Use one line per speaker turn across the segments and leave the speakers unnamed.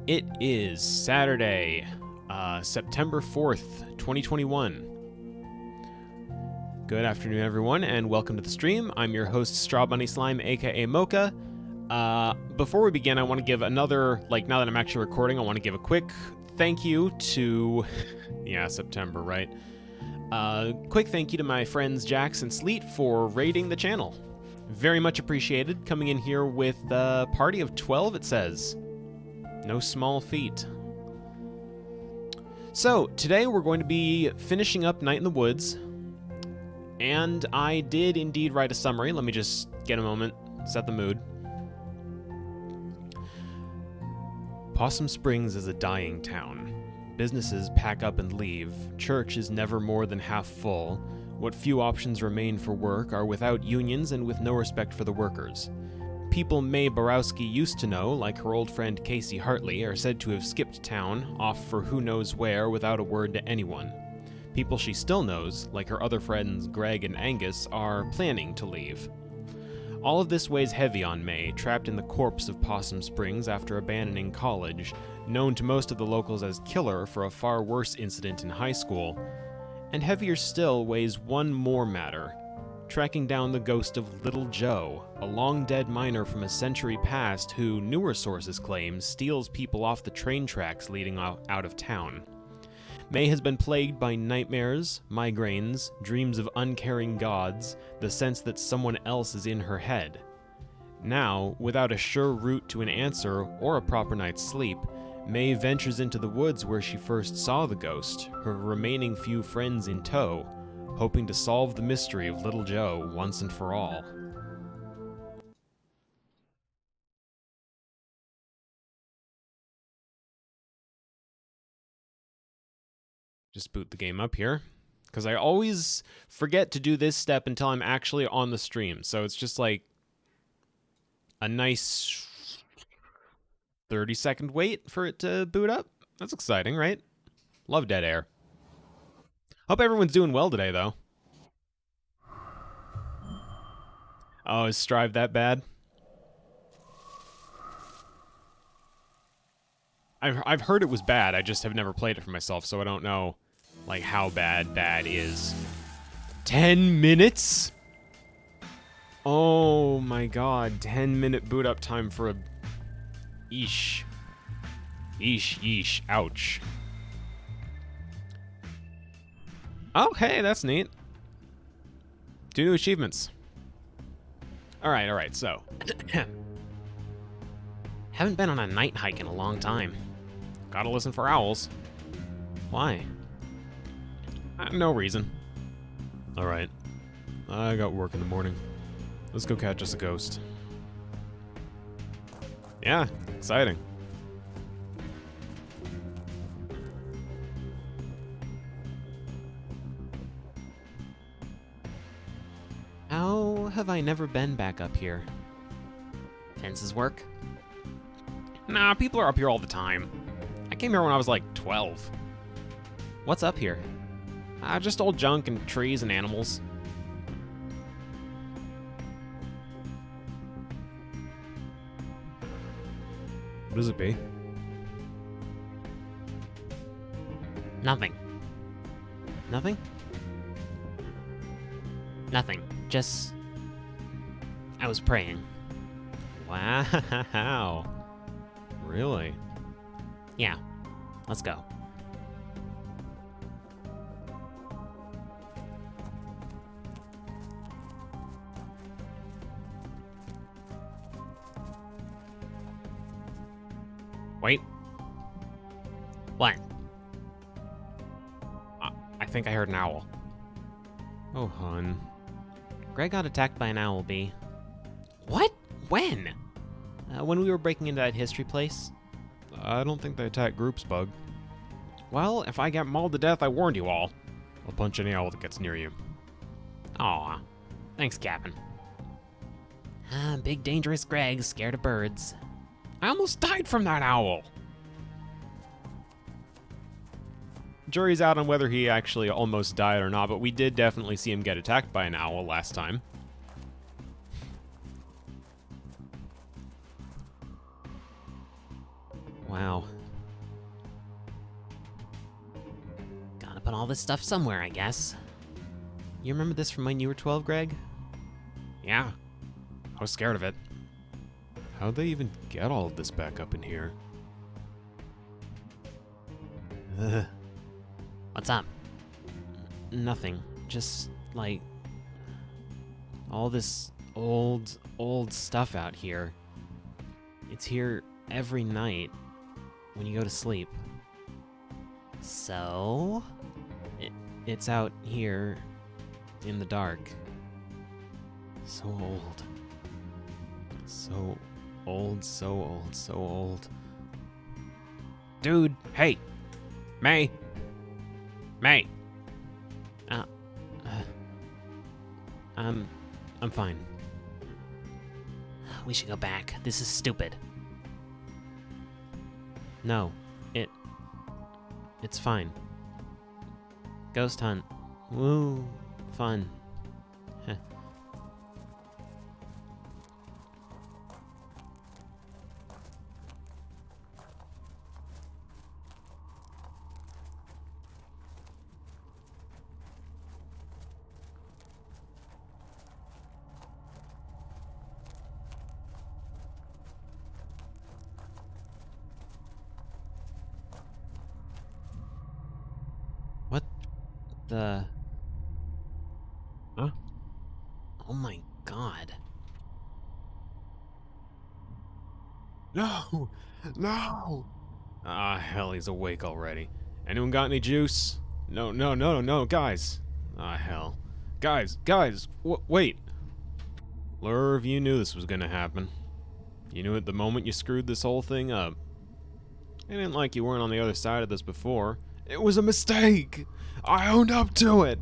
It is Saturday, September 4th, 2021. Good afternoon, everyone, and welcome to the stream. I'm your host, Strawbunny Slime, aka Mocha. Before we begin, I want to give another, now that I'm actually recording, I want to give a quick thank you to, yeah, September, right? Quick thank you to my friends Jax and Sleet for raiding the channel. Very much appreciated. Coming in here with a party of 12, it says. No small feat. So, today we're going to be finishing up Night in the Woods, and I did indeed write a summary. Let me just get a moment, set the mood. Possum Springs is a dying town. Businesses pack up and leave. Church is never more than half full. What few options remain for work are without unions and with no respect for the workers. People Mae Borowski used to know, like her old friend Casey Hartley, are said to have skipped town, off for who knows where without a word to anyone. People she still knows, like her other friends Greg and Angus, are planning to leave. All of this weighs heavy on Mae, trapped in the corpse of Possum Springs after abandoning college, known to most of the locals as Killer for a far worse incident in high school. And heavier still weighs one more matter. Tracking down the ghost of Little Joe, a long-dead miner from a century past who, newer sources claim, steals people off the train tracks leading out of town. Mae has been plagued by nightmares, migraines, dreams of uncaring gods, the sense that someone else is in her head. Now, without a sure route to an answer or a proper night's sleep, Mae ventures into the woods where she first saw the ghost, her remaining few friends in tow, hoping to solve the mystery of Little Joe once and for all. Just boot the game up here, because I always forget to do this step until I'm actually on the stream, so it's just like a nice 30-second wait for it to boot up. That's exciting, right? Love dead air. Hope everyone's doing well today, though. Oh, is Strive that bad? I've heard it was bad. I just have never played it for myself, so I don't know, how bad is. 10 minutes? Oh my god, 10-minute boot up time for a... Eesh. Yeesh, ouch. Oh, hey, that's neat. 2 new achievements. Alright, so. Haven't been on a night hike in a long time. Gotta listen for owls. Why? No reason. Alright. I got work in the morning. Let's go catch us a ghost. Yeah, exciting. How have I never been back up here? Fences work? Nah, people are up here all the time. I came here when I was 12. What's up here? Just old junk and trees and animals. What does it be? Nothing. Nothing? Nothing. Just... I was praying. Wow. Really? Yeah. Let's go. Wait. What? I think I heard an owl. Oh, hun. Greg got attacked by an owl, B. What? When? When we were breaking into that history place. I don't think they attack groups, Bug. Well, if I get mauled to death, I warned you all. I'll punch any owl that gets near you. Aw. Thanks, Captain. Big dangerous Greg, scared of birds. I almost died from that owl! Jury's out on whether he actually almost died or not, but we did definitely see him get attacked by an owl last time.
Wow. Gotta put all this stuff somewhere, I guess. You remember this from when you were 12, Greg?
Yeah, I was scared of it. How'd they even get all of this back up in here? Ugh.
What's up?
Nothing. Just, like, all this old stuff out here. It's here every night when you go to sleep.
So?
It's out here in the dark. So old. So old, so old, so old. Dude, hey! May! May! I'm fine.
We should go back. This is stupid.
No, it's fine. Ghost hunt. Woo, fun. Heh. What the... Huh?
Oh my god.
No! No! Ah, hell, he's awake already. Anyone got any juice? No, guys. Ah, hell. Guys, wait. Lurv, you knew this was gonna happen. You knew it the moment you screwed this whole thing up. It ain't like you weren't on the other side of this before. It was a mistake! I owned up to it!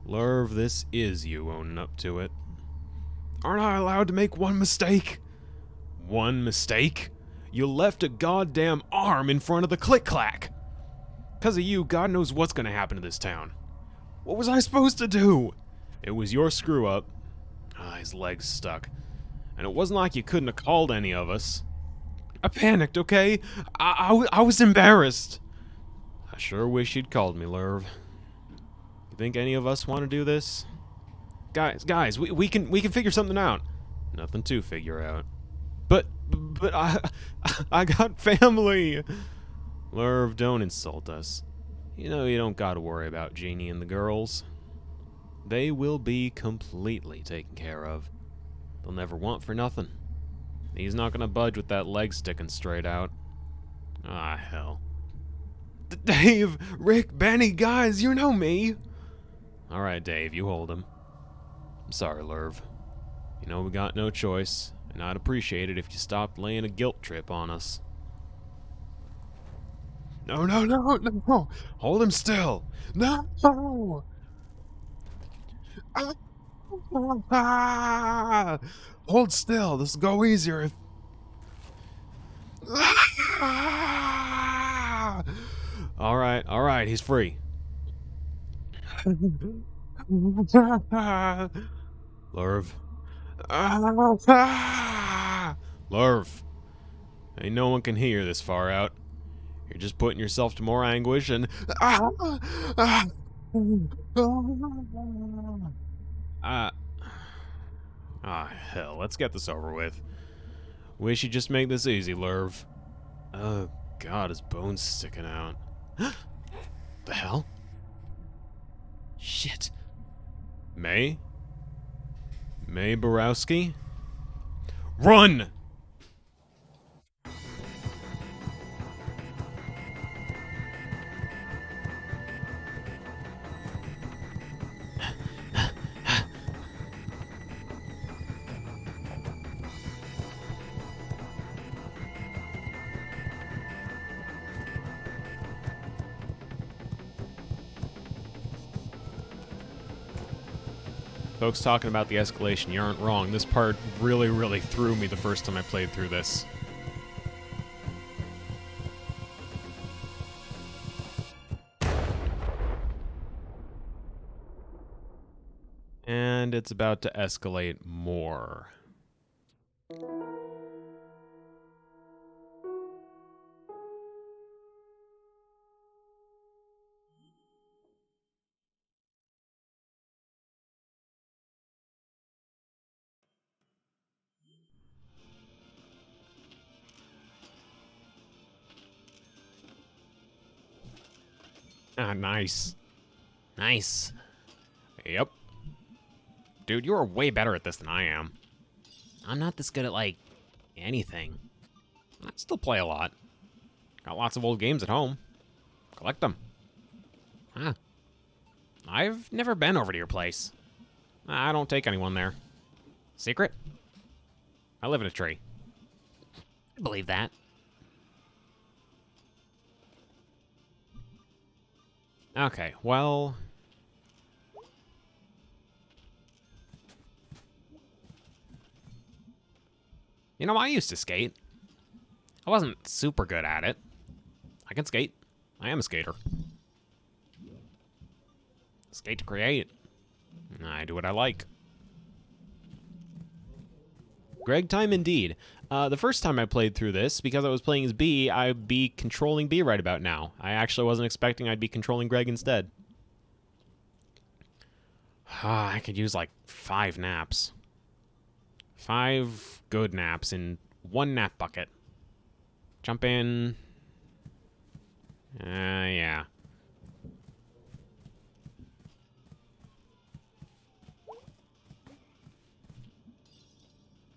Lurv, this is you owning up to it. Aren't I allowed to make one mistake? One mistake? You left a goddamn arm in front of the click-clack! 'Cause of you, God knows what's gonna happen to this town. What was I supposed to do? It was your screw-up. Ah, his leg's stuck. And it wasn't like you couldn't have called any of us. I panicked, okay? I was embarrassed. I sure wish you'd called me, Lurv. You think any of us want to do this? Guys, we can figure something out. Nothing to figure out. But I got family. Lurv, don't insult us. You know you don't gotta worry about Jeannie and the girls. They will be completely taken care of. They'll never want for nothing. He's not gonna budge with that leg sticking straight out. Ah, hell. Dave, Rick, Benny, guys, you know me. Alright, Dave, you hold him. I'm sorry, Lurv. You know we got no choice, and I'd appreciate it if you stopped laying a guilt trip on us. No. Hold him still. No. Ah! Hold still. This will go easier if... Ah! All right. He's free. Lurv. Lurv. Ain't no one can hear this far out. You're just putting yourself to more anguish and... hell, let's get this over with. Wish you'd just make this easy, Lurv. Oh, God, his bone's sticking out. The hell? Shit. May Borowski? Run! Folks talking about the escalation, you aren't wrong. This part really threw me the first time I played through this. And it's about to escalate more. Ah, nice.
Nice.
Yep. Dude, you are way better at this than I am.
I'm not this good at, like, anything.
I still play a lot. Got lots of old games at home. Collect them.
Huh.
I've never been over to your place. I don't take anyone there. Secret? I live in a tree.
I believe that.
Okay, well... You know, I used to skate. I wasn't super good at it. I can skate. I am a skater. Skate to create. I do what I like. Greg time indeed. The first time I played through this, because I was playing as B, I'd be controlling B right about now. I actually wasn't expecting I'd be controlling Greg instead. I could use like 5 naps. 5 good naps in 1 nap bucket. Jump in. Yeah.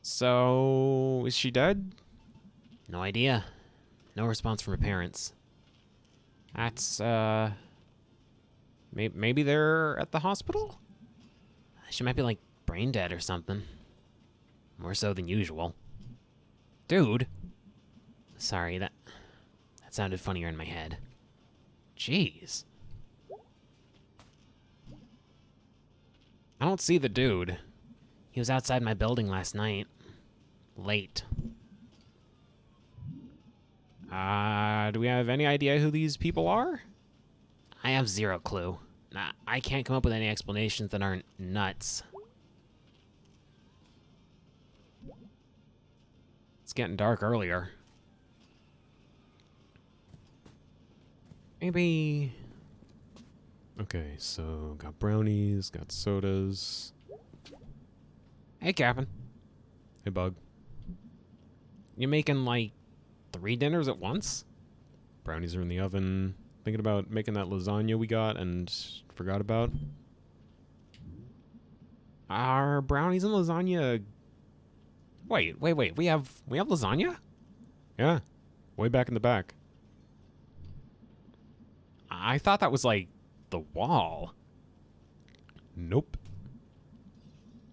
So, is she dead?
No idea. No response from her parents.
That's, maybe they're at the hospital?
She might be, like, brain dead or something. More so than usual.
Dude.
Sorry, that sounded funnier in my head.
Jeez. I don't see the dude.
He was outside my building last night. Late.
Do we have any idea who these people are?
I have 0 clue. I can't come up with any explanations that aren't nuts.
It's getting dark earlier. Maybe... Okay, so got brownies, got sodas. Hey, Captain. Hey, Bug. You making, like, 3 dinners at once? Brownies are in the oven. Thinking about making that lasagna we got and forgot about. Are brownies and lasagna... Wait. We have lasagna? Yeah. Way back in the back. I thought that was, like, the wall. Nope.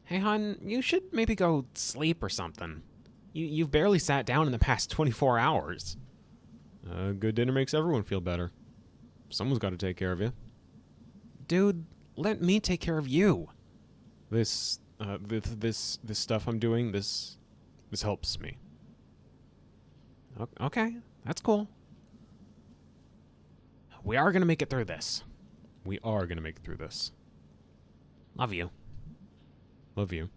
Hey, hon, you should maybe go sleep or something. You've barely sat down in the past 24 hours. A good dinner makes everyone feel better. Someone's got to take care of you. Dude, let me take care of you. This stuff I'm doing, this helps me. Okay, that's cool. We are gonna make it through this. We are gonna make it through this.
Love you.
Love you.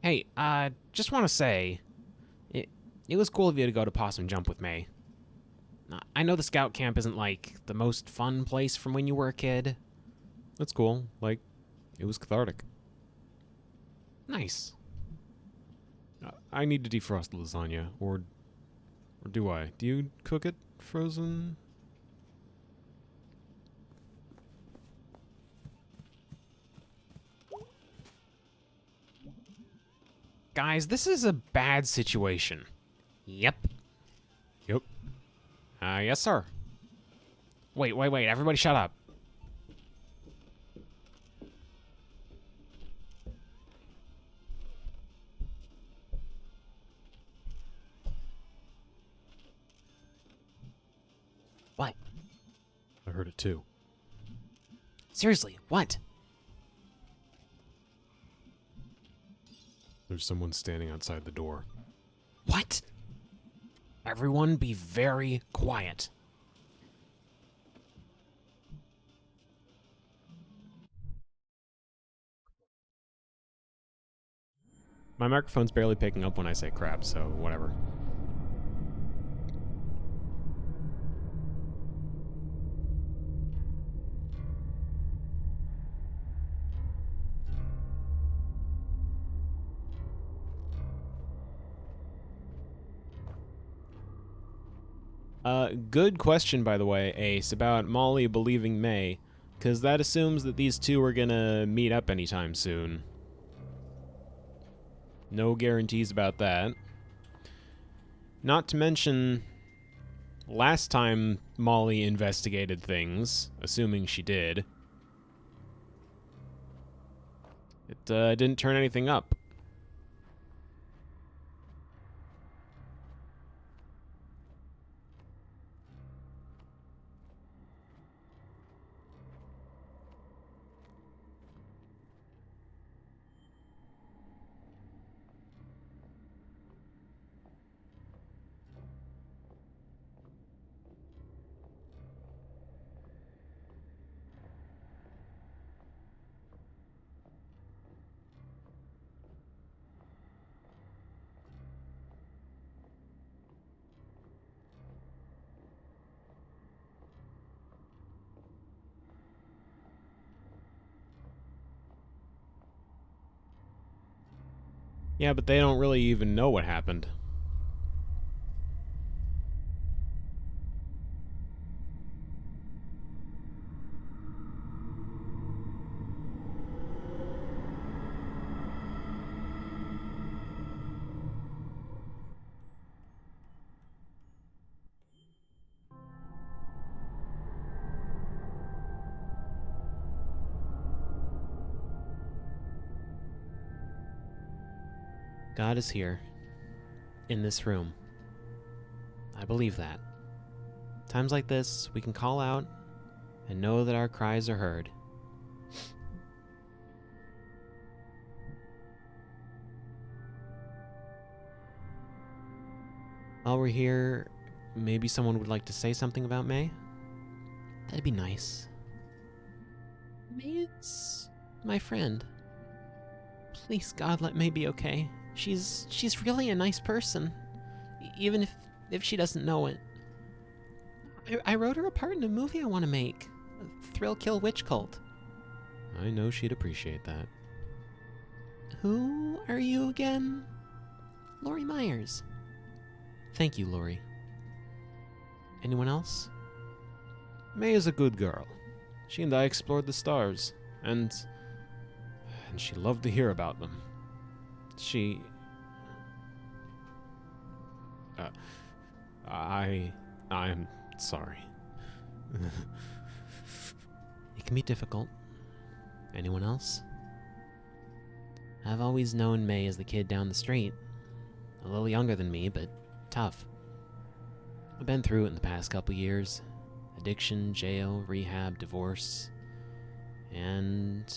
Hey, just want to say, it was cool of you to go to Possum Jump with me. I know the scout camp isn't, like, the most fun place from when you were a kid.
That's cool. Like, it was cathartic.
Nice.
I need to defrost the lasagna, or do I? Do you cook it frozen? Guys, this is a bad situation.
Yep.
Yep. Yes, sir. Wait. Everybody shut up.
What?
I heard it too.
Seriously, what?
There's someone standing outside the door.
What?
Everyone be very quiet. My microphone's barely picking up when I say crap, so whatever. Good question, by the way, Ace, about Molly believing May, because that assumes that these two are gonna meet up anytime soon. No guarantees about that. Not to mention, last time Molly investigated things, assuming she did, it didn't turn anything up. Yeah, but they don't really even know what happened.
God is here, in this room. I believe that. Times like this, we can call out and know that our cries are heard. While we're here, maybe someone would like to say something about May? That'd be nice. May is my friend. Please, God, let May be okay. She's really a nice person, even if she doesn't know it. I wrote her a part in a movie I want to make, a Thrill Kill Witch Cult.
I know she'd appreciate that.
Who are you again? Lori Myers. Thank you, Lori. Anyone else?
May is a good girl. She and I explored the stars, and she loved to hear about them. I'm sorry.
It can be difficult. Anyone else? I've always known May as the kid down the street. A little younger than me, but tough. I've been through it in the past couple years. Addiction, jail, rehab, divorce. And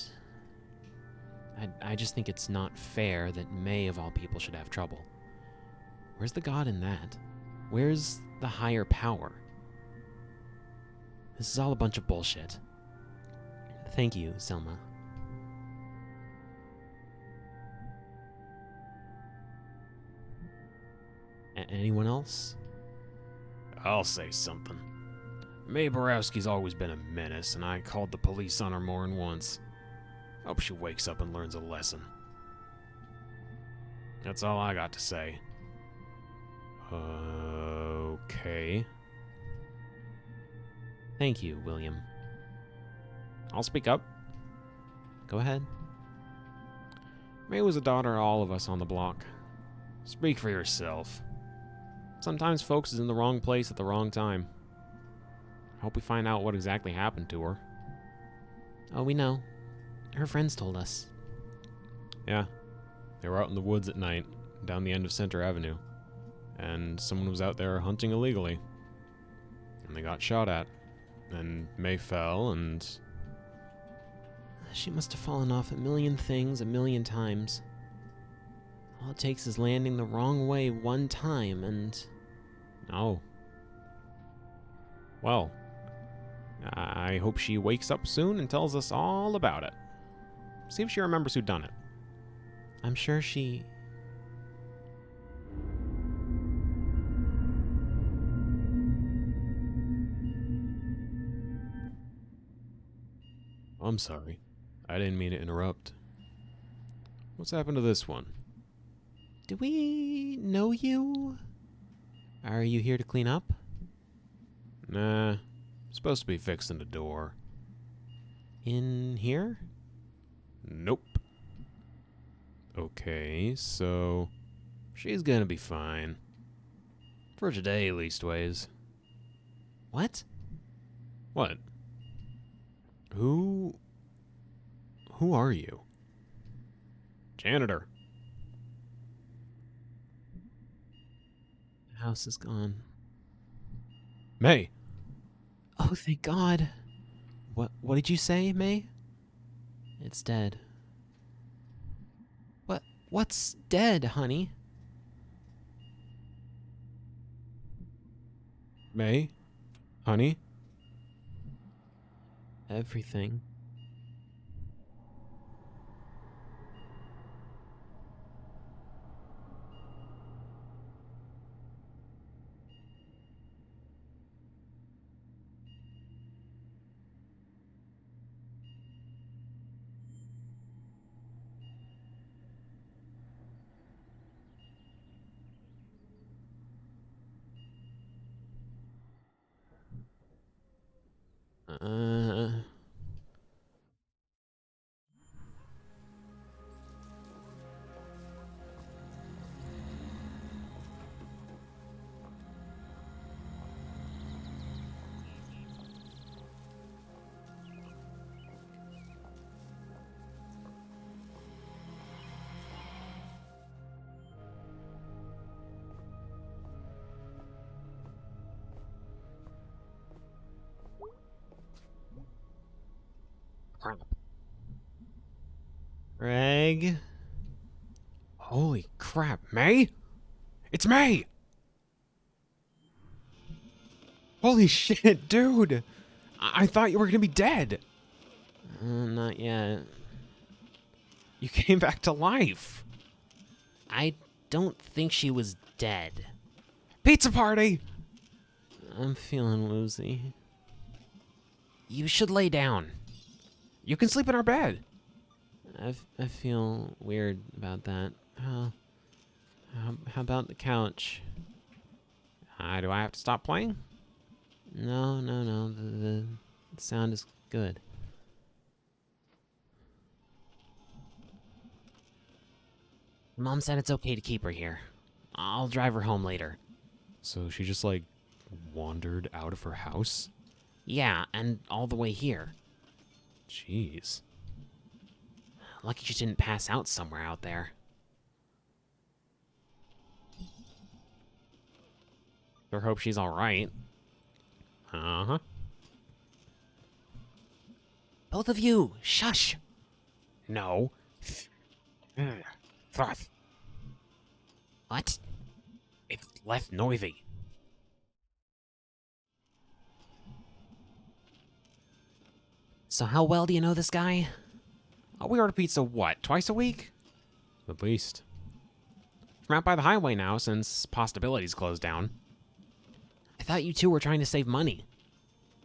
I just think it's not fair that May, of all people, should have trouble. Where's the God in that? Where's the higher power? This is all a bunch of bullshit. Thank you, Selma. Anyone else?
I'll say something. May Borowski's always been a menace, and I called the police on her more than once. Hope she wakes up and learns a lesson. That's all I got to say. Okay.
Thank you, William.
I'll speak up.
Go ahead.
May was a daughter of all of us on the block. Speak for yourself. Sometimes folks is in the wrong place at the wrong time. Hope we find out what exactly happened to her.
Oh, we know. Her friends told us.
Yeah. They were out in the woods at night, down the end of Center Avenue. And someone was out there hunting illegally. And they got shot at. And May fell, and
She must have fallen off a million things a million times. All it takes is landing the wrong way one time, and...
oh. Well, I hope she wakes up soon and tells us all about it. See if she remembers who done it.
I'm sure she...
I'm sorry. I didn't mean to interrupt. What's happened to this one?
Do we know you? Are you here to clean up?
Nah, supposed to be fixing the door.
In here?
Nope. Okay, so she's gonna be fine. For today, leastways.
What?
What? Who are you? Janitor.
The house is gone.
May.
Oh, thank God. What did you say, May? It's dead. What's dead, honey?
May? Honey?
Everything. Uh,
Crap.
Greg?
Holy crap, May? It's May! Holy shit, dude! I thought you were gonna be dead!
Not yet.
You came back to life!
I don't think she was dead.
Pizza party!
I'm feeling woozy.
You should lay down. You can sleep in our bed.
I feel weird about that. How about the couch?
Do I have to stop playing?
No. The sound is good. Mom said it's okay to keep her here. I'll drive her home later.
So she just, like, wandered out of her house?
Yeah, and all the way here.
Jeez.
Lucky she didn't pass out somewhere out there.
Sure hope she's alright. Uh-huh.
Both of you, shush!
No. Fuck.
What?
It's less noisy.
So how well do you know this guy?
We order pizza, what, twice a week? At least. I'm out by the highway now since Possibility's closed down.
I thought you two were trying to save money.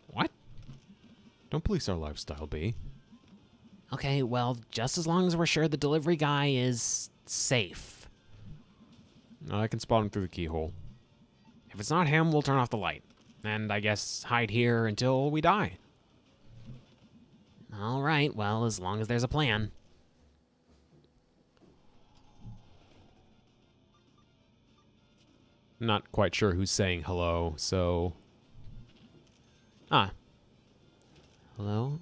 What? Don't police our lifestyle, B.
Okay, well, just as long as we're sure the delivery guy is safe.
I can spot him through the keyhole. If it's not him, we'll turn off the light. And I guess hide here until we die.
All right, well, as long as there's a plan.
Not quite sure who's saying hello, so... Ah.
Hello?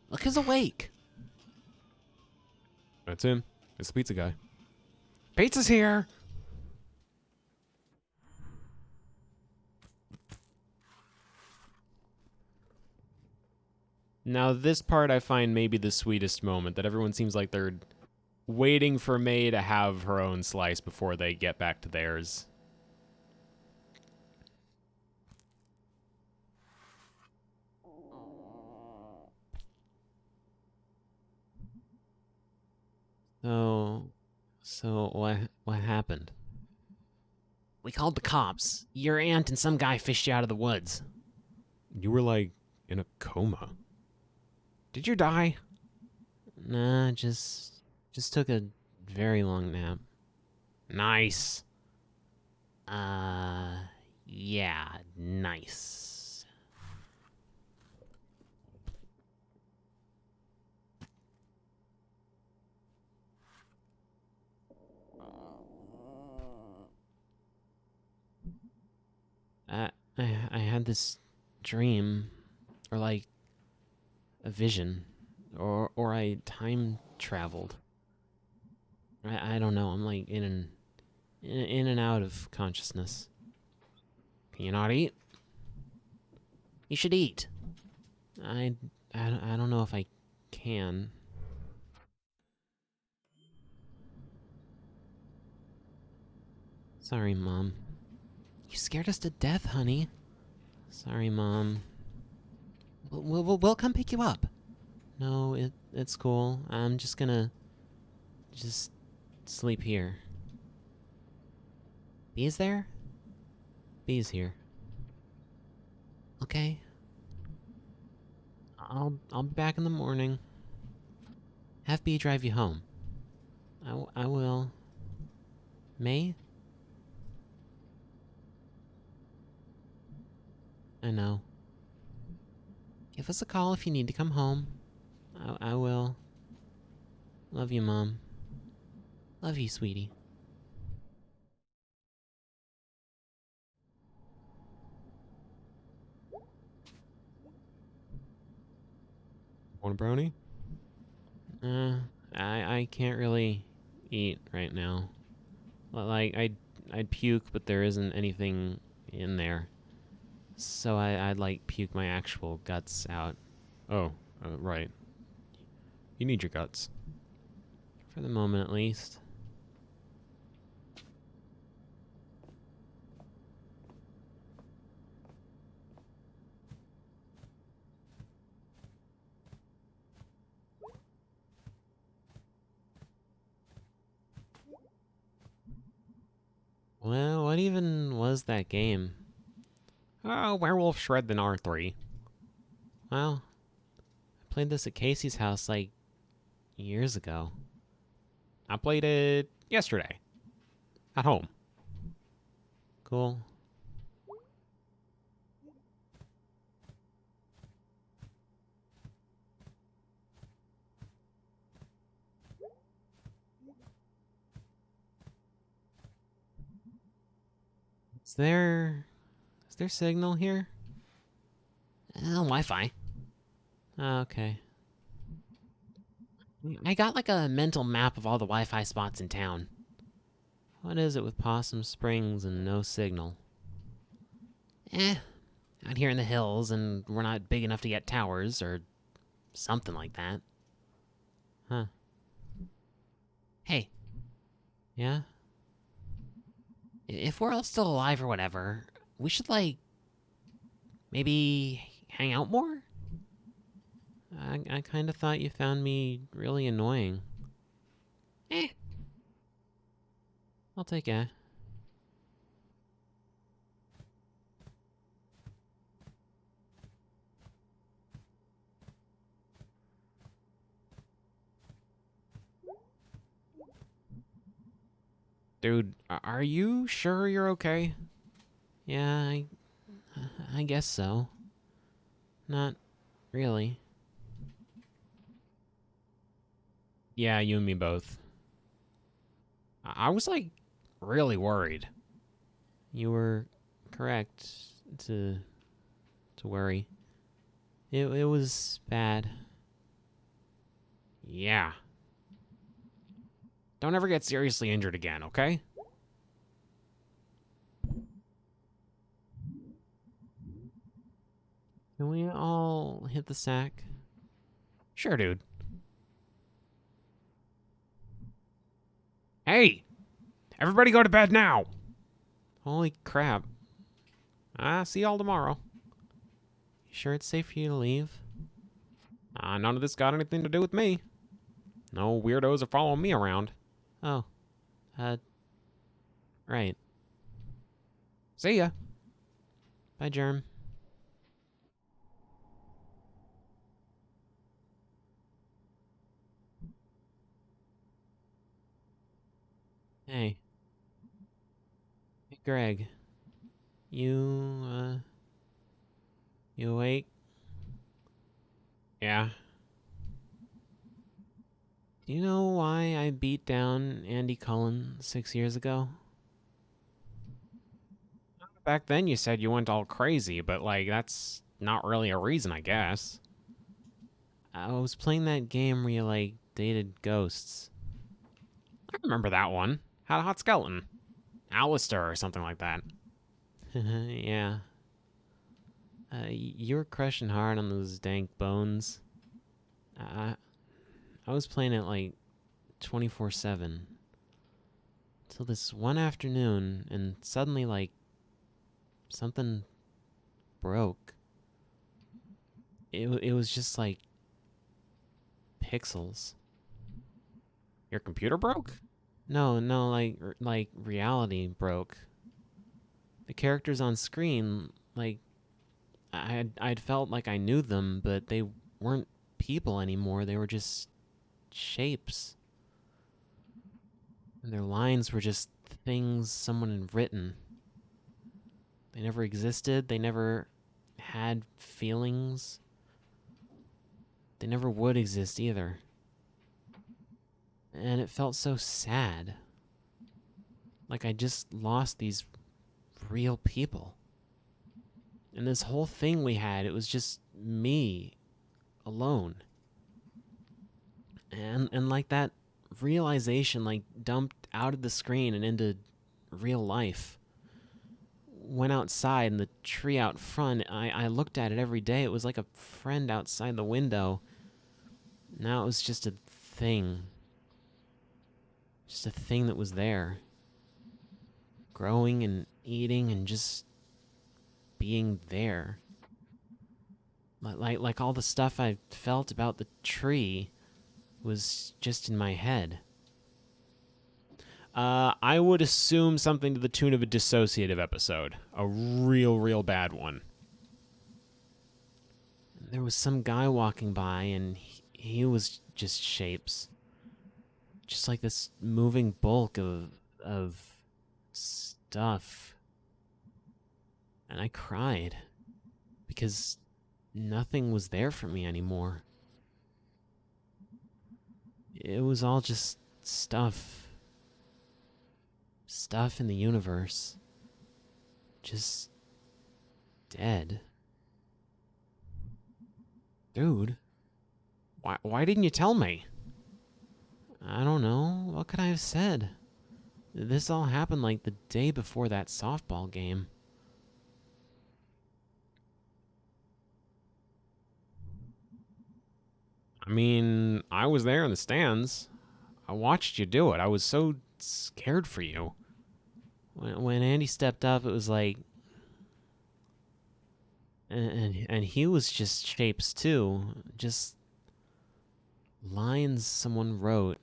Look who's awake.
That's him. It's the pizza guy. Pizza's here! Now, this part I find maybe the sweetest moment, that everyone seems like they're waiting for May to have her own slice before they get back to theirs.
So what happened? We called the cops. Your aunt and some guy fished you out of the woods.
You were, like, in a coma. Did you die?
Nah, just took a very long nap.
Nice.
Yeah, nice. I had this dream, or like a vision, or I time traveled. I don't know. I'm like in and out of consciousness. Can you not eat? You should eat. I I don't know if I can. Sorry, Mom. You scared us to death, honey. Sorry, Mom. We'll come pick you up. No, it's cool. I'm just gonna just sleep here. Bee's there? Bee's here. Okay. I'll be back in the morning. Have Bee drive you home. I will. May? I know. Give us a call if you need to come home. I will. Love you, Mom. Love you, sweetie.
Want a brownie?
Uh, I can't really eat right now. Like I'd puke, but there isn't anything in there. So I'd like puke my actual guts out
Oh, right. You need your guts.
for the moment at least. Well, what even was that game?
Oh, Werewolf Shred than R3.
Well, I played this at Casey's house like years ago.
I played it yesterday. At home.
Cool. Is there signal here? Wi-Fi. Okay. I got like a mental map of all the Wi-Fi spots in town. What is it with Possum Springs and no signal? Out here in the hills, and we're not big enough to get towers or something like that. Huh. Hey. Yeah? If we're all still alive or whatever, we should, like, maybe hang out more? I kind of thought you found me really annoying. Eh. I'll take a.
Dude, are you sure you're okay?
Yeah, I guess so. Not really.
Yeah, you and me both. I was like really worried.
You were correct to worry. It was bad.
Yeah. Don't ever get seriously injured again, okay?
Can we all hit the sack?
Sure, dude. Hey! Everybody go to bed now!
Holy crap.
See y'all tomorrow.
You sure it's safe for you to leave?
None of this got anything to do with me. No weirdos are following me around.
Oh. Right.
See ya.
Bye, Germ. Hey. Hey, Greg. You awake?
Yeah.
Do you know why I beat down Andy Cullen 6 years ago?
Back then you said you went all crazy, but, that's not really a reason, I guess.
I was playing that game where you, dated ghosts.
I remember that one. Had a hot skeleton. Alistair or something like that.
Yeah. You were crushing hard on those dank bones. I was playing it 24/7 till this one afternoon, and suddenly something broke. It was just pixels.
Your computer broke?
No, no, reality broke. The characters on screen, I'd felt like I knew them, but they weren't people anymore. They were just shapes. And their lines were just things someone had written. They never existed. They never had feelings. They never would exist either. And it felt so sad. Like I just lost these real people. And this whole thing we had, it was just me alone. And that realization dumped out of the screen and into real life. Went outside, and the tree out front, I looked at it every day. It was like a friend outside the window. Now it was just a thing. Just a thing that was there. Growing and eating and just being there. Like all the stuff I felt about the tree was just in my head.
I would assume something to the tune of a dissociative episode. A real bad one.
There was some guy walking by, and he was just shapes. Just like this moving bulk of stuff. And I cried. Because nothing was there for me anymore. It was all just stuff. Stuff in the universe. Just dead.
Dude, why didn't you tell me?
I don't know. What could I have said? This all happened the day before that softball game.
I mean, I was there in the stands. I watched you do it. I was so scared for you.
When Andy stepped up, it was and he was just shapes too, just lines someone wrote,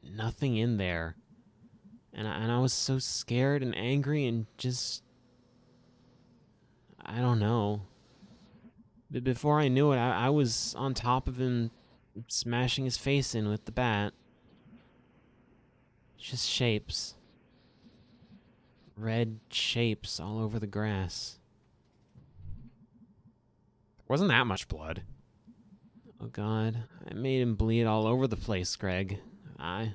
nothing in there, and I was so scared and angry and just I don't know. But before I knew it, I was on top of him, smashing his face in with the bat. Just shapes. Red shapes all over the grass.
Wasn't that much blood?
Oh God, I made him bleed all over the place, Greg. I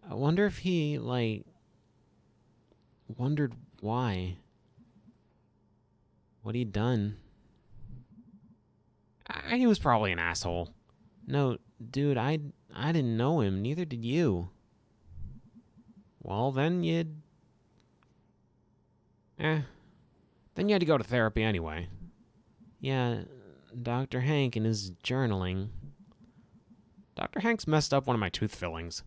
wonder if he, wondered why. What he'd done.
He was probably an asshole.
No, dude, I didn't know him, neither did you.
Well, then then you had to go to therapy anyway.
Yeah, Dr. Hank in his journaling.
Dr. Hank's messed up one of my tooth fillings.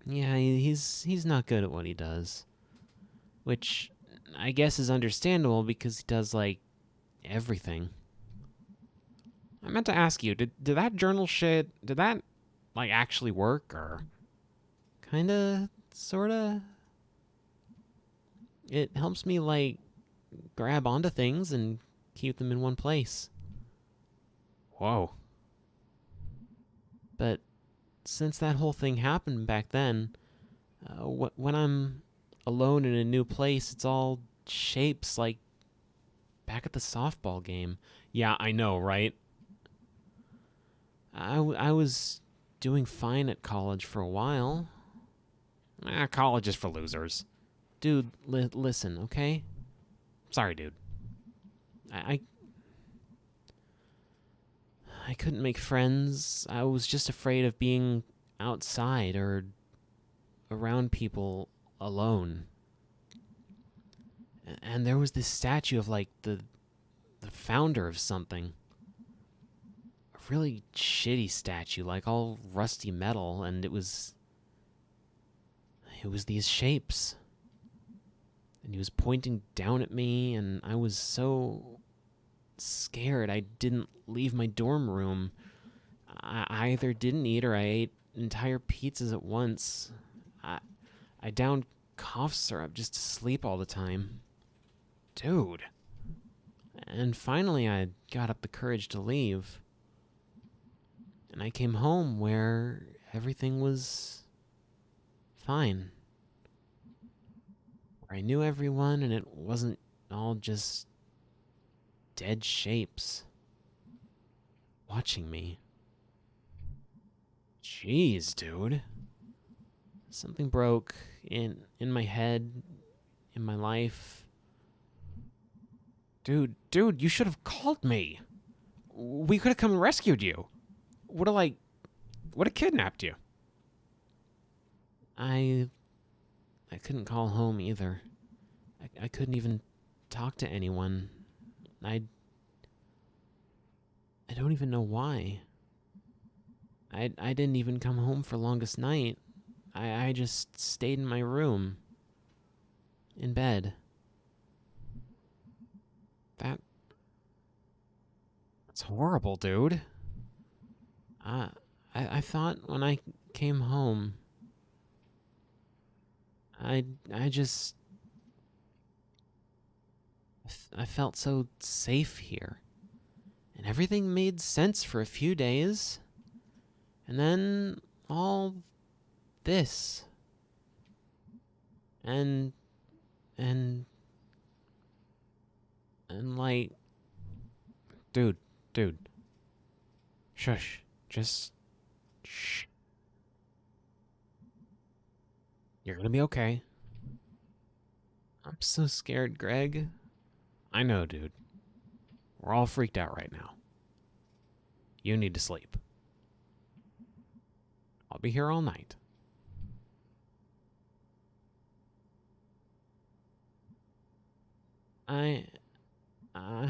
Yeah, he's not good at what he does. Which I guess is understandable because he does, everything.
I meant to ask you, did that journal shit, did that, actually work, or?
Kinda, sorta. It helps me, grab onto things and keep them in one place.
Whoa.
But since that whole thing happened back then, when I'm alone in a new place. It's all shapes like back at the softball game.
Yeah, I know, right?
I was doing fine at college for a while.
College is for losers.
Dude, listen, okay?
Sorry, dude.
I I couldn't make friends. I was just afraid of being outside or around people alone. And there was this statue of like the founder of something. A really shitty statue, like all rusty metal, and it was these shapes. And he was pointing down at me, and I was so scared I didn't leave my dorm room. I either didn't eat or I ate entire pizzas at once. I downed cough syrup just to sleep all the time.
Dude.
And finally, I got up the courage to leave. And I came home where everything was fine. Where I knew everyone and it wasn't all just dead shapes watching me.
Jeez, dude.
Something broke in my head, in my life.
Dude, you should have called me. We could have come and rescued you. Would have kidnapped you.
I couldn't call home either. I couldn't even talk to anyone. I don't even know why. I didn't even come home for longest night. I just stayed in my room. In bed.
That's horrible, dude.
I thought when I came home, I just I felt so safe here, and everything made sense for a few days, and then all this, and and like,
Dude. Shush. Just shh. You're gonna be okay.
I'm so scared, Greg.
I know, dude. We're all freaked out right now. You need to sleep. I'll be here all night.
I uh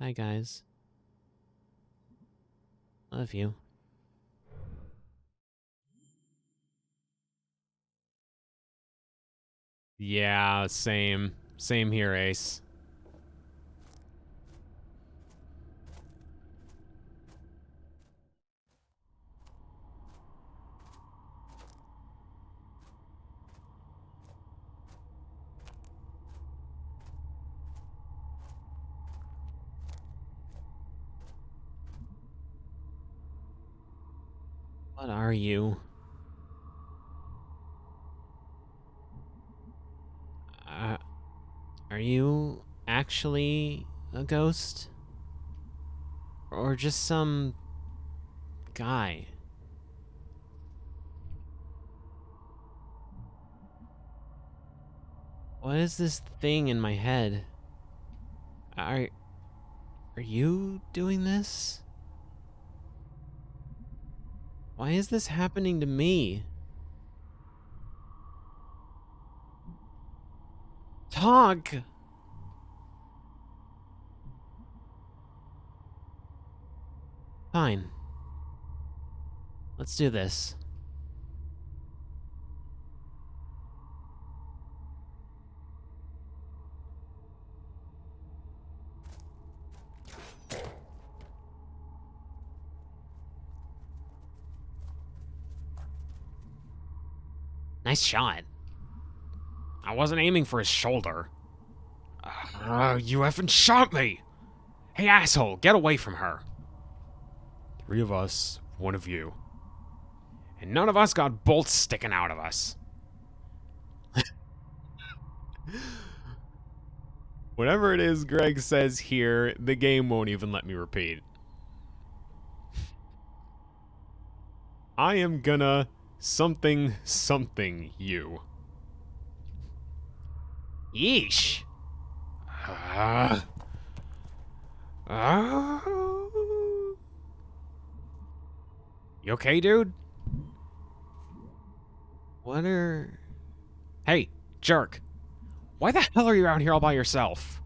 Hi guys. Love you.
Yeah, same. Same here, Ace.
What are you? Uh, are you actually a ghost? Or just some guy? What is this thing in my head? Are you doing this? Why is this happening to me? Talk! Fine. Let's do this. Nice shot.
I wasn't aiming for his shoulder. You effing shot me! Hey, asshole, get away from her. 3 of us, 1 of you. And none of us got bolts sticking out of us. Whatever it is Greg says here, the game won't even let me repeat. I am gonna something you.
Yeesh.
You okay, dude?
What are...
Hey, jerk. Why the hell are you out here all by yourself?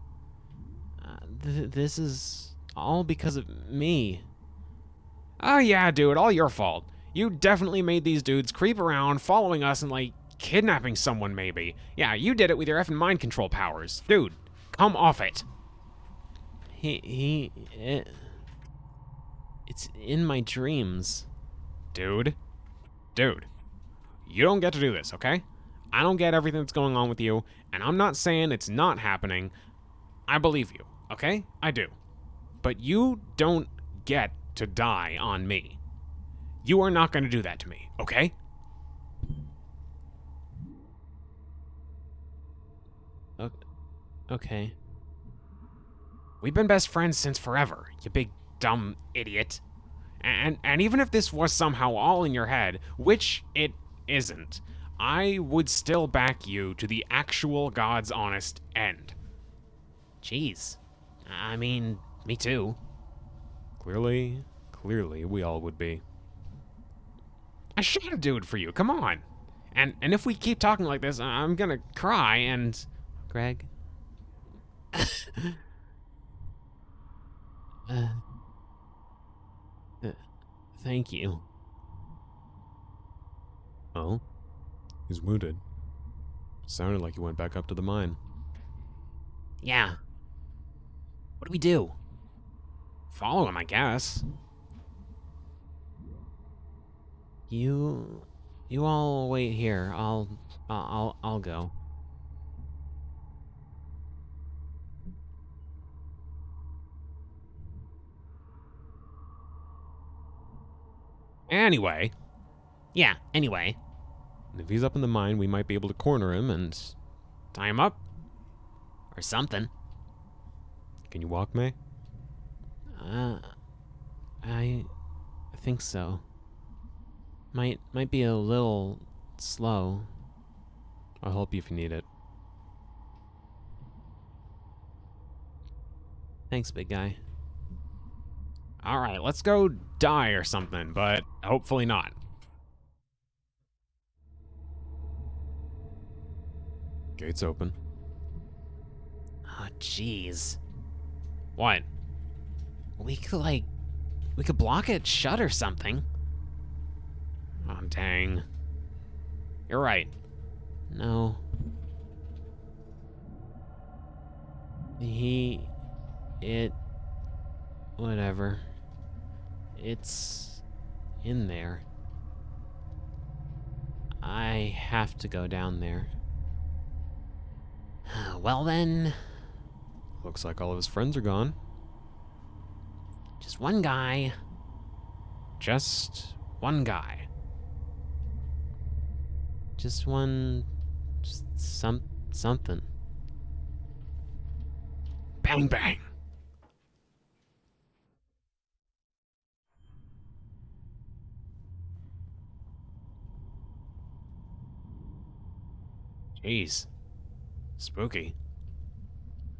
this is all because of me.
Oh yeah, dude, all your fault. You definitely made these dudes creep around, following us and, like, kidnapping someone, maybe. Yeah, you did it with your effing mind control powers. Dude, come off it.
It's in my dreams.
Dude, you don't get to do this, okay? I don't get everything that's going on with you, and I'm not saying it's not happening. I believe you, okay? I do. But you don't get to die on me. You are not going to do that to me, okay?
Okay.
We've been best friends since forever, you big dumb idiot. And even if this was somehow all in your head, which it isn't, I would still back you to the actual God's honest end.
Jeez. I mean, me too.
Clearly, we all would be. I shot a dude for you, come on. And if we keep talking like this, I'm gonna cry and...
Greg? Thank you.
Oh? He's wounded. Sounded like he went back up to the mine.
Yeah. What do we do?
Follow him, I guess.
You all wait here. I'll go.
Anyway,
Yeah, anyway.
if he's up in the mine, we might be able to corner him and tie him up.
Or something.
Can you walk, May?
I think so. Might be a little slow.
I'll help you if you need it.
Thanks, big guy.
Alright, let's go die or something, but hopefully not. Gates open.
Oh, jeez.
What?
We could block it shut or something.
Oh, dang. You're right.
No. Whatever. It's in there. I have to go down there. Well then,
Looks like all of his friends are gone.
just one guy.
Just one guy.
Just one... something.
Bang, bang. Jeez. Spooky.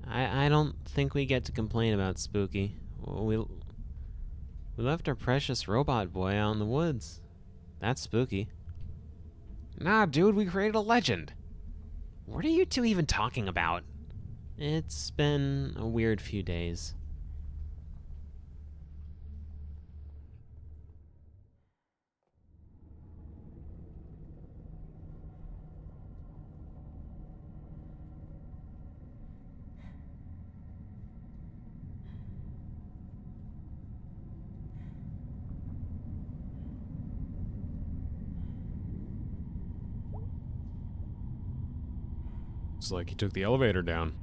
I don't think we get to complain about spooky. We left our precious robot boy out in the woods. That's spooky.
Nah, dude, we created a legend.
What are you two even talking about? It's been a weird few days.
Looks like he took the elevator down.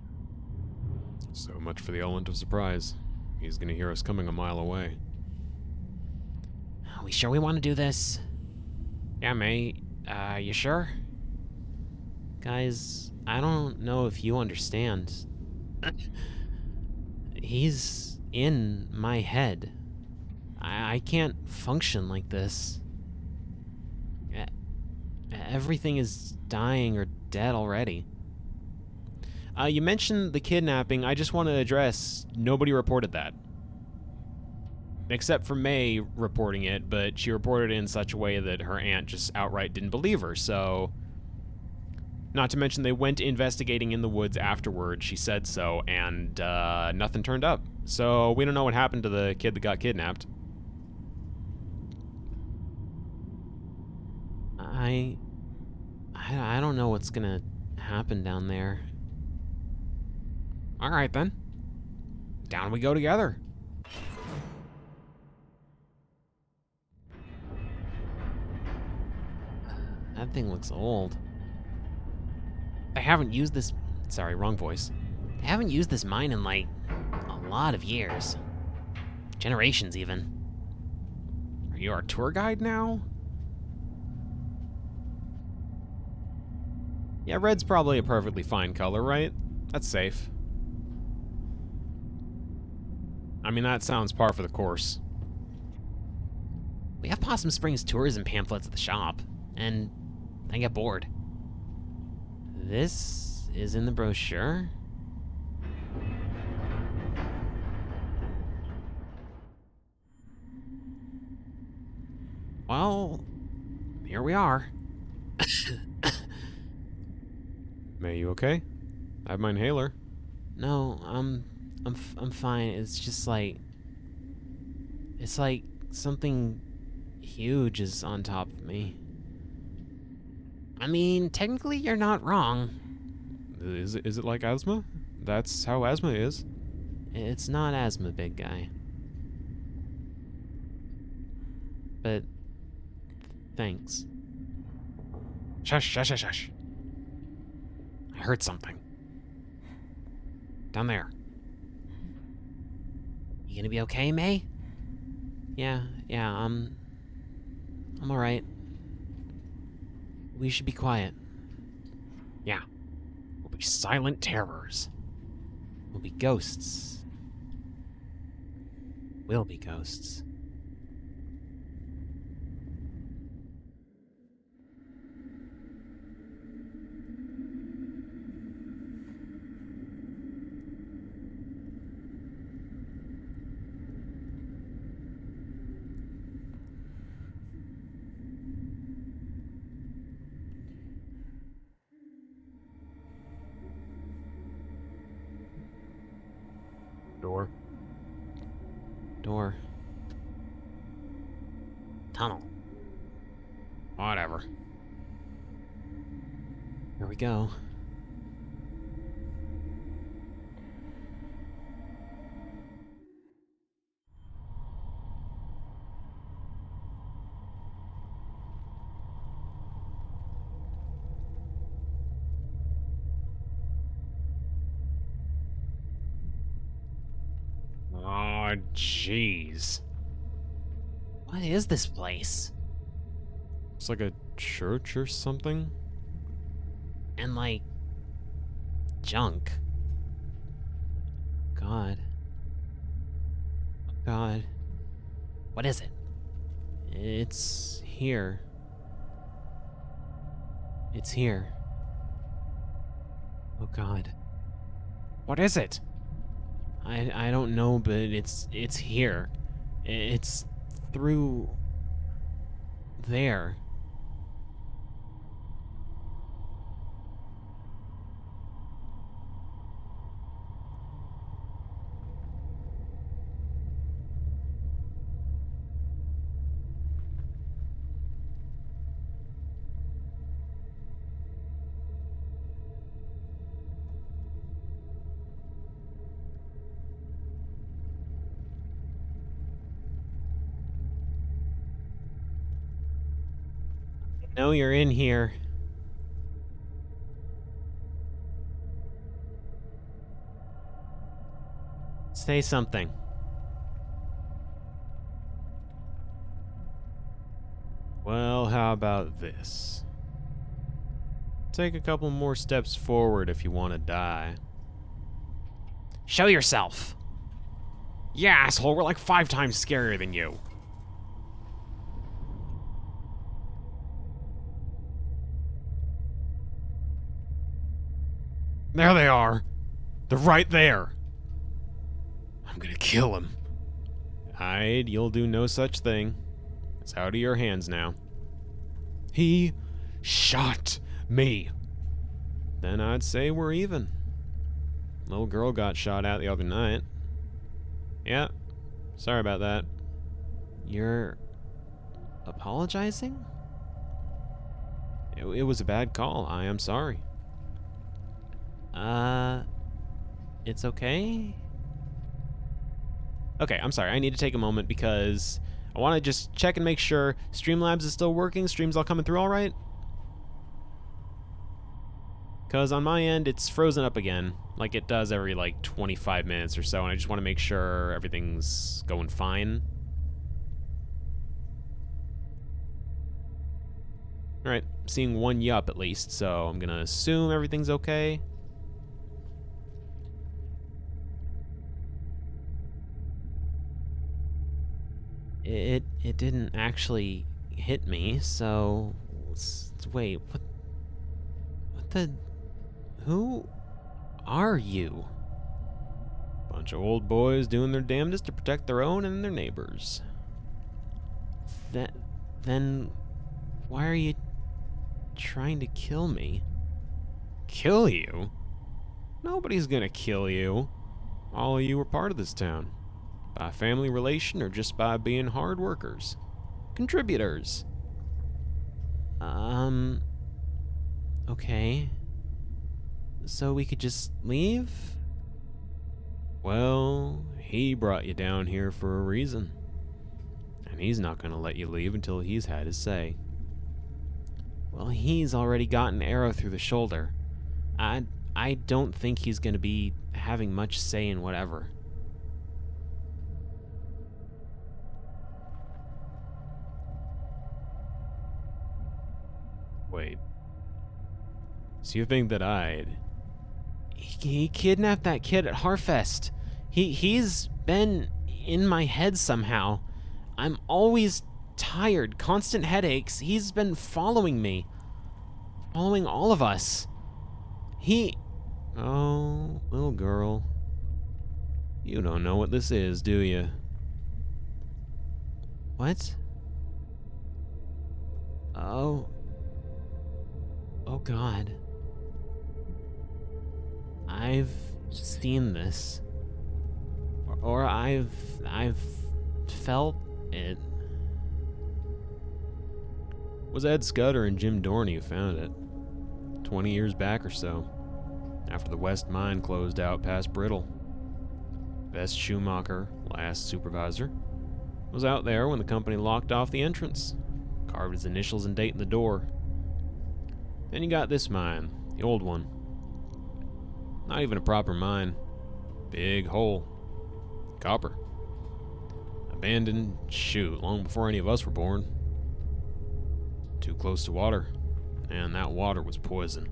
So much for the element of surprise. He's gonna hear us coming a mile away.
Are we sure we want to do this?
Yeah, mate. You sure?
Guys, I don't know if you understand. He's in my head. I can't function like this. Everything is dying or dead already. You mentioned the kidnapping. I just want to address nobody reported that. Except for May reporting it, but she reported it in such a way that her aunt just outright didn't believe her, so... Not to mention they went investigating in the woods afterwards, she said so, and nothing turned up. So we don't know what happened to the kid that got kidnapped. I don't know what's gonna happen down there.
Alright then. Down we go together.
That thing looks old. They haven't used this... Sorry, wrong voice. They haven't used this mine in, like, a lot of years. Generations, even.
Are you our tour guide now? Yeah, red's probably a perfectly fine color, right? That's safe. I mean, that sounds par for the course.
We have Possum Springs tourism pamphlets at the shop, and I get bored. This is in the brochure?
Well, here we are. May, you okay? I have my inhaler.
No, I'm fine. It's just like... It's like something huge is on top of me. I mean, technically you're not wrong.
Is it like asthma? That's how asthma is.
It's not asthma, big guy. But... thanks.
Shush, shush, shush, shush. I heard something. Down there.
You gonna be okay, May? Yeah, I'm alright. We should be quiet.
Yeah. We'll be silent terrors.
We'll be ghosts. We'll be ghosts.
Door.
Door.
Tunnel. Whatever.
Here we go.
Oh, jeez.
What is this place?
It's like a church or something.
And like... junk. God. Oh, God. What is it? It's here. It's here. Oh God.
What is it?
I don't know, but it's here. It's through there. I know you're in here. Say something.
Well, how about this? Take a couple more steps forward if you want to die.
Show yourself!
Yeah, asshole, we're like 5 times scarier than you. There they are. They're right there. I'm gonna kill him. Hide, you'll do no such thing. It's out of your hands now. He shot me. Then I'd say we're even. Little girl got shot at the other night. Yeah, sorry about that.
You're apologizing?
It was a bad call. I am sorry.
It's okay?
Okay, I'm sorry. I need to take a moment because I want to just check and make sure Streamlabs is still working. Stream's all coming through all right? Because on my end, it's frozen up again, like it does every, 25 minutes or so, and I just want to make sure everything's going fine. Alright, seeing one yup at least, so I'm gonna assume everything's okay.
It didn't actually hit me, so... Wait, what the... Who are you?
Bunch of old boys doing their damnedest to protect their own and their neighbors.
Then... Why are you trying to kill me?
Kill you? Nobody's gonna kill you. All of you are part of this town. By family relation or just by being hard workers. Contributors.
Okay. So we could just leave?
Well, he brought you down here for a reason. And he's not gonna let you leave until he's had his say.
Well, he's already got an arrow through the shoulder. I don't think he's gonna be having much say in whatever.
Wait. So you think that I'd...
He kidnapped that kid at Harfest. He's been in my head somehow. I'm always tired, constant headaches. He's been following me. Following all of us.
Oh, little girl. You don't know what this is, do you?
What? Oh God. I've seen this. Or I've felt it.
It was Ed Scudder and Jim Dorney who found it. 20 years back or so. After the West Mine closed out past Brittle. Vest Schumacher, last supervisor, was out there when the company locked off the entrance. Carved his initials and date in the door. Then you got this mine, the old one. Not even a proper mine. Big hole. Copper. Abandoned, shoot, long before any of us were born. Too close to water, and that water was poison.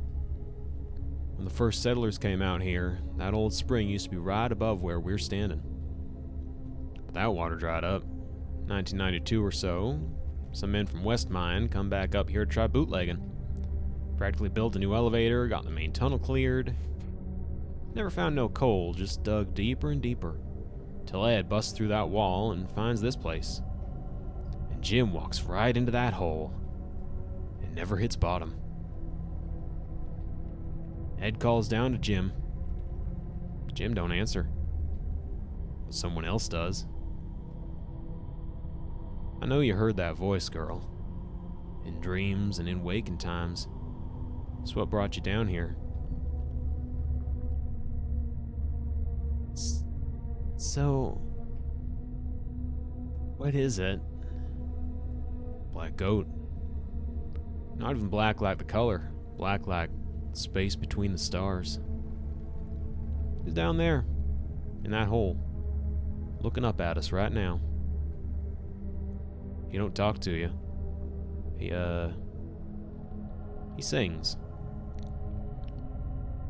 When the first settlers came out here, that old spring used to be right above where we're standing. But that water dried up. 1992 or so, some men from West Mine come back up here to try bootlegging. Practically built a new elevator, got the main tunnel cleared. Never found no coal, just dug deeper and deeper. Till Ed busts through that wall and finds this place. And Jim walks right into that hole. And never hits bottom. Ed calls down to Jim. Jim don't answer. But someone else does. I know you heard that voice, girl. In dreams and in waking times. It's what brought you down here.
So... what is it?
Black goat. Not even black like the color. Black like space between the stars. He's down there. In that hole. looking up at us right now. He don't talk to you. He sings.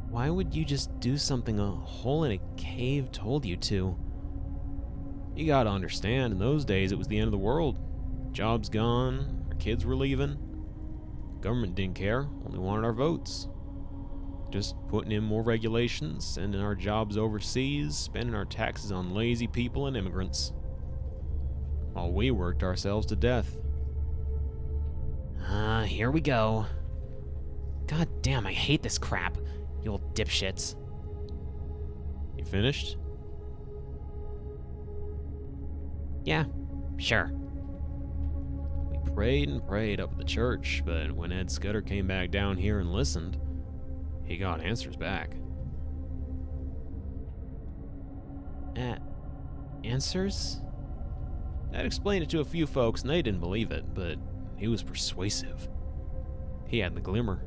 Why would you just do something a hole in a cave told you to?
You gotta understand, in those days it was the end of the world. Jobs gone, our kids were leaving. Government didn't care, only wanted our votes. Just putting in more regulations, sending our jobs overseas, spending our taxes on lazy people and immigrants. While we worked ourselves to death.
Here we go. God damn, I hate this crap. You old dipshits.
You finished?
Yeah, sure.
We prayed and prayed up at the church, but when Ed Scudder came back down here and listened, he got answers back.
Answers?
Ed explained it to a few folks and they didn't believe it, but he was persuasive. He had the glimmer.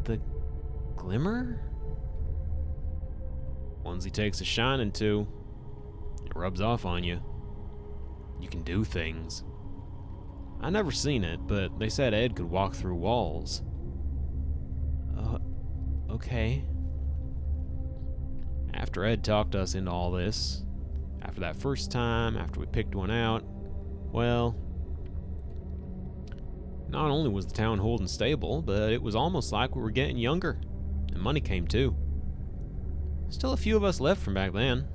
The glimmer?
Ones he takes a shining to, it rubs off on you. You can do things. I never seen it, but they said Ed could walk through walls.
Okay.
After Ed talked us into all this, after that first time, after we picked one out, well, not only was the town holding stable, but it was almost like we were getting younger, and money came too. Still a few of us left from back then.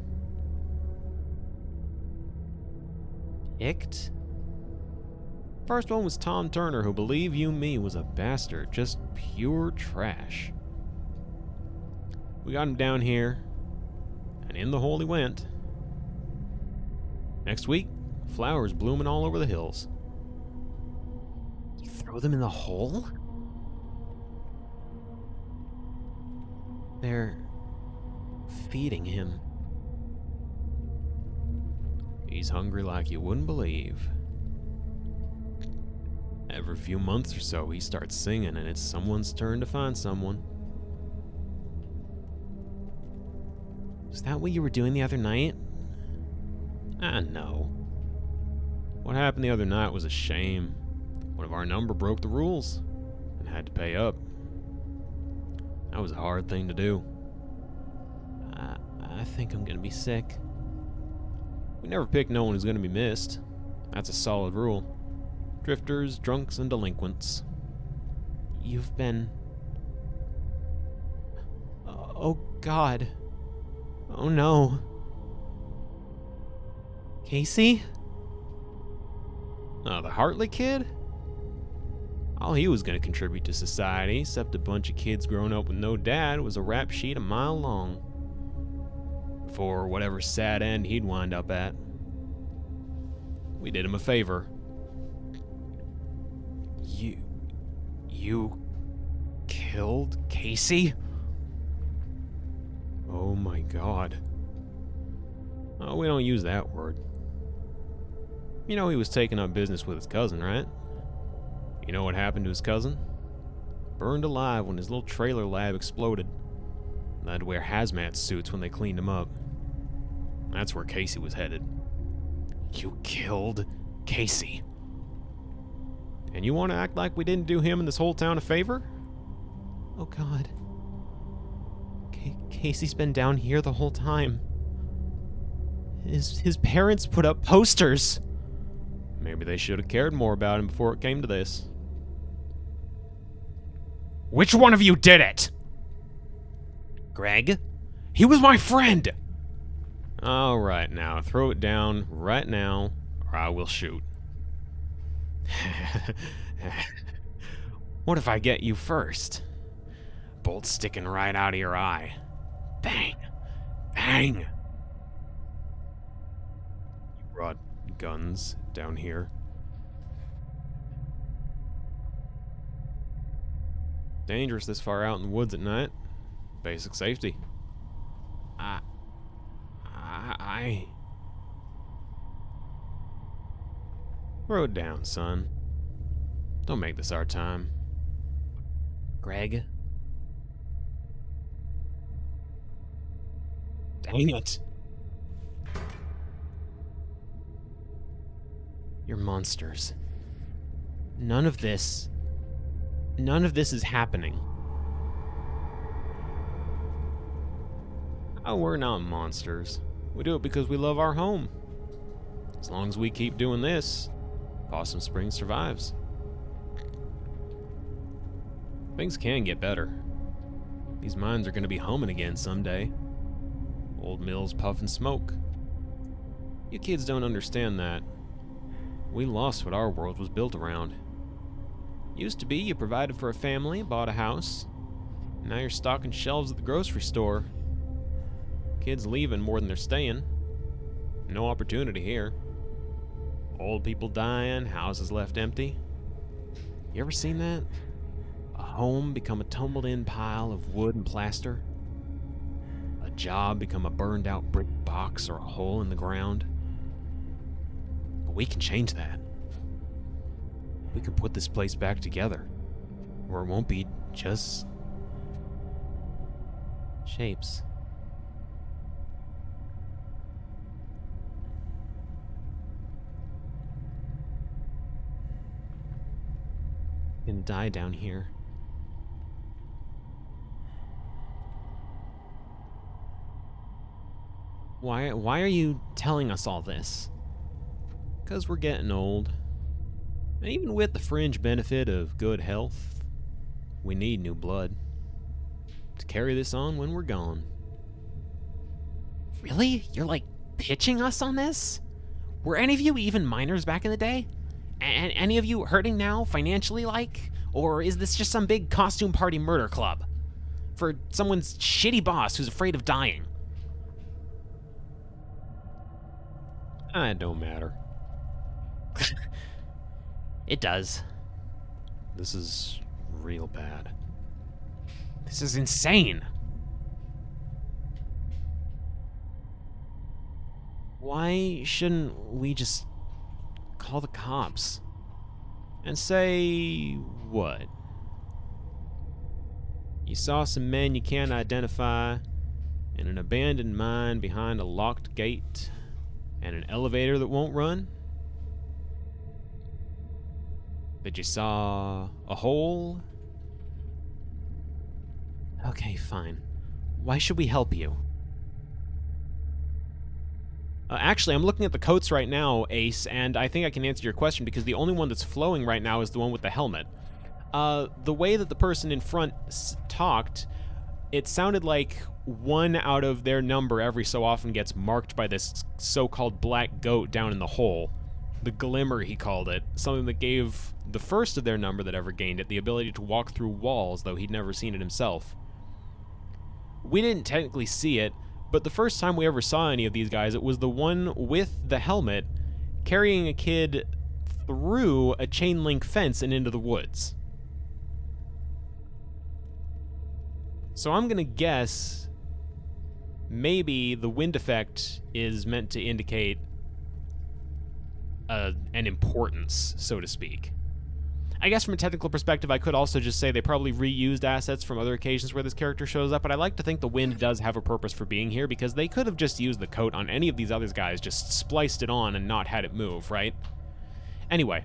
Picked?
First one was Tom Turner, who, believe you me, was a bastard, just pure trash. We got him down here, and in the hole he went. Next week, flowers blooming all over the hills.
You throw them in the hole? They're feeding him.
He's hungry like you wouldn't believe. Every few months or so, he starts singing, and it's someone's turn to find someone.
Is that what you were doing the other night?
No. What happened the other night was a shame. One of our number broke the rules and had to pay up. That was a hard thing to do.
I think I'm gonna be sick.
We never pick no one who's gonna be missed. That's a solid rule. Drifters, drunks, and delinquents.
You've been... Oh, God. Oh, no. Casey?
Oh, the Hartley kid? All he was gonna contribute to society, except a bunch of kids growing up with no dad, was a rap sheet a mile long. For whatever sad end he'd wind up at. We did him a favor.
You killed Casey?
Oh my God. Oh, we don't use that word. You know he was taking up business with his cousin, right? You know what happened to his cousin? Burned alive when his little trailer lab exploded. They had to wear hazmat suits when they cleaned him up. That's where Casey was headed.
You killed Casey?
And you want to act like we didn't do him and this whole town a favor?
Oh, God. Casey's been down here the whole time. His parents put up posters.
Maybe they should have cared more about him before it came to this.
Which one of you did it?
Greg? He was my friend! All right, now, throw it down right now, or I will shoot. What if I get you first? Bolt sticking right out of your eye. Bang! Bang! You brought guns down here? Dangerous this far out in the woods at night. Basic safety. Throw it down, son. Don't make this our time.
Greg?
Dang it.
You're monsters. None of this is happening.
Oh, we're not monsters. We do it because we love our home. As long as we keep doing this, Possum Springs survives. Things can get better. These mines are going to be humming again someday. Old mills puffing smoke. You kids don't understand that. We lost what our world was built around. Used to be you provided for a family, bought a house. Now you're stocking shelves at the grocery store. Kids leaving more than they're staying. No opportunity here. Old people dying, houses left empty. You ever seen that? A home become a tumbled-in pile of wood and plaster? A job become a burned-out brick box or a hole in the ground? But we can change that. We can put this place back together, where it won't be just
shapes. Gonna die down here. Why are you telling us all this?
Because we're getting old. And even with the fringe benefit of good health, we need new blood to carry this on when we're gone.
Really? You're like pitching us on this? Were any of you even minors back in the day? And any of you hurting now, financially like? Or is this just some big costume party murder club? For someone's shitty boss who's afraid of dying?
It don't matter.
It does.
This is real bad.
This is insane. Why shouldn't we just call the cops?
And say what? You saw some men you can't identify in an abandoned mine behind a locked gate and an elevator that won't run? That you saw a hole?
Okay, fine. Why should we help you?
Actually, I'm looking at the coats right now, Ace, and I think I can answer your question because the only one that's flowing right now is the one with the helmet. The way that the person in front talked, it sounded like one out of their number every so often gets marked by this so-called black goat down in the hole. The glimmer, he called it. Something that gave the first of their number that ever gained it the ability to walk through walls, though he'd never seen it himself. We didn't technically see it, but the first time we ever saw any of these guys, it was the one with the helmet carrying a kid through a chain link fence and into the woods. So I'm gonna guess maybe the wind effect is meant to indicate an importance, so to speak. I guess from a technical perspective, I could also just say they probably reused assets from other occasions where this character shows up, but I like to think the wind does have a purpose for being here, because they could have just used the coat on any of these other guys, just spliced it on and not had it move, right? Anyway.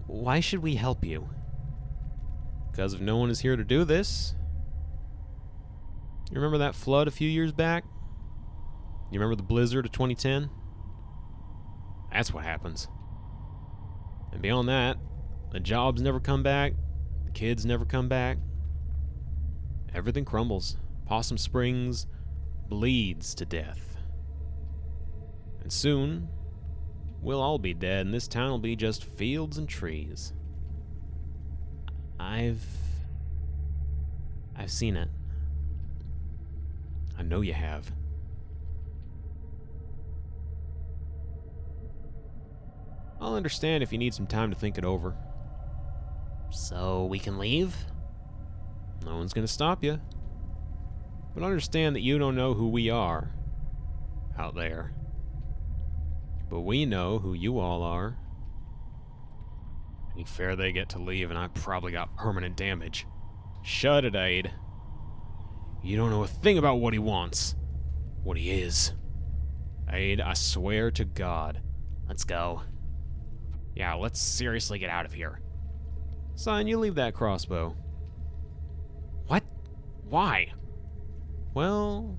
Why should we help you?
Because if no one is here to do this... You remember that flood a few years back? You remember the blizzard of 2010? That's what happens. And beyond that, the jobs never come back, the kids never come back. Everything crumbles. Possum Springs bleeds to death. And soon, we'll all be dead, and this town will be just fields and trees.
I've seen it.
I know you have. I'll understand if you need some time to think it over.
So we can leave?
No one's gonna stop you. But understand that you don't know who we are out there. But we know who you all are. Ain't fair they get to leave and I probably got permanent damage. Shut it, Aid. You don't know a thing about what he wants. What he is. Aid, I swear to God,
Let's go.
Yeah, let's seriously get out of here. Son, you leave that crossbow.
What?
Why? Well,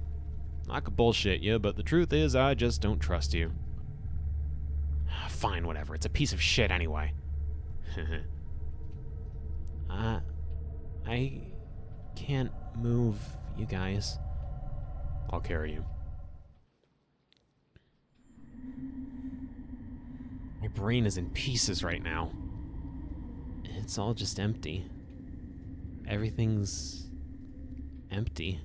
I could bullshit you, but the truth is I just don't trust you. Fine, whatever. It's a piece of shit anyway.
I can't move, you guys.
I'll carry you. My brain is in pieces right now.
It's all just empty. Everything's empty.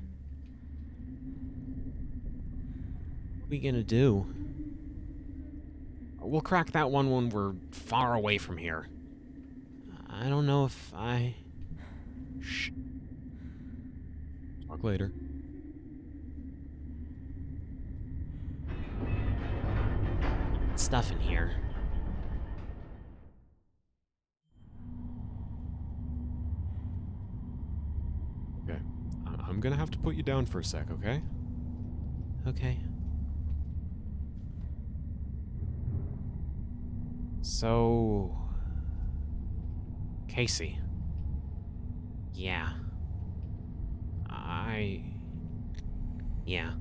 What are we gonna do?
We'll crack that one when we're far away from here.
I don't know if I...
Shh. Talk later.
Stuff in here.
Okay. I'm gonna have to put you down for a sec, okay?
Okay.
So... Casey.
Yeah. Yeah.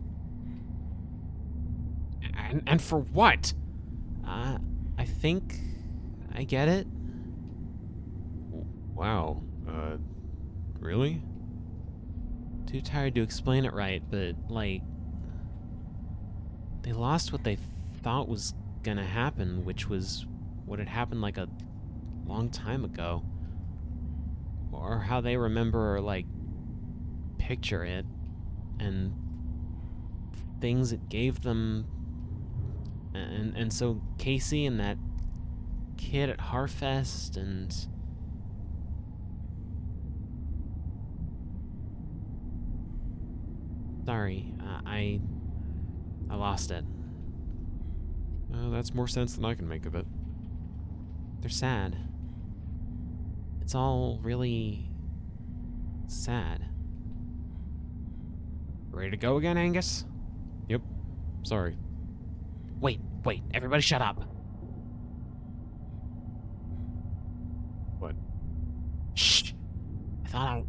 And for what?
I think I get it.
Wow. Really?
Too tired to explain it right, but, like... They lost what they thought was gonna happen, which was what had happened, like, a long time ago. Or how they remember or, like, picture it. And things it gave them... And so Casey and that kid at Harfest and... Sorry, I lost it.
That's more sense than I can make of it.
They're sad. It's all really sad.
Ready to go again, Angus? Yep. Sorry.
Wait, everybody shut up.
What?
Shh! I thought I...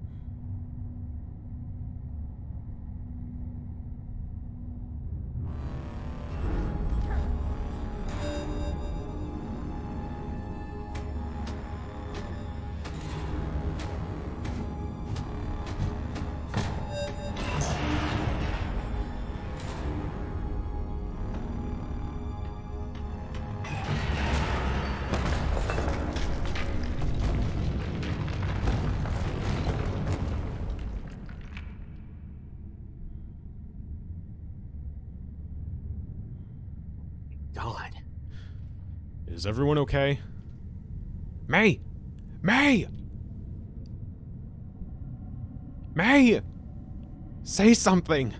God.
Is everyone okay? May! May! May! Say something!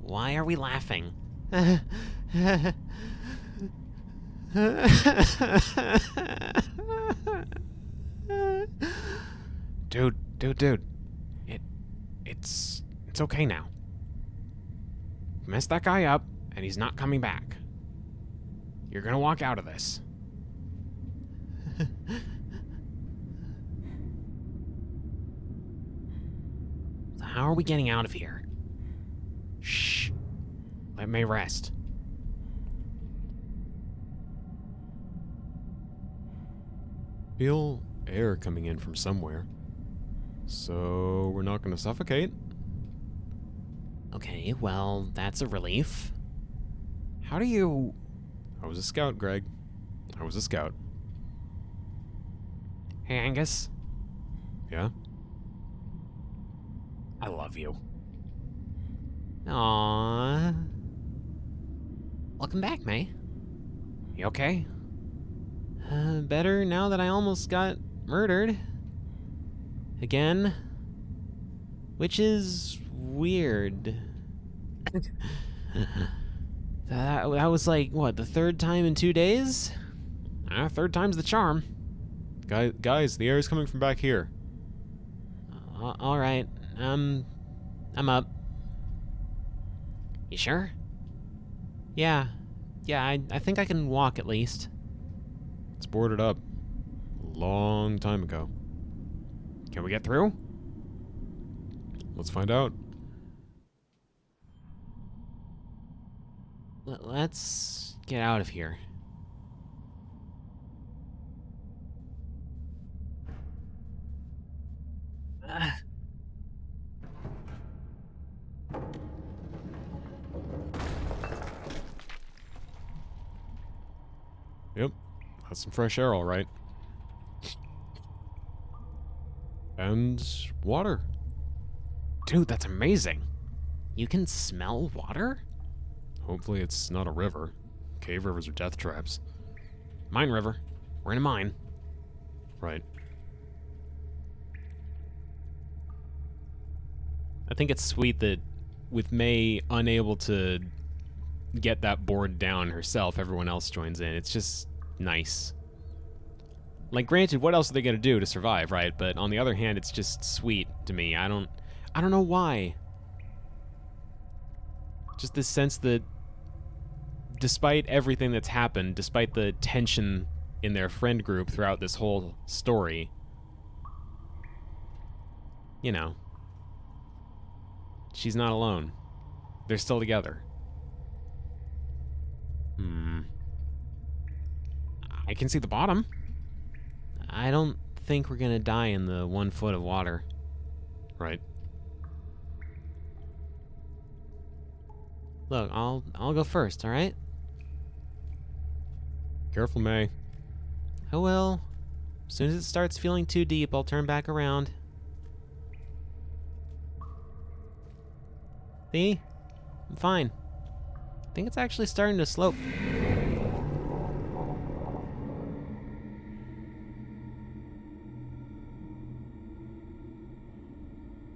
Why are we laughing?
Dude. It's okay now. Messed that guy up, and he's not coming back. You're gonna walk out of this.
So how are we getting out of here?
Shh. Let May rest. Feel air coming in from somewhere. So we're not gonna suffocate.
Okay, well, that's a relief.
How do you... I was a scout, Greg. I was a scout.
Hey, Angus.
Yeah?
I love you. Aww. Welcome back, May.
You okay?
Better now that I almost got murdered. Again. Which is weird. that was like, what, the third time in 2 days?
Third time's the charm. Guys, the air's coming from back here.
All right. I'm up. You sure? Yeah. Yeah, I think I can walk at least.
It's boarded up. A long time ago. Can we get through? Let's find out.
Let's get out of here.
Yep, that's some fresh air, all right. And water.
Dude, that's amazing. You can smell water?
Hopefully it's not a river. Cave rivers are death traps.
Mine river. We're in a mine.
Right.
I think it's sweet that with May unable to get that board down herself, everyone else joins in. It's just nice. Like, granted, what else are they gonna do to survive, right? But on the other hand, it's just sweet to me. I don't know why. Just this sense that despite everything that's happened, despite the tension in their friend group throughout this whole story, you know, she's not alone. They're still together. I can see the bottom. I don't think we're gonna die in the 1 foot of water.
Right.
Look, I'll go first, all right?
Careful, May.
I will. As soon as it starts feeling too deep, I'll turn back around. See? I'm fine. I think it's actually starting to slope.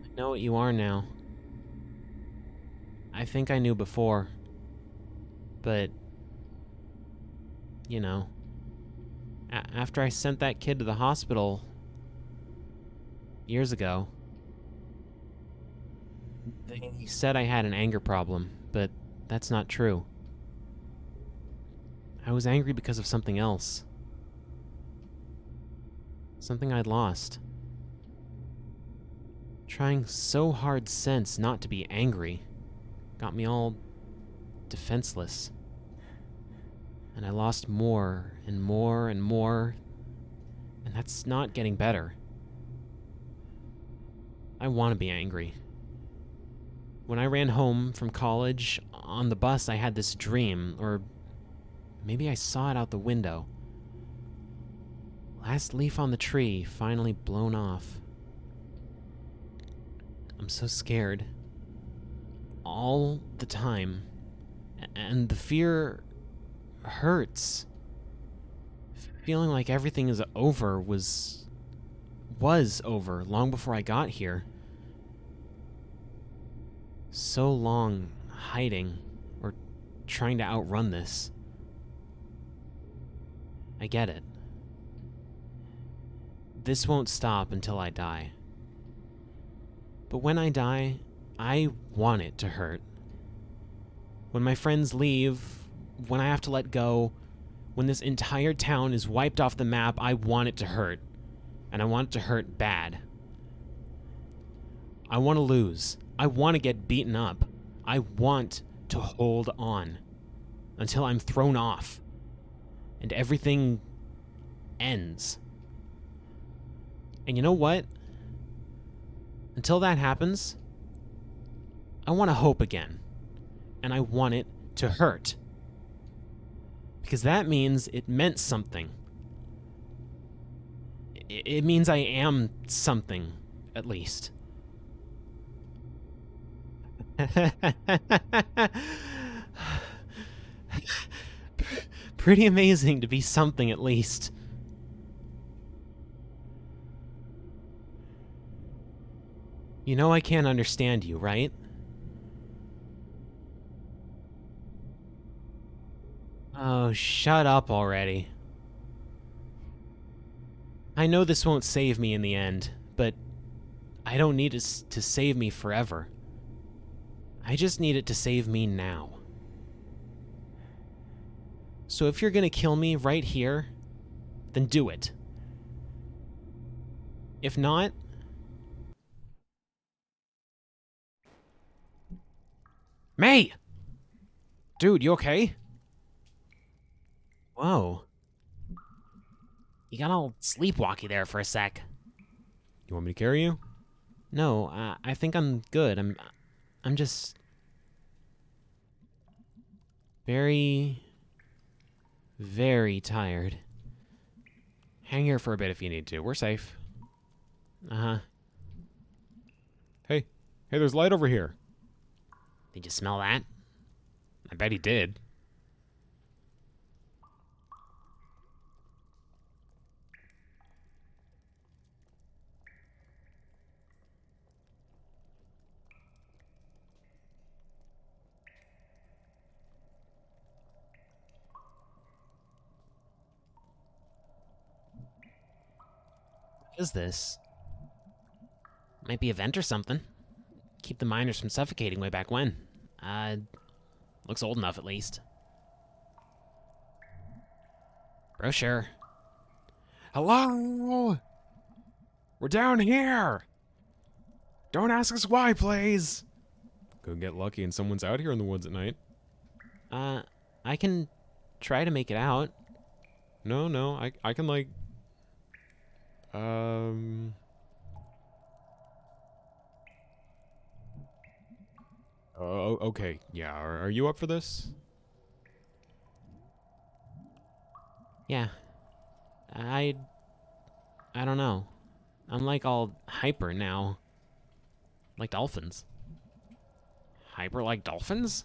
I know what you are now. I think I knew before. But, you know, after I sent that kid to the hospital years ago, they said I had an anger problem, but that's not true. I was angry because of something else. Something I'd lost. Trying so hard since not to be angry got me all defenseless. And I lost more and more and more, and that's not getting better. I want to be angry. When I ran home from college, on the bus I had this dream, or maybe I saw it out the window. Last leaf on the tree finally blown off. I'm so scared. All the time. And the fear hurts. Feeling like everything is over was over long before I got here. So long hiding or trying to outrun this. I get it. This won't stop until I die. But when I die, I want it to hurt. When my friends leave, when I have to let go, when this entire town is wiped off the map, I want it to hurt. And I want it to hurt bad. I want to lose. I want to get beaten up. I want to hold on until I'm thrown off and everything ends. And you know what? Until that happens, I want to hope again. And I want it to hurt. Because that means it meant something. It means I am something, at least. Pretty amazing to be something, at least. You know I can't understand you, right? Oh, shut up already. I know this won't save me in the end, but I don't need it to save me forever. I just need it to save me now. So if you're gonna kill me right here, then do it. If not... May! Dude, you okay? Whoa. You got all sleepwalky there for a sec.
You want me to carry you?
No, I think I'm good. I'm just... very... very tired. Hang here for a bit if you need to. We're safe. Uh-huh.
Hey, there's light over here.
Did you smell that?
I bet he did.
What is this? Might be a vent or something. Keep the miners from suffocating way back when. Looks old enough at least. Brochure.
Hello? We're down here. Don't ask us why, please. Go get lucky and someone's out here in the woods at night.
I can try to make it out.
No, I can like... Oh, okay. Yeah, are you up for this?
Yeah. I don't know. I'm like all hyper now. Like dolphins.
Hyper like dolphins?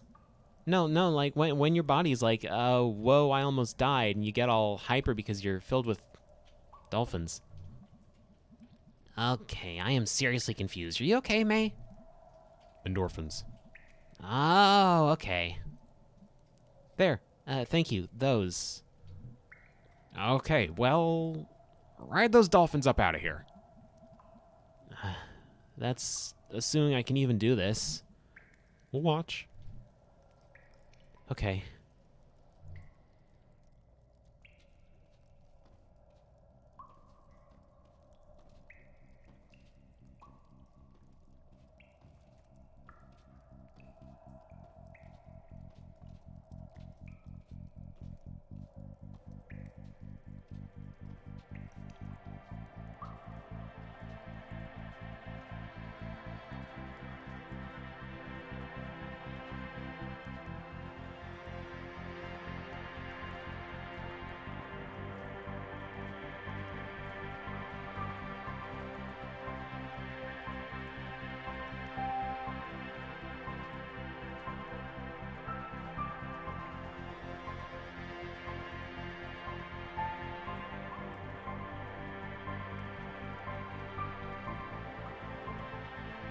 No, like when your body's like, whoa, I almost died, and you get all hyper because you're filled with dolphins. Okay, I am seriously confused. Are you okay, May?
Endorphins.
Oh, okay. There. Thank you. Those.
Okay, well, ride those dolphins up out of here.
That's assuming I can even do this.
We'll watch.
Okay.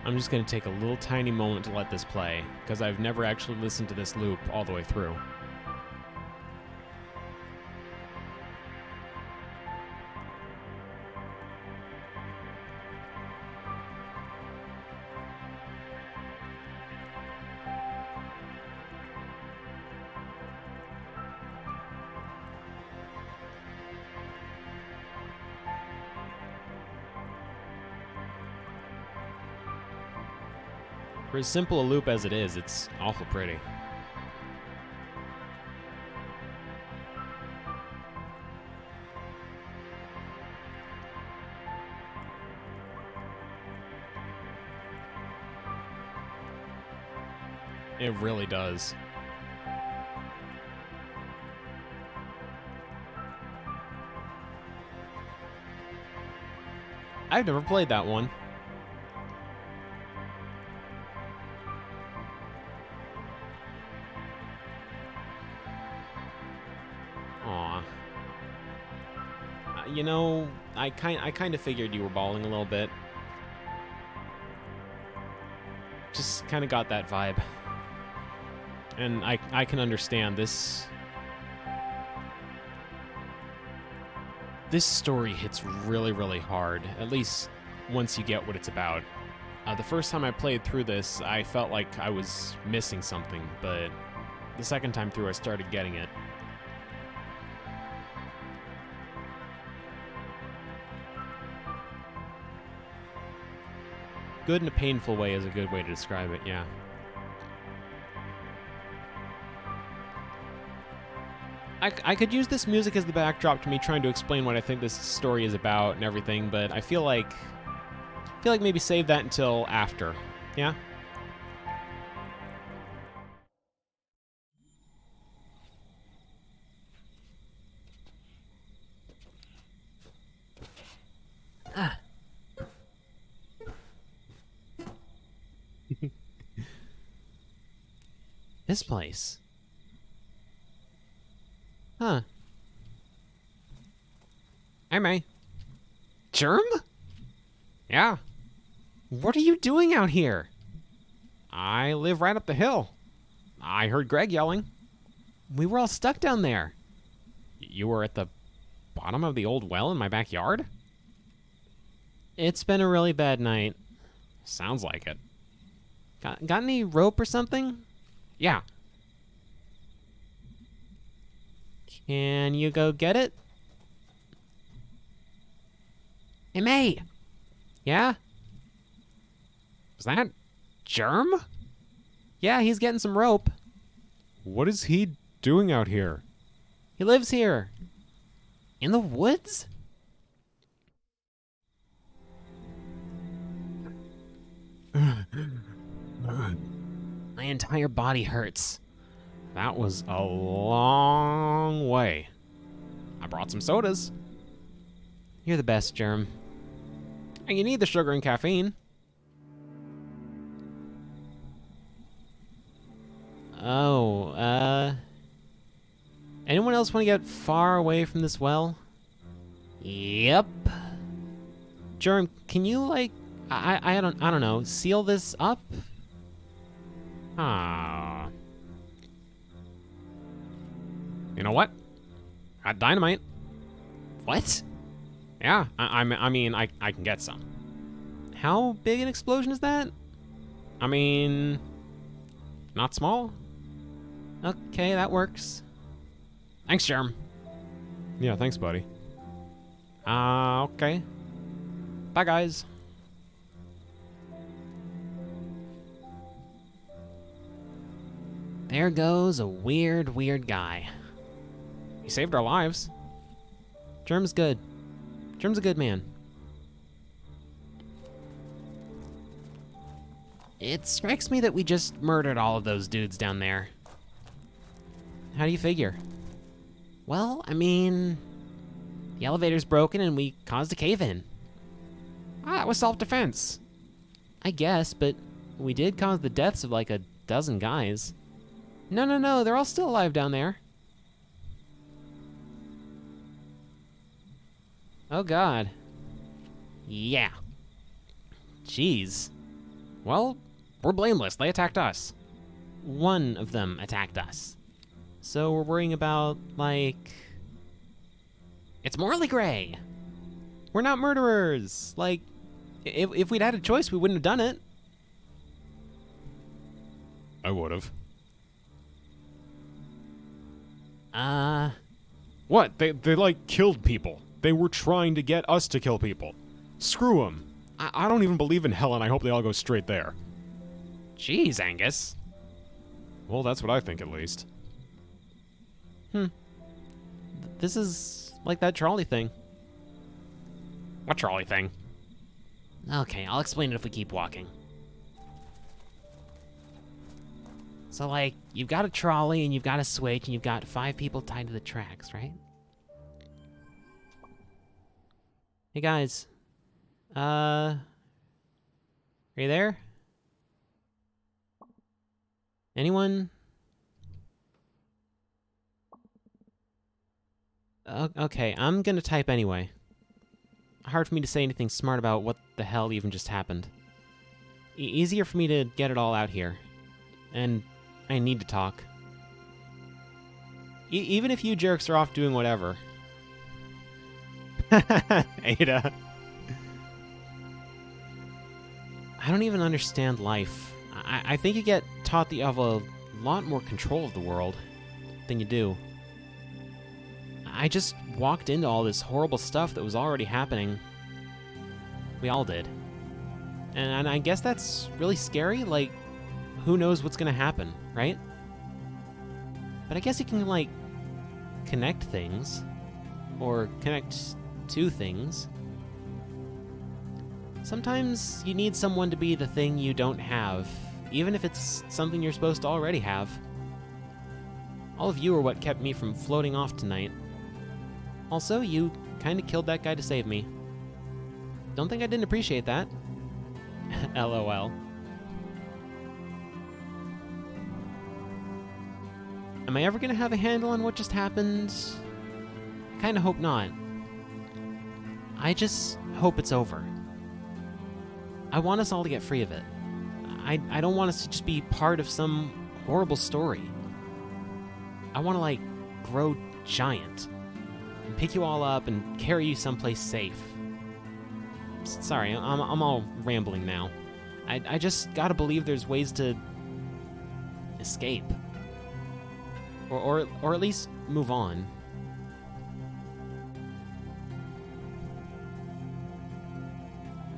I'm just going to take a little tiny moment to let this play, because I've never actually listened to this loop all the way through. For as simple a loop as it is, it's awful pretty. It really does. I've never played that one. Aw. You know, I kind of figured you were bawling a little bit. Just kind of got that vibe. And I can understand this.
This story hits really, really hard, at least once you get what it's about. The first time I played through this, I felt like I was missing something, but the second time through, I started getting it. Good in a painful way is a good way to describe it, yeah. I could use this music as the backdrop to me trying to explain what I think this story is about and everything, but I feel like maybe save that until after. Yeah?
This place. Huh.
Hey, May. Germ? Yeah. What are you doing out here? I live right up the hill. I heard Greg yelling.
We were all stuck down there.
You were at the bottom of the old well in my backyard?
It's been a really bad night.
Sounds like it.
Got any rope or something?
Yeah.
Can you go get it? Hey, mate. Yeah?
Is that Germ?
Yeah, he's getting some rope.
What is he doing out here?
He lives here. In the woods? My entire body hurts.
That was a long way. I brought some sodas.
You're the best, Germ.
And you need the sugar and caffeine.
Oh, anyone else want to get far away from this well?
Yep.
Germ, can you, like, I don't know, seal this up?
Ah. You know what? Got dynamite.
What?
Yeah, I mean, I can get some.
How big an explosion is that?
I mean, not small.
Okay, that works.
Thanks, Germ. Yeah, thanks, buddy. Okay. Bye, guys.
There goes a weird guy.
He saved our lives.
Germ's good. Germ's a good man. It strikes me that we just murdered all of those dudes down there. How do you figure? Well, I mean, the elevator's broken and we caused a cave-in.
Ah, that was self-defense.
I guess, but we did cause the deaths of like a dozen guys. No, they're all still alive down there. Oh God. Yeah. Jeez.
Well, we're blameless. They attacked us.
One of them attacked us. So we're worrying about, like... It's morally gray. We're not murderers. Like, if we'd had a choice, we wouldn't have done it.
I would have. What? They like killed people. They were trying to get us to kill people. Screw them. I don't even believe in hell, and I hope they all go straight there.
Jeez, Angus.
Well, that's what I think, at least.
This is like that trolley thing.
What trolley thing?
Okay, I'll explain it if we keep walking. So, like, you've got a trolley, and you've got a switch, and you've got 5 people tied to the tracks, right? Hey, guys. Are you there? Anyone? Okay, I'm gonna type anyway. Hard for me to say anything smart about what the hell even just happened. Easier for me to get it all out here. And I need to talk. Even if you jerks are off doing whatever.
Ada.
I don't even understand life. I think you get taught that you have a lot more control of the world than you do. I just walked into all this horrible stuff that was already happening. We all did. And I guess that's really scary. Like, who knows what's gonna happen, right? But I guess you can, like, connect things. Or connect to things. Sometimes you need someone to be the thing you don't have, even if it's something you're supposed to already have. All of you are what kept me from floating off tonight. Also, you kinda killed that guy to save me. Don't think I didn't appreciate that. LOL. Am I ever gonna have a handle on what just happened? Kinda hope not. I just hope it's over. I want us all to get free of it. I don't want us to just be part of some horrible story. I want to, like, grow giant and pick you all up and carry you someplace safe. Sorry, I'm all rambling now. I just gotta believe there's ways to escape. Or at least move on.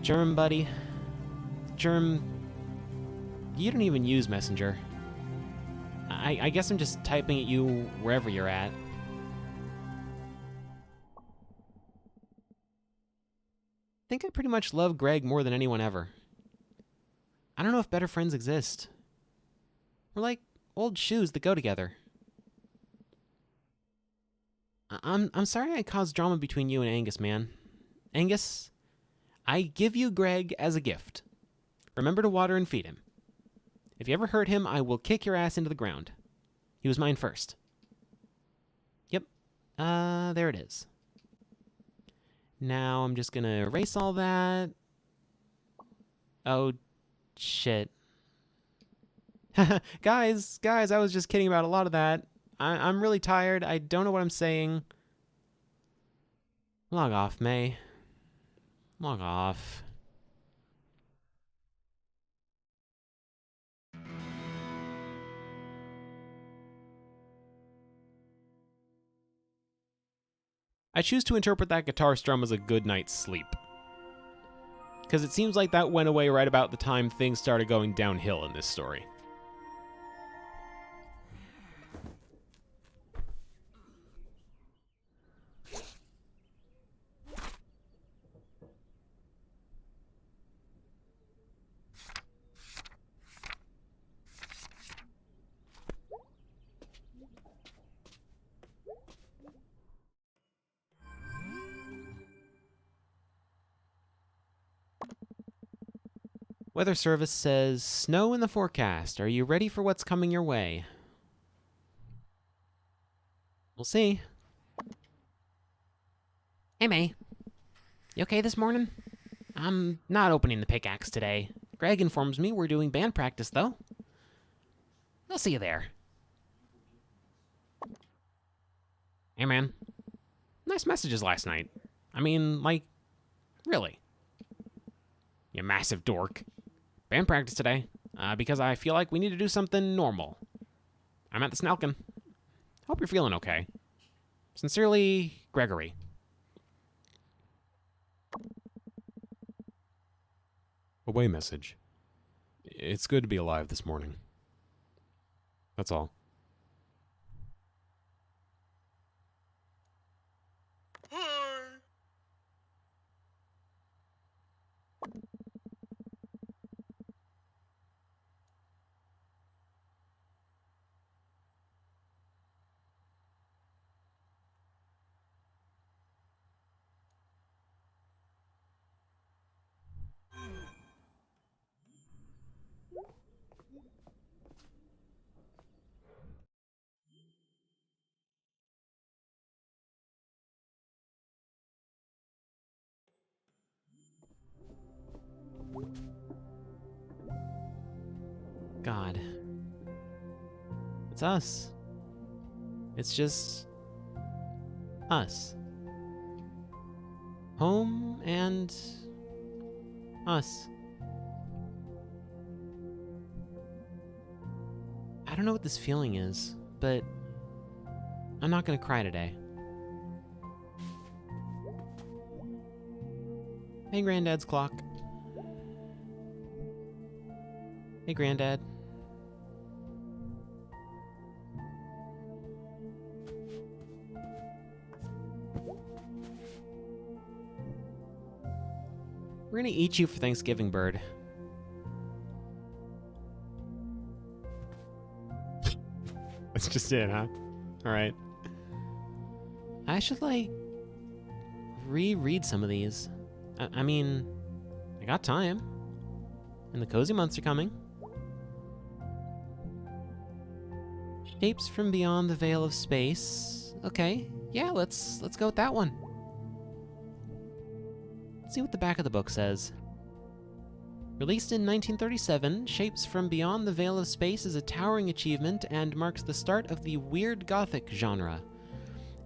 Germ, buddy. Germ, you don't even use Messenger. I guess I'm just typing at you wherever you're at. I think I pretty much love Greg more than anyone ever. I don't know if better friends exist. We're like old shoes that go together. I'm sorry I caused drama between you and Angus, man. Angus, I give you Greg as a gift. Remember to water and feed him. If you ever hurt him, I will kick your ass into the ground. He was mine first. Yep. There it is. Now I'm just gonna erase all that. Oh, shit. Guys, I was just kidding about a lot of that. I'm really tired. I don't know what I'm saying. Log off, May. Log off.
I choose to interpret that guitar strum as a good night's sleep. Because it seems like that went away right about the time things started going downhill in this story.
Weather service says, snow in the forecast. Are you ready for what's coming your way? We'll see. Hey, May. You okay this morning? I'm not opening the pickaxe today. Greg informs me we're doing band practice, though. I'll see you there.
Hey, man. Nice messages last night. I mean, like, really. You massive dork. Band practice today, because I feel like we need to do something normal. I'm at the Snelkin. Hope you're feeling okay. Sincerely, Gregory. Away message. It's good to be alive this morning. That's all.
God. It's us. It's just us. home and us. I don't know what this feeling is, but I'm not gonna cry today. Hey, Granddad's clock. Hey, Granddad. We're gonna eat you for Thanksgiving, bird.
That's just it, huh? Alright.
I should, reread some of these. I mean, I got time. And the cozy months are coming. Shapes from beyond the veil of space. Okay, yeah, let's go with that one. Let's see what the back of the book says. Released in 1937, Shapes from Beyond the Veil of Space is a towering achievement and marks the start of the weird gothic genre.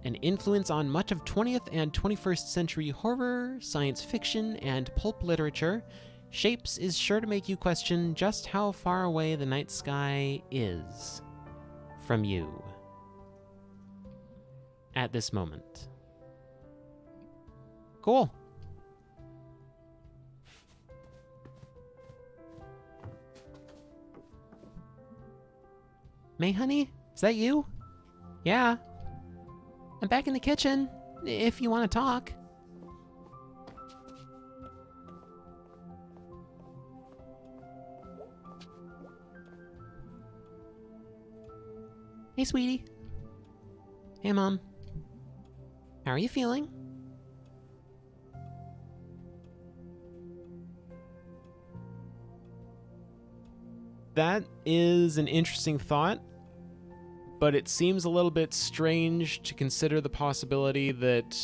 An influence on much of 20th and 21st century horror, science fiction, and pulp literature, Shapes is sure to make you question just how far away the night sky is from you at this moment. Cool. May, honey? Is that you? Yeah. I'm back in the kitchen, if you want to talk. Hey, sweetie. Hey, Mom. How are you feeling?
That is an interesting thought, but it seems a little bit strange to consider the possibility that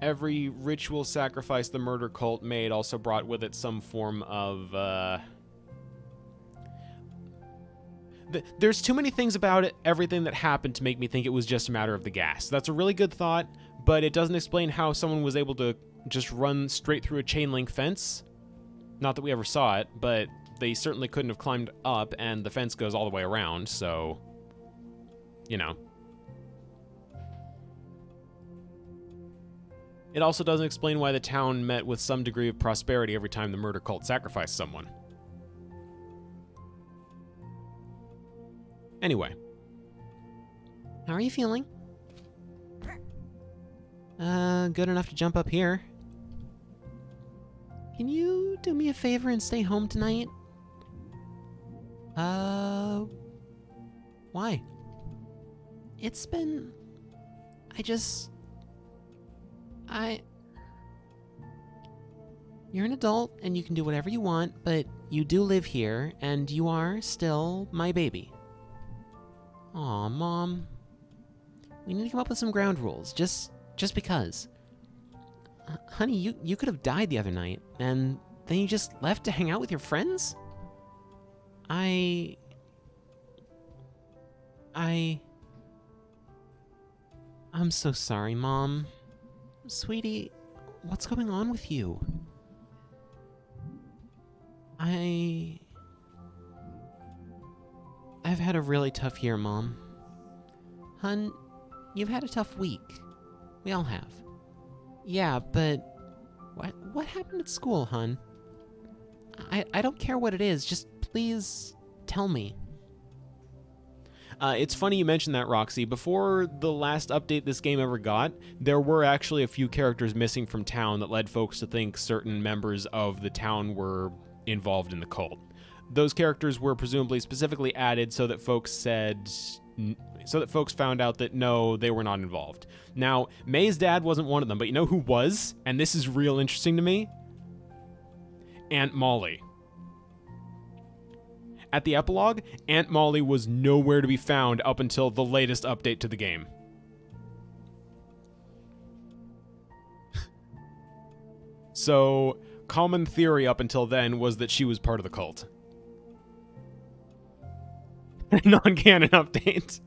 every ritual sacrifice the murder cult made also brought with it some form of, There's too many things about it, everything that happened, to make me think it was just a matter of the gas. That's a really good thought, but it doesn't explain how someone was able to just run straight through a chain link fence. Not that we ever saw it, but they certainly couldn't have climbed up, and the fence goes all the way around, so, you know. It also doesn't explain why the town met with some degree of prosperity every time the murder cult sacrificed someone. Anyway.
How are you feeling? Good enough to jump up here. Can you do me a favor and stay home tonight? Why? It's been... You're an adult and you can do whatever you want, but you do live here and you are still my baby. Aw, Mom. We need to come up with some ground rules, just because. Honey, you could have died the other night, and then you just left to hang out with your friends? I'm so sorry, Mom. Sweetie, what's going on with you? I've had a really tough year, Mom. Hun, you've had a tough week. We all have. Yeah, but what happened at school, hun? I don't care what it is, just please tell me.
It's funny you mentioned that, Roxy. Before the last update this game ever got, there were actually a few characters missing from town that led folks to think certain members of the town were involved in the cult. Those characters were presumably specifically added so that folks found out that no, they were not involved. Now, May's dad wasn't one of them, but you know who was? And this is real interesting to me? Aunt Molly. At the epilogue, Aunt Molly was nowhere to be found up until the latest update to the game. So, common theory up until then was that she was part of the cult. Non-canon update.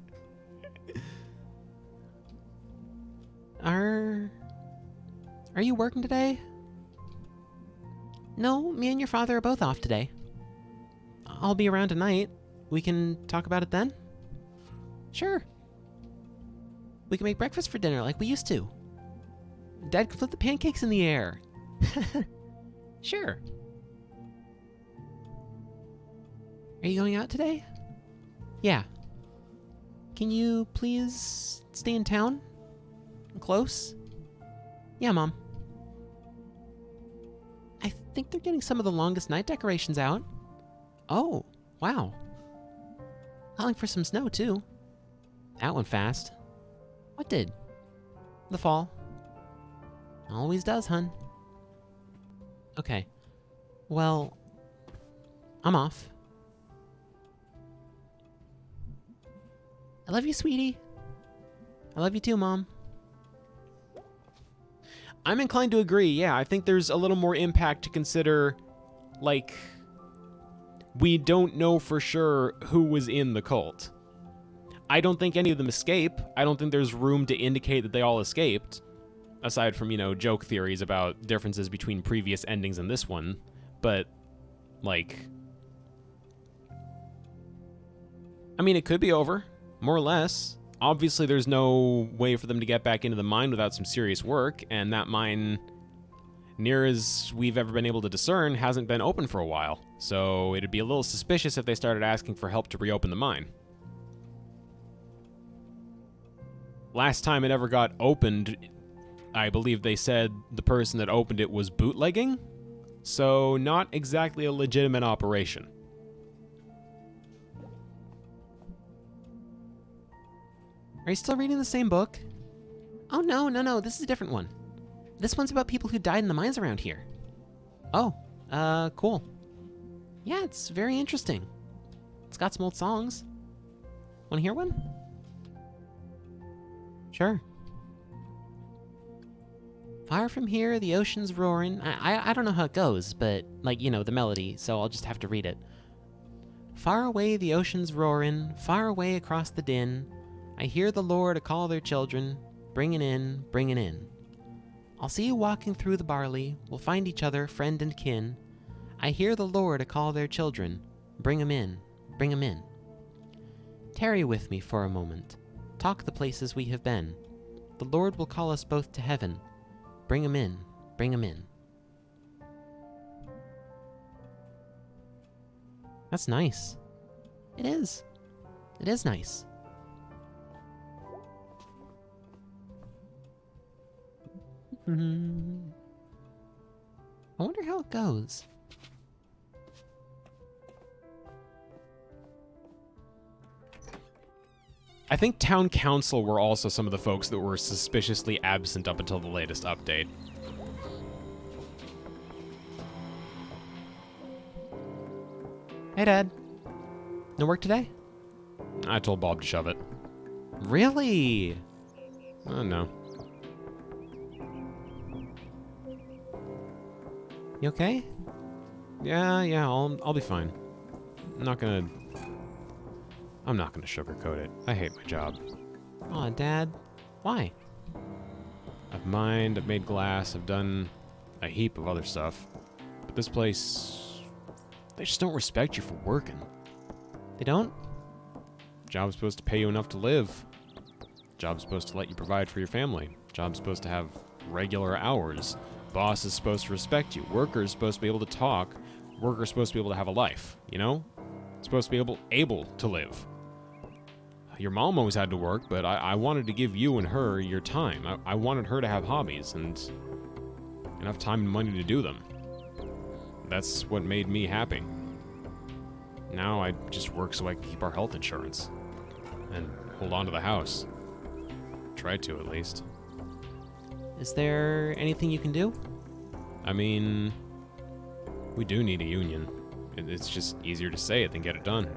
Are Are you working today? No, me and your father are both off today. I'll be around tonight. We can talk about it then? Sure. We can make breakfast for dinner like we used to. Dad could flip the pancakes in the air. Sure. Are you going out today? Yeah. Can you please stay in town? Close? Yeah, Mom. I think they're getting some of the longest night decorations out. Oh, wow. Calling for some snow, too. That went fast. What did? The fall. Always does, hun. Okay. Well, I'm off. I love you, sweetie. I love you too, Mom.
I'm inclined to agree, yeah. I think there's a little more impact to consider, like, we don't know for sure who was in the cult. I don't think any of them escape. I don't think there's room to indicate that they all escaped, aside from, joke theories about differences between previous endings and this one. But, like, I mean, it could be over, more or less. Obviously, there's no way for them to get back into the mine without some serious work, and that mine, near as we've ever been able to discern, hasn't been open for a while. So it'd be a little suspicious if they started asking for help to reopen the mine. Last time it ever got opened, I believe they said the person that opened it was bootlegging, so not exactly a legitimate operation.
Are you still reading the same book? Oh, no, this is a different one. This one's about people who died in the mines around here. Oh, cool. Yeah, it's very interesting. It's got some old songs. Want to hear one? Sure. Far from here, the ocean's roaring. I don't know how it goes, but, the melody, so I'll just have to read it. Far away, the ocean's roaring, far away across the din. I hear the Lord a-call their children, bringin' in. I'll see you walking through the barley, we'll find each other, friend and kin. I hear the Lord a-call their children, bring 'em in. Tarry with me for a moment, talk the places we have been. The Lord will call us both to heaven, bring 'em in. That's nice. It is nice. I wonder how it goes.
I think town council were also some of the folks that were suspiciously absent up until the latest update.
Hey, Dad. No work today?
I told Bob to shove it.
Really?
Oh, no.
You okay?
Yeah, I'll be fine. I'm not gonna sugarcoat it. I hate my job.
Aw, Dad. Why?
I've mined, I've made glass, I've done a heap of other stuff. But this place, they just don't respect you for working.
They don't?
Job's supposed to pay you enough to live. Job's supposed to let you provide for your family. Job's supposed to have regular hours. Boss is supposed to respect you. Worker's supposed to be able to talk. Worker's supposed to be able to have a life, Supposed to be able to live. Your mom always had to work, but I wanted to give you and her your time. I wanted her to have hobbies and enough time and money to do them. That's what made me happy. Now I just work so I can keep our health insurance and hold on to the house. Try to, at least.
Is there anything you can do?
I mean, we do need a union. It's just easier to say it than get it done.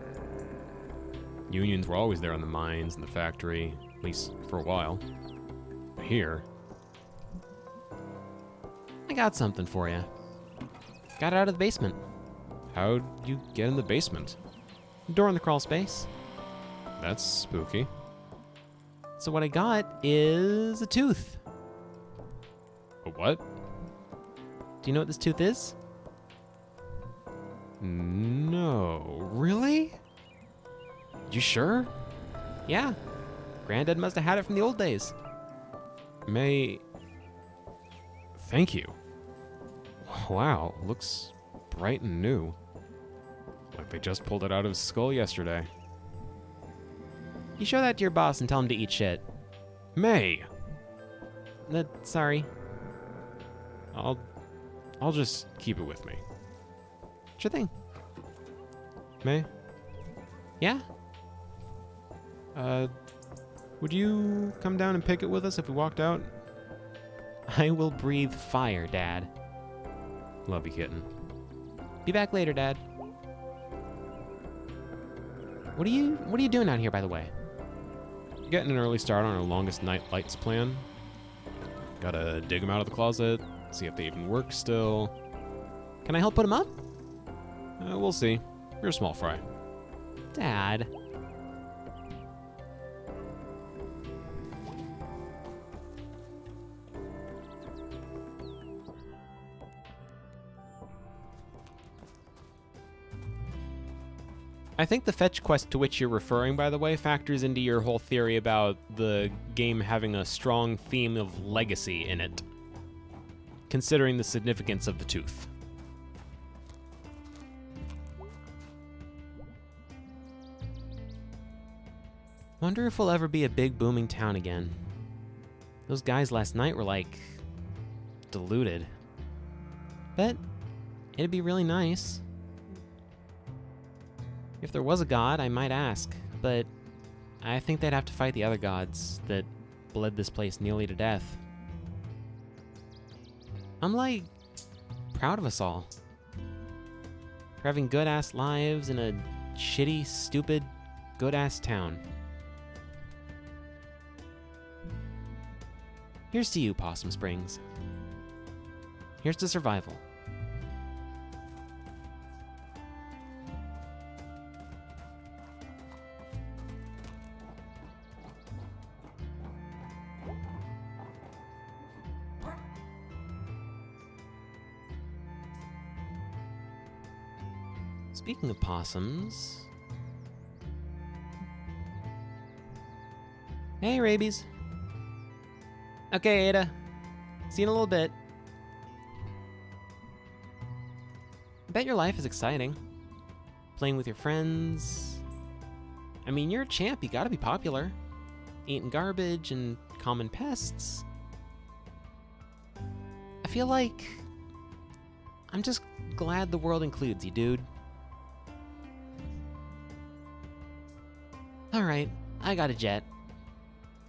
Unions were always there in the mines and the factory, at least for a while. But here...
I got something for you. Got it out of the basement.
How'd you get in the basement?
Door in the crawl space.
That's spooky.
So what I got is a tooth.
A what?
Do you know what this tooth is?
No. Really? You sure?
Yeah. Granddad must have had it from the old days.
May... Thank you. Wow, looks bright and new. Like they just pulled it out of his skull yesterday.
You show that to your boss and tell him to eat shit.
May!
Sorry.
I'll just keep it with me.
Sure thing.
May?
Yeah?
Would you come down and pick it with us if we walked out?
I will breathe fire, Dad.
Love you, kitten.
Be back later, Dad. What are you doing out here, by the way?
Getting an early start on our longest night lights plan. Gotta dig them out of the closet, see if they even work still.
Can I help put him up?
We'll see. You're a small fry.
Dad.
I think the fetch quest to which you're referring, by the way, factors into your whole theory about the game having a strong theme of legacy in it, considering the significance of the tooth.
Wonder if we'll ever be a big booming town again. Those guys last night were like... deluded. Bet it'd be really nice. If there was a god, I might ask, but I think they'd have to fight the other gods that bled this place nearly to death. I'm like, proud of us all. For having good-ass lives in a shitty, stupid, good-ass town. Here's to you, Possum Springs. Here's to survival. Speaking of possums... Hey, Rabies. Okay, Ada. See you in a little bit. I bet your life is exciting. Playing with your friends. I mean, you're a champ, you gotta be popular. Eating garbage and common pests. I feel like... I'm just glad the world includes you, dude. Alright, I got a jet.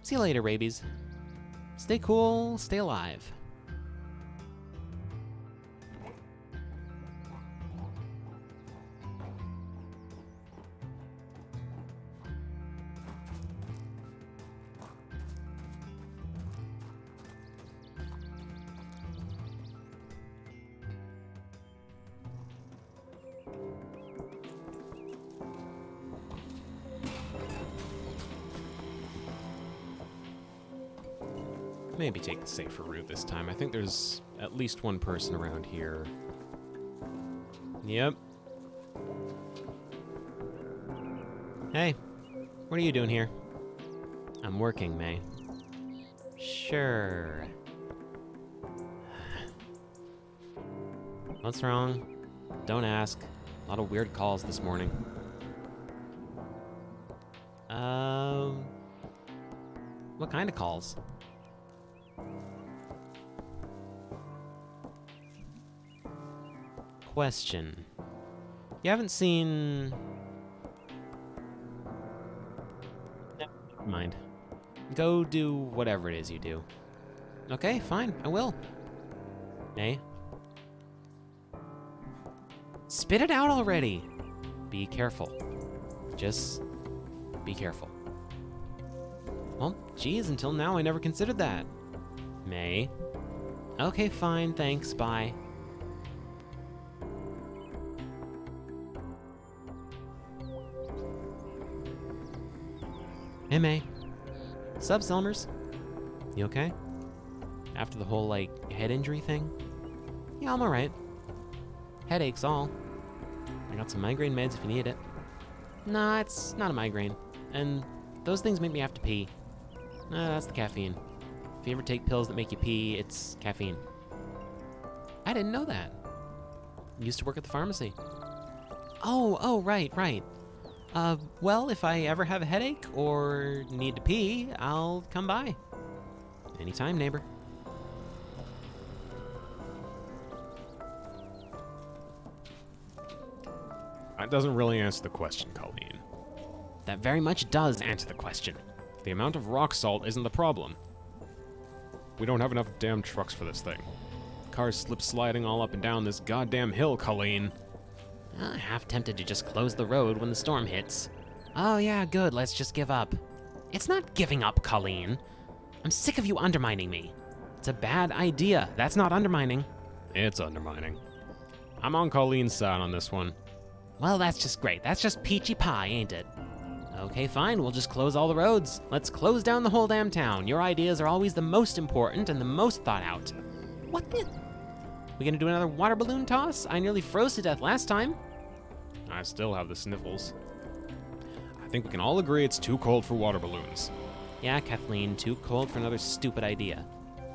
See you later, Rabies. Stay cool, stay alive.
Maybe take the safer route this time. I think there's at least one person around here. Yep.
Hey, what are you doing here? I'm working, May. Sure. What's wrong? Don't ask. A lot of weird calls this morning. What kind of calls? Question. You haven't seen... Never mind. Go do whatever it is you do. Okay, fine, I will. Nay. Spit it out already! Be careful. Just be careful. Well, geez, until now I never considered that. May. Okay, fine, thanks, bye. Hey, May. Sup, Selmers? You okay? After the whole, like, head injury thing? Yeah, I'm alright. Headaches all. I got some migraine meds if you need it. Nah, it's not a migraine. And those things make me have to pee. That's the caffeine. If you ever take pills that make you pee, it's caffeine. I didn't know that. I used to work at the pharmacy. Oh, right. Well, if I ever have a headache or need to pee, I'll come by. Anytime, neighbor.
That doesn't really answer the question, Colleen.
That very much does answer the question.
The amount of rock salt isn't the problem. We don't have enough damn trucks for this thing. Cars slip sliding all up and down this goddamn hill, Colleen.
I'm half tempted to just close the road when the storm hits. Oh yeah, good, let's just give up. It's not giving up, Colleen. I'm sick of you undermining me. It's a bad idea. That's not undermining.
It's undermining. I'm on Colleen's side on this one.
Well, that's just great. That's just peachy pie, ain't it? Okay, fine, we'll just close all the roads. Let's close down the whole damn town. Your ideas are always the most important and the most thought out. What the? We gonna do another water balloon toss? I nearly froze to death last time.
I still have the sniffles. I think we can all agree it's too cold for water balloons.
Yeah, Kathleen, too cold for another stupid idea.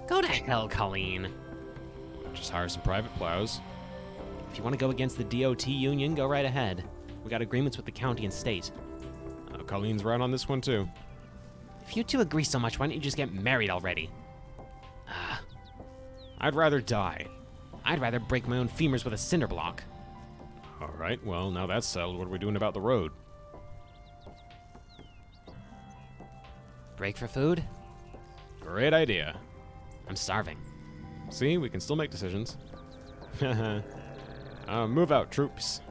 Go to hell, Colleen.
Just hire some private plows.
If you want to go against the DOT union, go right ahead. We got agreements with the county and state.
Colleen's right on this one, too.
If you two agree so much, why don't you just get married already?
I'd rather die.
I'd rather break my own femurs with a cinder block.
All right, well, now that's settled. What are we doing about the road?
Break for food?
Great idea.
I'm starving.
See, we can still make decisions. Move out, troops.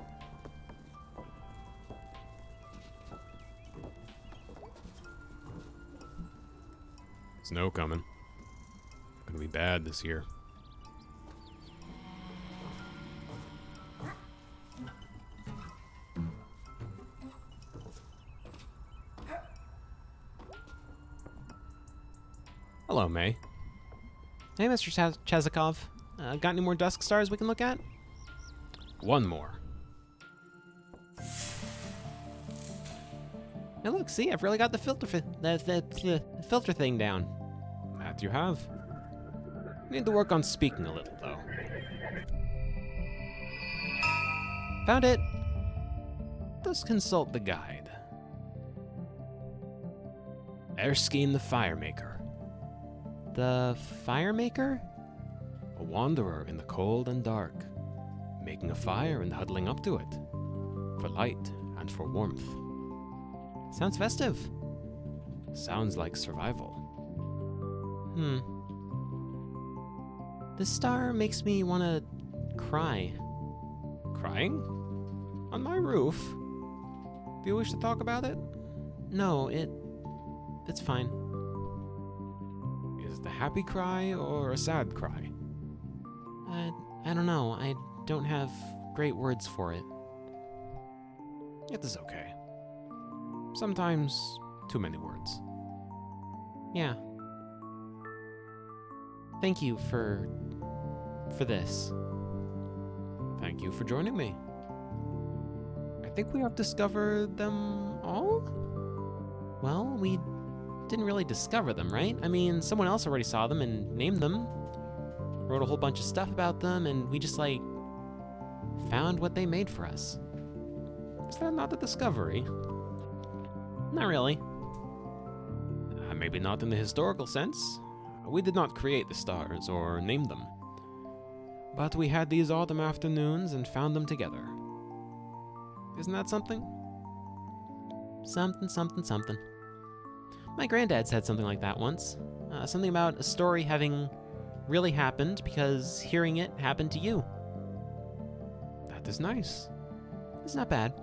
Snow coming. Gonna be bad this year. Hello, May.
Hey, Mr. Chazikov. Got any more dusk stars we can look at?
One more.
Hey, look, see, I've really got the the filter thing down.
That you have. Need to work on speaking a little, though.
Found it.
Let's consult the guide. Erskine the Firemaker.
The Firemaker?
A wanderer in the cold and dark, making a fire and huddling up to it, for light and for warmth.
Sounds festive.
Sounds like survival.
This star makes me want to cry.
Crying? On my roof? Do you wish to talk about it?
No, it's fine.
Is it a happy cry or a sad cry?
I don't know. I don't have great words for it.
It is okay. Sometimes too many words.
Yeah. Thank you for this.
Thank you for joining me. I think we have discovered them all?
Well, we didn't really discover them, right? I mean, someone else already saw them and named them. Wrote a whole bunch of stuff about them, and we just, found what they made for us.
Is that not a discovery?
Not really.
Maybe not in the historical sense. We did not create the stars or name them. But we had these autumn afternoons and found them together. Isn't that something?
Something. My granddad said something like that once. Something about a story having really happened because hearing it happened to you.
That is nice.
It's not bad.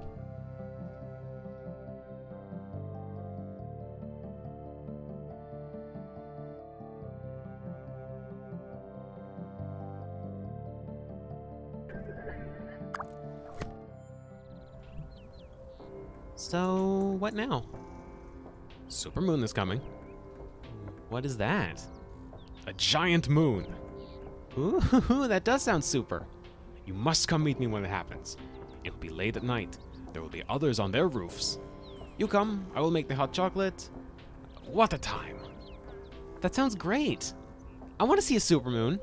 So, what now?
Supermoon is coming.
What is that?
A giant moon. Ooh, that does sound super. You must come meet me when it happens. It will be late at night. There will be others on their roofs. You come, I will make the hot chocolate. What a time.
That sounds great. I want to see a supermoon.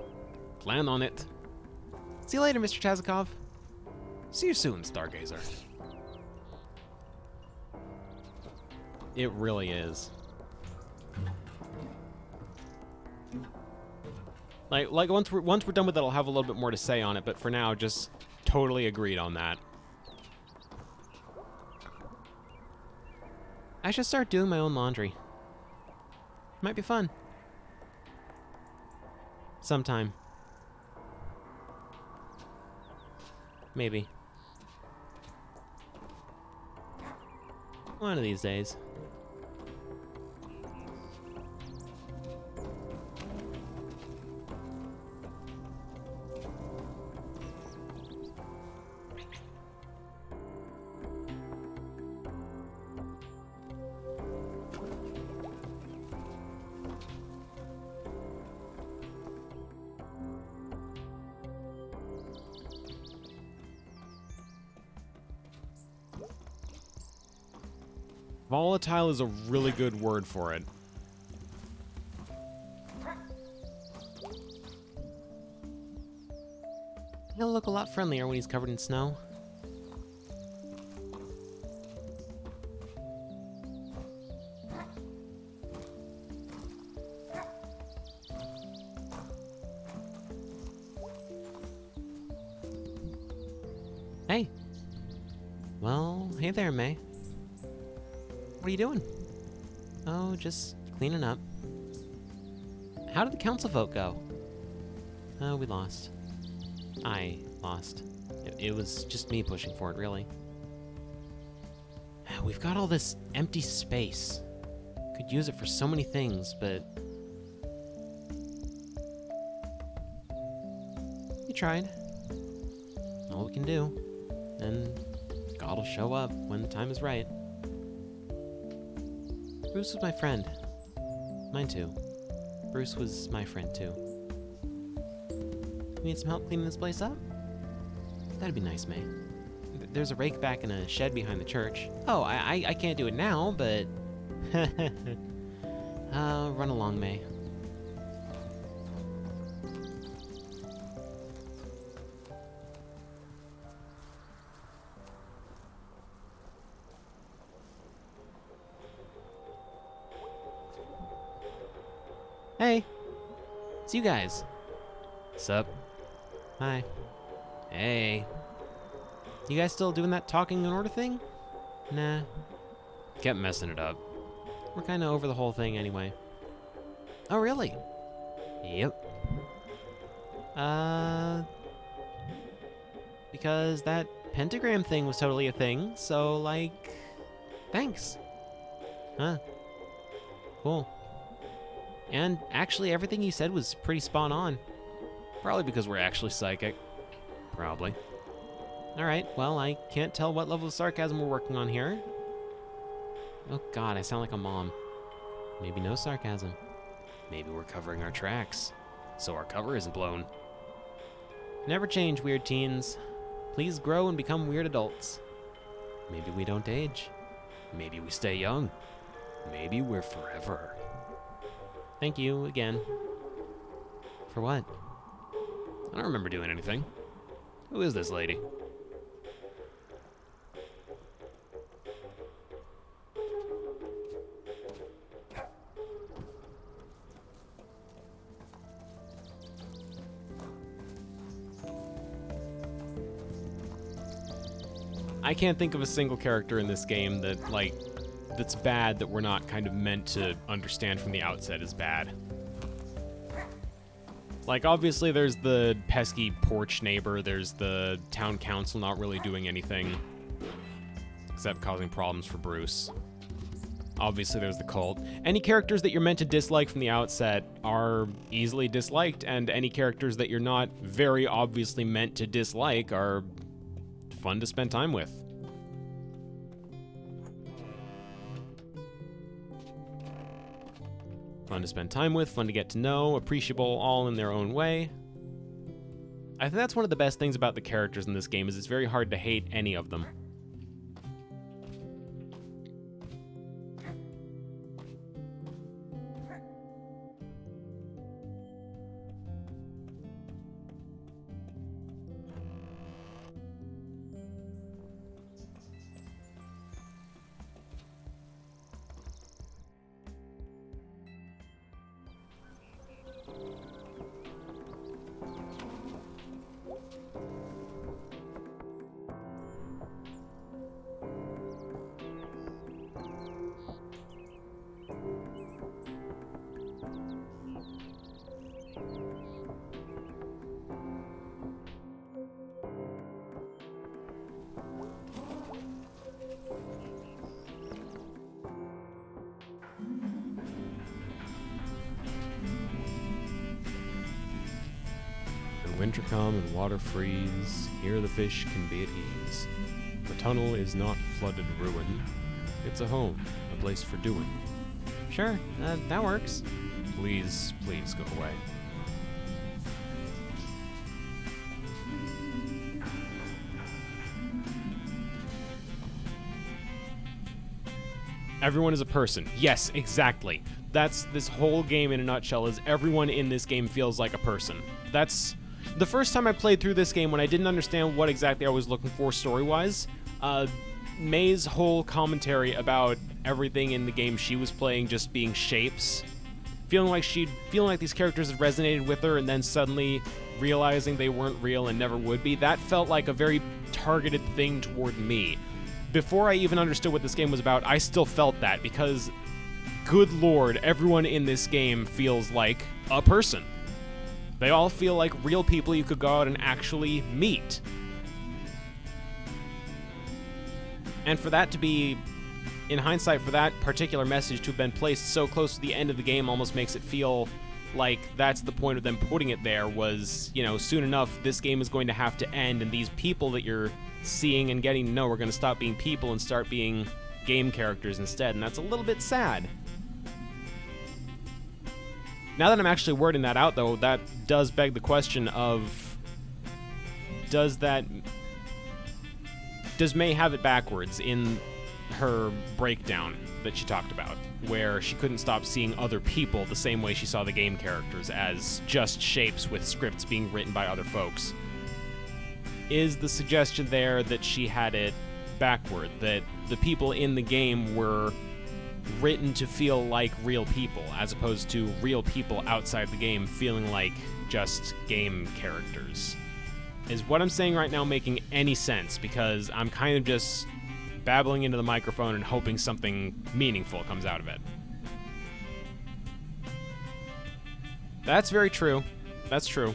Plan on it.
See you later, Mr. Chazikov.
See you soon, Stargazer. It really is. Like once we're done with it, I'll have a little bit more to say on it, but for now, just totally agreed on that.
I should start doing my own laundry. Might be fun. Sometime. Maybe. One of these days.
Volatile is a really good word for it.
He'll look a lot friendlier when he's covered in snow. Hey. Well, hey there, May. What are you doing? Oh, just cleaning up. How did the council vote go? Oh, we lost. I lost. It was just me pushing for it, really. We've got all this empty space. Could use it for so many things, but... We tried. All we can do. And God will show up when the time is right. Bruce was my friend. Mine too. Bruce was my friend too. You need some help cleaning this place up? That'd be nice, May. There's a rake back in a shed behind the church. Oh, I can't do it now, but... run along, May. Hey! It's you guys.
Sup?
Hi. Hey. You guys still doing that talking in order thing? Nah.
Kept messing it up.
We're kinda over the whole thing anyway. Oh, really?
Yep.
Because that pentagram thing was totally a thing, so, like... Thanks. Huh. Cool. And actually, everything you said was pretty spot on.
Probably because we're actually psychic. Probably.
Alright, well, I can't tell what level of sarcasm we're working on here. Oh god, I sound like a mom. Maybe no sarcasm.
Maybe we're covering our tracks, so our cover isn't blown.
Never change, weird teens. Please grow and become weird adults. Maybe we don't age.
Maybe we stay young. Maybe we're forever.
Thank you, again. For what?
I don't remember doing anything. Who is this lady? I can't think of a single character in this game that, like, that's bad that we're not kind of meant to understand from the outset is bad. Like, obviously there's the pesky porch neighbor, there's the town council not really doing anything except causing problems for Bruce. Obviously there's the cult. Any characters that you're meant to dislike from the outset are easily disliked, and any characters that you're not very obviously meant to dislike are fun to spend time with. Fun to spend time with, fun to get to know, appreciable all in their own way. I think that's one of the best things about the characters in this game, is it's very hard to hate any of them. Winter come and water freeze, here the fish can be at ease. The tunnel is not flooded ruin, it's a home, a place for doing.
Sure, that works.
Please, please go away. Everyone is a person. Yes, exactly. That's this whole game in a nutshell, is everyone in this game feels like a person. That's the first time I played through this game when I didn't understand what exactly I was looking for story-wise. May's whole commentary about everything in the game she was playing just being shapes, feeling like these characters had resonated with her, and then suddenly realizing they weren't real and never would be, that felt like a very targeted thing toward me. Before I even understood what this game was about, I still felt that, because, good lord, everyone in this game feels like a person. They all feel like real people you could go out and actually meet. And for that to be, in hindsight, for that particular message to have been placed so close to the end of the game almost makes it feel like that's the point of them putting it there, was, you know, soon enough this game is going to have to end, and these people that you're seeing and getting to know are going to stop being people and start being game characters instead, and that's a little bit sad. Now that I'm actually wording that out, though, that does beg the question of, does May have it backwards in her breakdown that she talked about, where she couldn't stop seeing other people the same way she saw the game characters, as just shapes with scripts being written by other folks? Is the suggestion there that she had it backward, that the people in the game were written to feel like real people, as opposed to real people outside the game feeling like just game characters? Is what I'm saying right now making any sense? Because I'm kind of just babbling into the microphone and hoping something meaningful comes out of it. That's very true. That's true.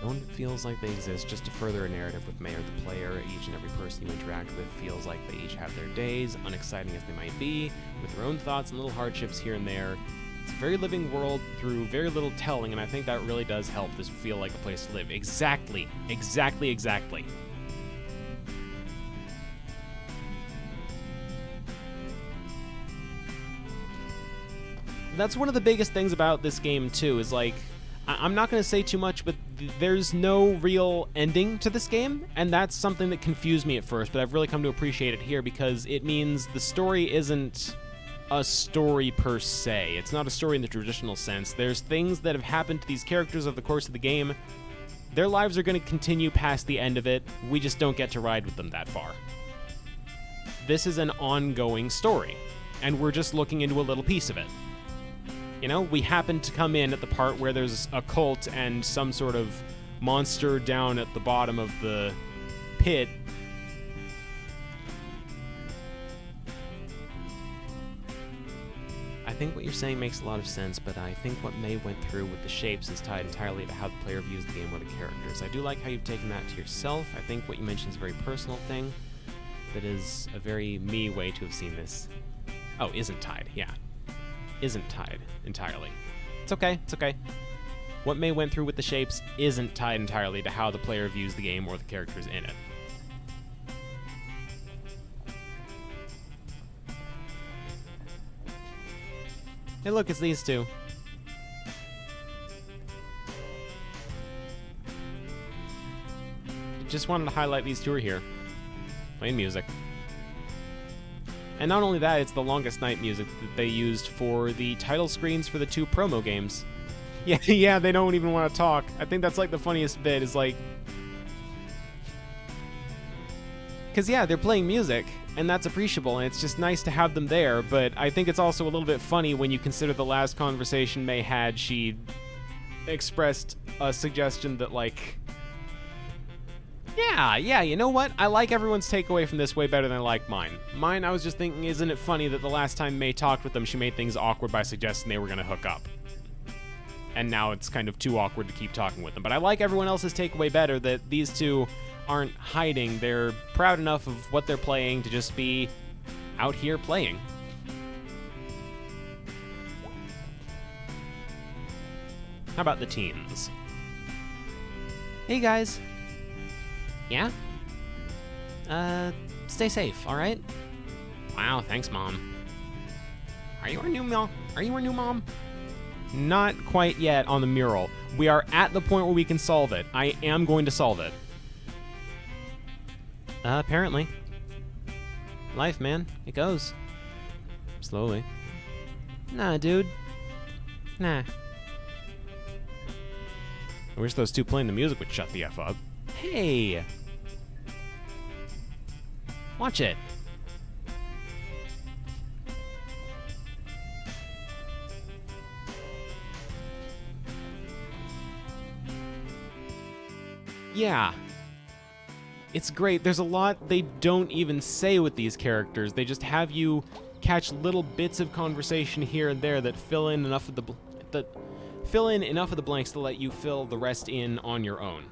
No one feels like they exist just to further a narrative with May or the player. Each and every person you interact with feels like they each have their days, unexciting as they might be, with their own thoughts and little hardships here and there. It's a very living world through very little telling, and I think that really does help this feel like a place to live. Exactly. Exactly, exactly. That's one of the biggest things about this game, too, is like, I'm not going to say too much, but there's no real ending to this game, and that's something that confused me at first, but I've really come to appreciate it here, because it means the story isn't a story per se. It's not a story in the traditional sense. There's things that have happened to these characters over the course of the game. Their lives are going to continue past the end of it. We just don't get to ride with them that far. This is an ongoing story, and we're just looking into a little piece of it. You know, we happen to come in at the part where there's a cult and some sort of monster down at the bottom of the pit. I think what you're saying makes a lot of sense, but I think what May went through with the shapes is tied entirely to how the player views the game or the characters. I do like how you've taken that to yourself. I think what you mentioned is a very personal thing that is a very me way to have seen this. Oh, isn't tied, yeah. Isn't tied entirely. It's okay, it's okay. What May went through with the shapes isn't tied entirely to how the player views the game or the characters in it. Hey, look, it's these two. Just wanted to highlight these two are here, playing music. And not only that, it's the Longest Night music that they used for the title screens for the 2 promo games. Yeah, yeah, they don't even want to talk. I think that's like the funniest bit is like... Because yeah, they're playing music, and that's appreciable, and it's just nice to have them there, but I think it's also a little bit funny when you consider the last conversation May had. She expressed a suggestion that like... Yeah, you know what? I like everyone's takeaway from this way better than I like mine. Mine, I was just thinking, isn't it funny that the last time May talked with them, she made things awkward by suggesting they were going to hook up. And now it's kind of too awkward to keep talking with them. But I like everyone else's takeaway better, that these two aren't hiding. They're proud enough of what they're playing to just be out here playing. How about the teens?
Hey, guys. Yeah? Stay safe, alright?
Wow, thanks, Mom. Are you our new mom? Are you our new mom? Not quite yet on the mural. We are at the point where we can solve it. I am going to solve it.
Apparently. Life, man. It goes.
Slowly.
Nah, dude. Nah.
I wish those two playing the music would shut the F up. Hey!
Watch it.
Yeah. It's great. There's a lot they don't even say with these characters. They just have you catch little bits of conversation here and there that fill in enough of the blanks to let you fill the rest in on your own.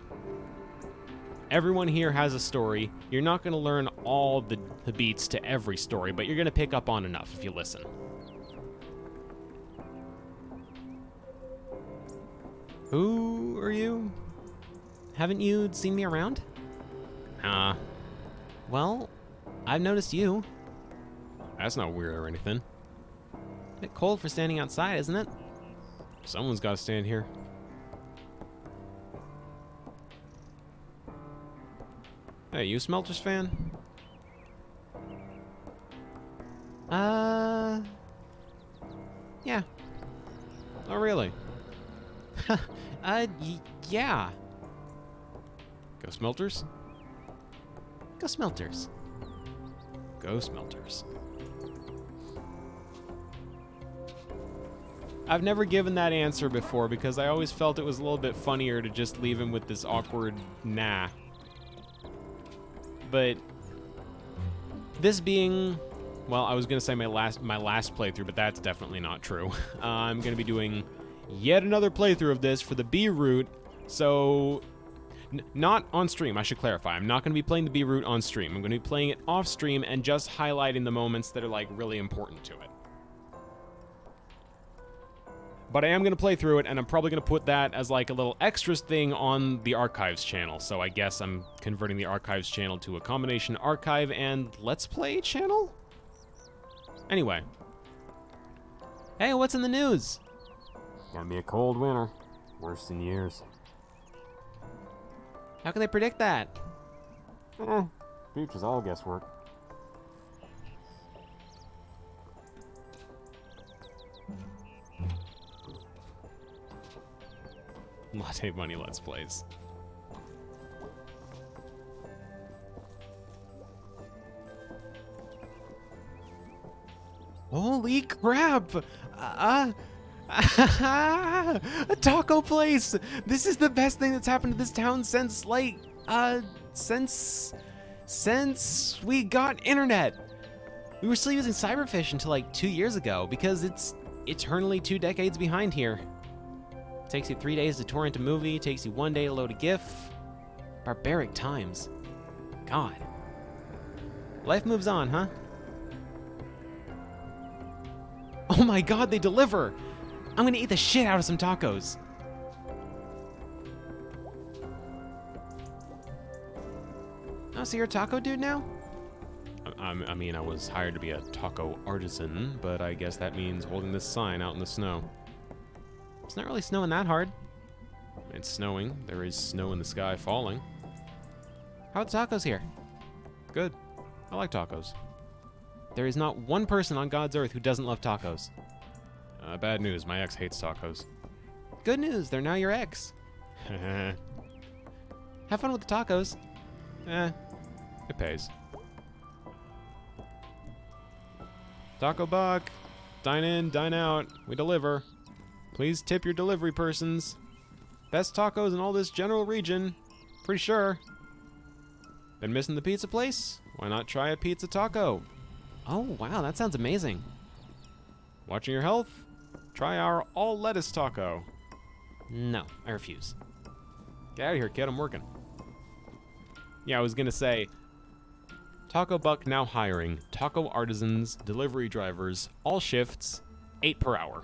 Everyone here has a story. You're not going to learn all the beats to every story, but you're going to pick up on enough if you listen.
Who are you? Haven't you seen me around? Well, I've noticed you.
That's not weird or anything.
A bit cold for standing outside, isn't it?
Someone's got to stand here. Hey, you a Smelters fan?
Yeah.
Oh, really?
Yeah.
Go Smelters?
Go Smelters.
Go Smelters. I've never given that answer before because I always felt it was a little bit funnier to just leave him with this awkward nah. But this being, well, I was gonna say my last playthrough, but that's definitely not true. I'm gonna be doing yet another playthrough of this for the B route, so not on stream. I should clarify. I'm not gonna be playing the B route on stream. I'm gonna be playing it off stream and just highlighting the moments that are like really important to it. But I am going to play through it, and I'm probably going to put that as like a little extras thing on the Archives channel. So I guess I'm converting the Archives channel to a combination Archive and Let's Play channel? Anyway.
Hey, what's in the news?
Gonna be a cold winter. Worst in years.
How can they predict that?
Future's all guesswork. Latte Money Let's Plays.
Holy crap! A taco place! This is the best thing that's happened to this town since, like, since we got internet. We were still using Cyberfish until like 2 years ago because it's eternally 2 decades behind here. Takes you 3 days to torrent a movie, takes you 1 day to load a GIF. Barbaric times. God. Life moves on, huh? Oh my god, they deliver! I'm gonna eat the shit out of some tacos. Oh, so you're a taco dude now?
I mean, I was hired to be a taco artisan, but I guess that means holding this sign out in the snow.
It's not really snowing that hard.
It's snowing. There is snow in the sky falling.
How are the tacos here?
Good. I like tacos.
There is not one person on God's earth who doesn't love tacos.
Bad news. My ex hates tacos.
Good news, they're now your ex. Have fun with the tacos.
It pays. Taco Buck. Dine in, dine out. We deliver. Please tip your delivery persons. Best tacos in all this general region. Pretty sure. Been missing the pizza place? Why not try a pizza taco?
Oh, wow, that sounds amazing.
Watching your health? Try our all lettuce taco.
No, I refuse.
Get out of here, kid. I'm working. Yeah, I was gonna say, Taco Buck now hiring taco artisans, delivery drivers, all shifts, $8 per hour.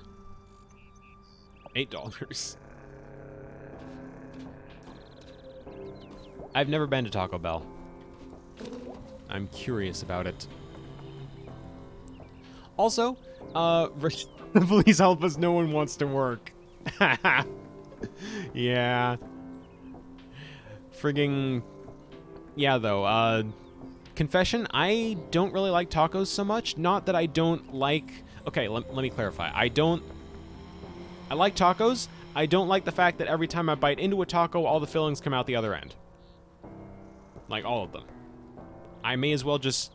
$8. I've never been to Taco Bell. I'm curious about it. Also, please help us. No one wants to work. Yeah. Frigging. Yeah, though. Confession, I don't really like tacos so much. Not that I don't like... Okay, let me clarify. I like tacos. I don't like the fact that every time I bite into a taco, all the fillings come out the other end. Like, all of them. I may as well just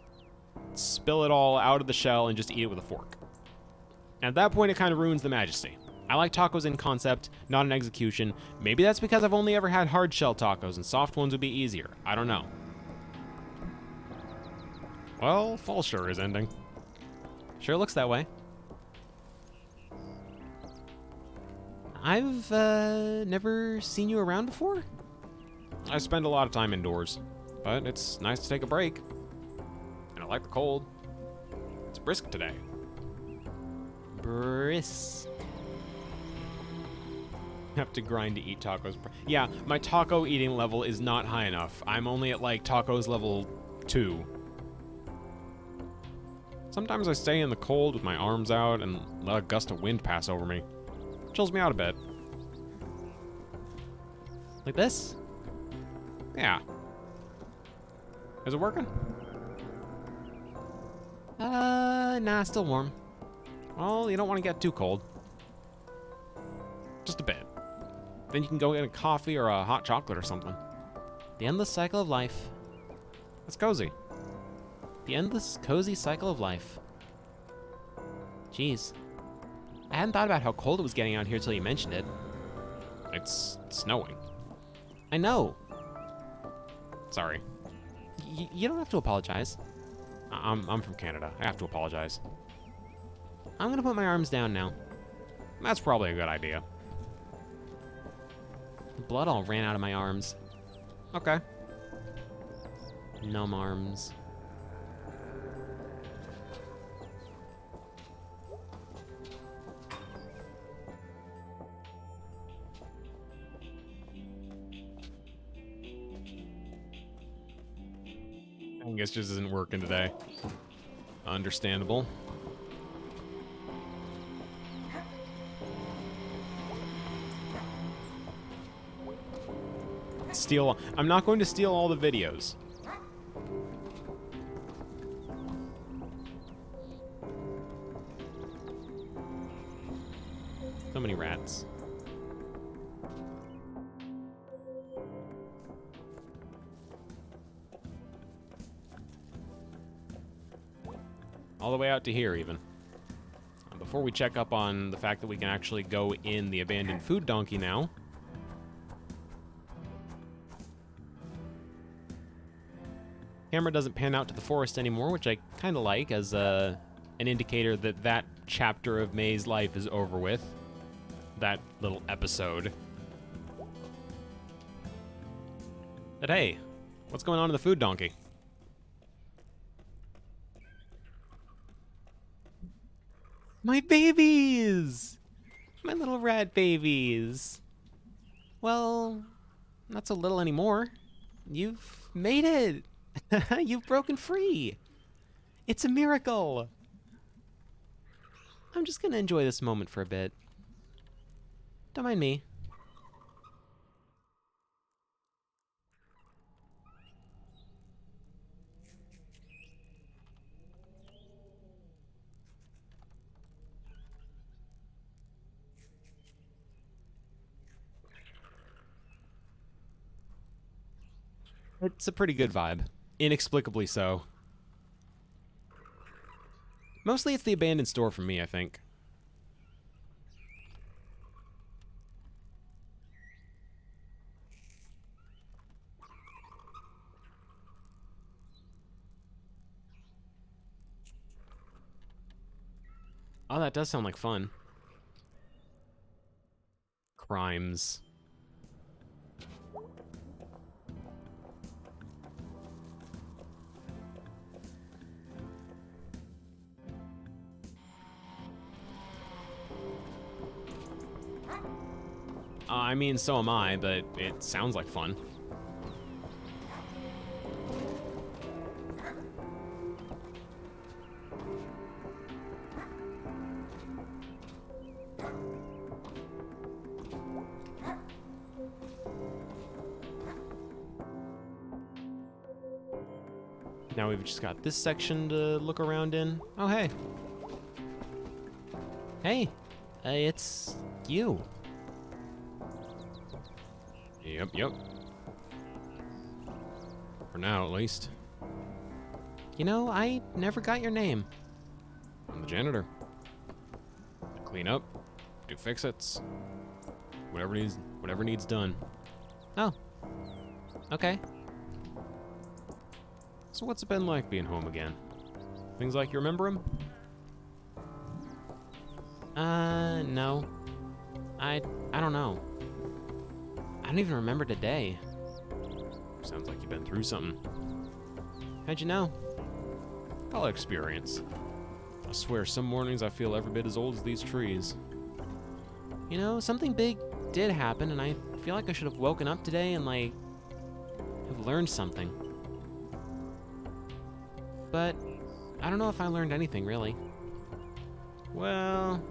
spill it all out of the shell and just eat it with a fork. At that point, it kind of ruins the majesty. I like tacos in concept, not in execution. Maybe that's because I've only ever had hard shell tacos and soft ones would be easier. I don't know. Well, fall sure is ending.
Sure looks that way. I've never seen you around before.
I spend a lot of time indoors, but it's nice to take a break. And I like the cold. It's brisk today.
Brisk.
Have to grind to eat tacos. Yeah, my taco eating level is not high enough. I'm only at like tacos level 2. Sometimes I stay in the cold with my arms out and let a gust of wind pass over me. Chills me out a bit.
Like this?
Yeah. Is it working?
Nah, still warm.
Well, you don't want to get too cold. Just a bit. Then you can go get a coffee or a hot chocolate or something.
The endless cycle of life.
It's cozy.
The endless, cozy cycle of life. Jeez. I hadn't thought about how cold it was getting out here till you mentioned it.
It's snowing.
I know.
Sorry.
You don't have to apologize.
I'm from Canada. I have to apologize.
I'm gonna put my arms down now.
That's probably a good idea.
The blood all ran out of my arms.
Okay.
Numb arms.
I guess just isn't working today. Understandable. I'm not going to steal all the videos. So many rats. All the way out to here, even. Before we check up on the fact that we can actually go in the abandoned food donkey now. Camera doesn't pan out to the forest anymore, which I kind of like as an indicator that that chapter of May's life is over with. That little episode. But hey, what's going on in the food donkey?
My babies! My little rat babies. Well, not so little anymore. You've made it. You've broken free. It's a miracle! I'm just gonna enjoy this moment for a bit. Don't mind me.
It's a pretty good vibe. Inexplicably so. Mostly it's the abandoned store for me, I think. Oh, that does sound like fun. Crimes. I mean, so am I, but it sounds like fun. Now we've just got this section to look around in. Oh, hey.
Hey, it's you.
Yep. For now, at least.
You know, I never got your name.
I'm the janitor. Clean up, do fix-its, whatever needs done.
Oh, okay.
So what's it been like being home again? Things like you remember them?
No. I don't know. I don't even remember today.
Sounds like you've been through something.
How'd you know?
Call it experience. I swear, some mornings I feel every bit as old as these trees.
You know, something big did happen, and I feel like I should have woken up today and, like, have learned something. But I don't know if I learned anything, really.
Well,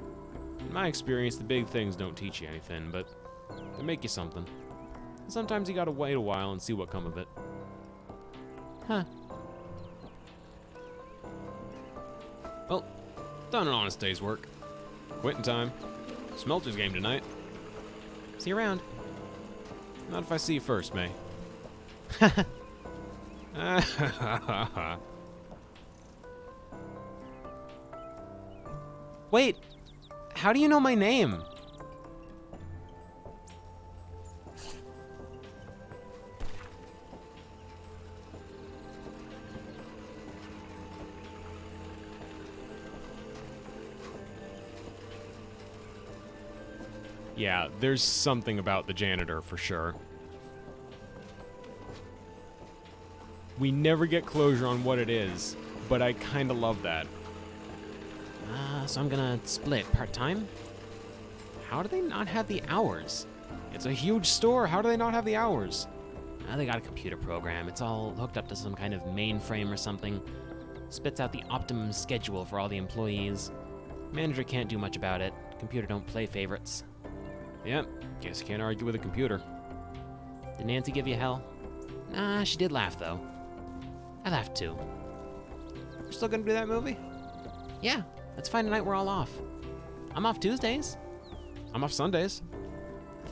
in my experience, the big things don't teach you anything, but they make you something. Sometimes you gotta wait a while and see what come of it.
Huh.
Well, done an honest day's work. Quitting time. Smelter's game tonight.
See you around.
Not if I see you first, May.
Wait, how do you know my name?
Yeah, there's something about the janitor for sure. We never get closure on what it is, but I kinda love that.
So I'm gonna split part-time?
How do they not have the hours? It's a huge store, how do they not have the hours?
They got a computer program. It's all hooked up to some kind of mainframe or something. Spits out the optimum schedule for all the employees. Manager can't do much about it. Computer don't play favorites.
Yep, guess you can't argue with a computer.
Did Nancy give you hell? Nah, she did laugh, though. I laughed, too.
We're still gonna do that movie?
Yeah, let's find a night we're all off. I'm off Tuesdays.
I'm off Sundays.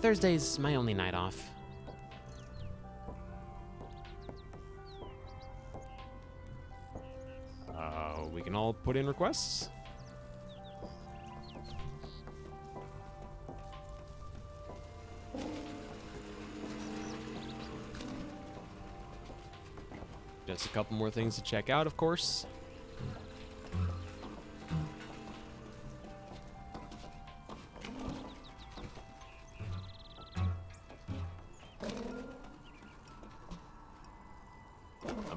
Thursday's my only night off.
We can all put in requests. Just a couple more things to check out, of course.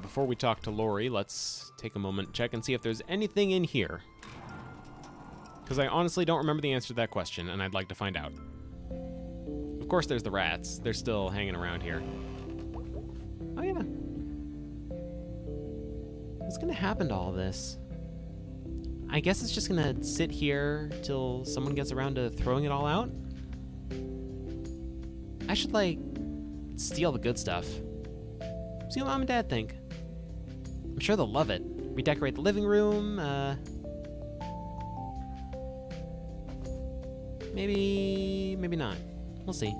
Before we talk to Lori, let's take a moment, check and see if there's anything in here. Because I honestly don't remember the answer to that question, and I'd like to find out. Of course there's the rats. They're still hanging around here. Oh yeah.
What's gonna happen to all this? I guess it's just gonna sit here till someone gets around to throwing it all out? I should, like, steal the good stuff. See what Mom and Dad think. I'm sure they'll love it. Redecorate the living room, maybe not. We'll see.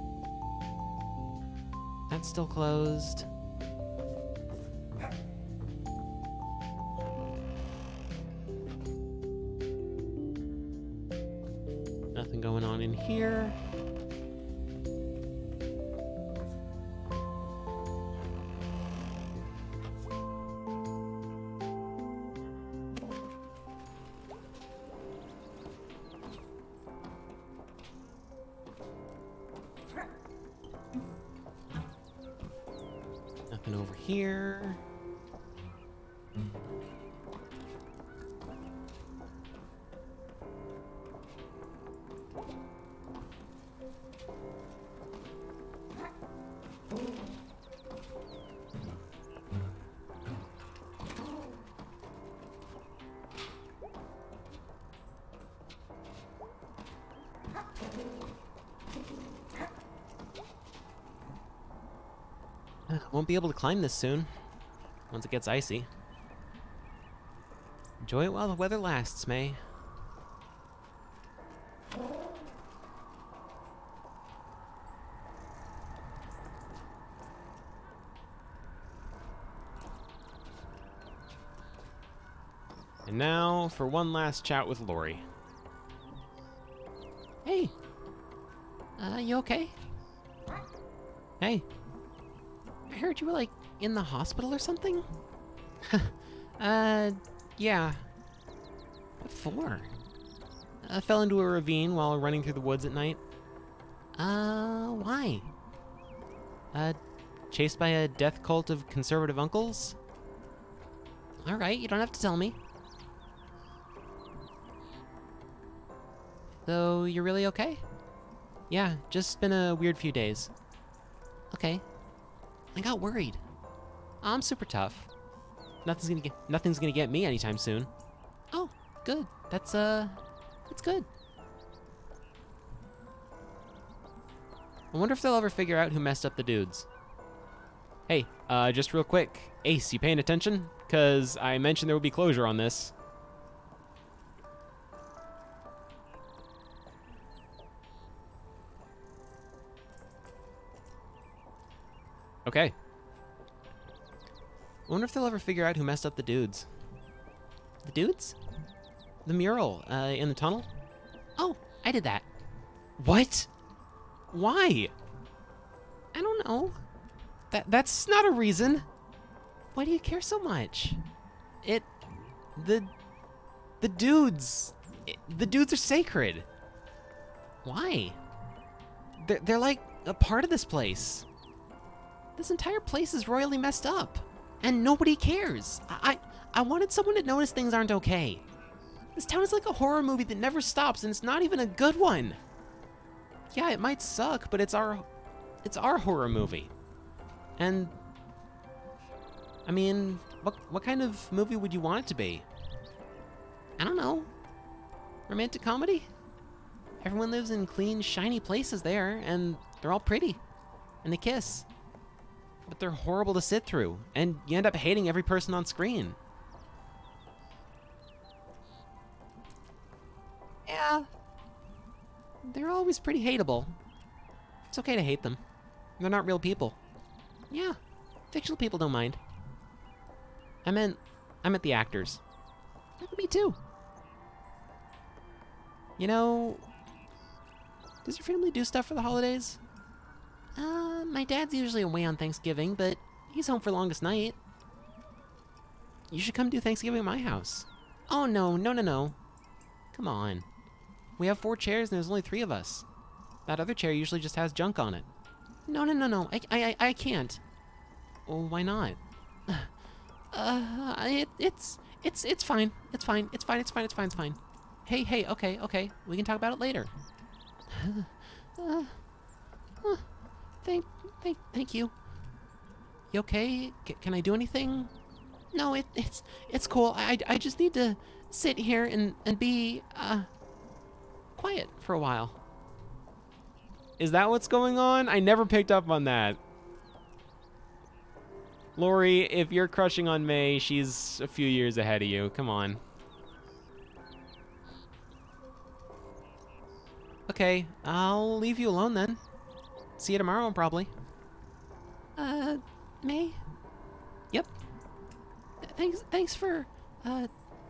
That's still closed. Nothing going on in here. Nothing over here. Won't be able to climb this soon, once it gets icy. Enjoy it while the weather lasts, May. And now for one last chat with Lori. Hey. You okay? Hey. I heard you were, like, in the hospital or something? Yeah. What for? I fell into a ravine while running through the woods at night. Why? Chased by a death cult of conservative uncles? Alright, you don't have to tell me. So, you're really okay? Yeah, just been a weird few days. Okay. I got worried. I'm super tough. Nothing's gonna get me anytime soon. Oh, good. That's good. I wonder if they'll ever figure out who messed up the dudes. Hey, just real quick. Ace, you paying attention? 'Cause I mentioned there would be closure on this. Okay. I wonder if they'll ever figure out who messed up the dudes. The dudes? The mural, in the tunnel? Oh, I did that. What? Why? I don't know. That's not a reason. Why do you care so much? The dudes. The dudes are sacred. Why? They're like a part of this place. This entire place is royally messed up, and nobody cares. I wanted someone to notice things aren't okay. This town is like a horror movie that never stops, and it's not even a good one. Yeah, it might suck, but it's our horror movie. And I mean, what kind of movie would you want it to be? I don't know. Romantic comedy? Everyone lives in clean, shiny places there, and they're all pretty, and they kiss. But they're horrible to sit through, and you end up hating every person on screen. Yeah. They're always pretty hateable. It's okay to hate them. They're not real people. Yeah, fictional people don't mind. I meant the actors. Me too. You know, does your family do stuff for the holidays? My dad's usually away on Thanksgiving, but he's home for longest night. You should come do Thanksgiving at my house. Oh, no. Come on. We have 4 chairs and there's only 3 of us. That other chair usually just has junk on it. No. I can't. Oh, why not? It's fine. It's fine. Hey, okay. We can talk about it later. Thank you. You okay? Can I do anything? No, it's cool. I just need to sit here and be quiet for a while.
Is that what's going on? I never picked up on that. Lori, if you're crushing on May, she's a few years ahead of you. Come on.
Okay, I'll leave you alone then. See you tomorrow, probably. May? Yep. Thanks for,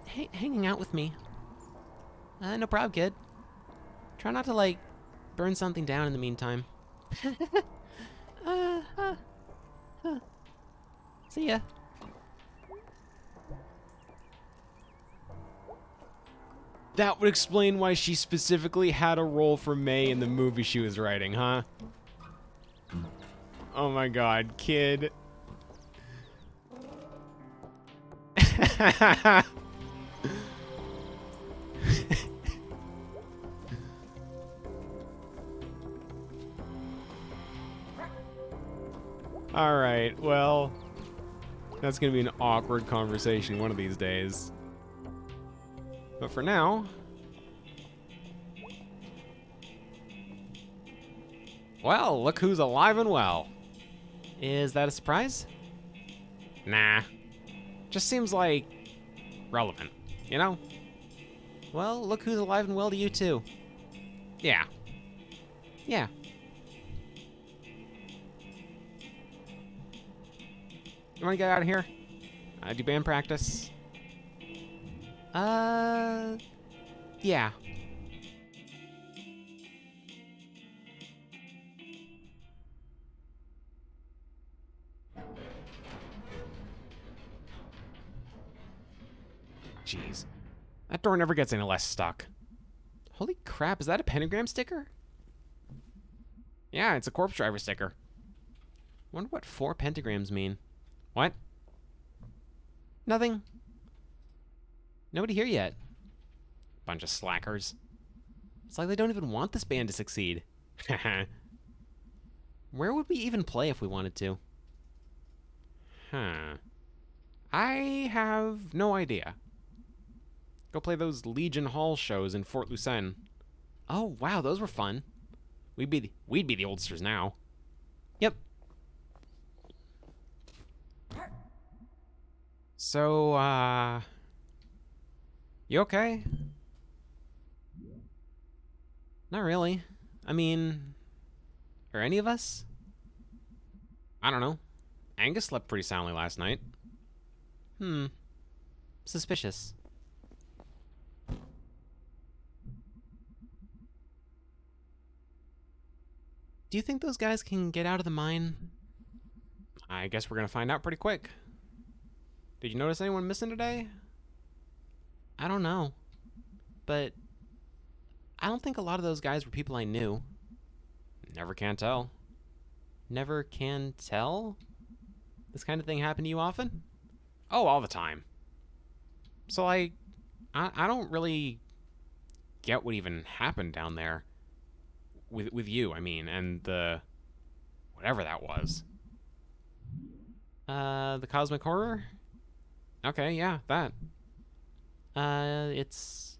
hanging out with me. No problem, kid. Try not to, like, burn something down in the meantime. uh, uh, See ya.
That would explain why she specifically had a role for May in the movie she was writing, huh? Oh my god, kid. Alright, well, that's gonna be an awkward conversation one of these days. But for now... Well, look who's alive and well.
Is that a surprise?
Nah. Just seems like... relevant, you know?
Well, look who's alive and well to you, too.
Yeah.
Yeah.
You wanna get out of here? Do band practice.
Yeah.
Jeez. That door never gets any less stuck.
Holy crap, is that a pentagram sticker?
Yeah, it's a corpse driver sticker.
Wonder what 4 pentagrams mean.
What?
Nothing. Nobody here yet.
Bunch of slackers.
It's like they don't even want this band to succeed. Where would we even play if we wanted to?
Huh. I have no idea. Go play those Legion Hall shows in Fort Lucenne.
Oh, wow, those were fun.
We'd be the oldsters now.
Yep.
So, you okay?
Not really. I mean, are any of us?
I don't know. Angus slept pretty soundly last night.
Suspicious. Do you think those guys can get out of the mine?
I guess we're gonna find out pretty quick. Did you notice anyone missing today?
I don't know. But I don't think a lot of those guys were people I knew.
Never can tell.
Never can tell? This kind of thing happen to you often?
Oh, all the time. So, like, I don't really get what even happened down there. With you, I mean, and the... whatever that was.
The cosmic horror?
Okay, yeah, that.
It's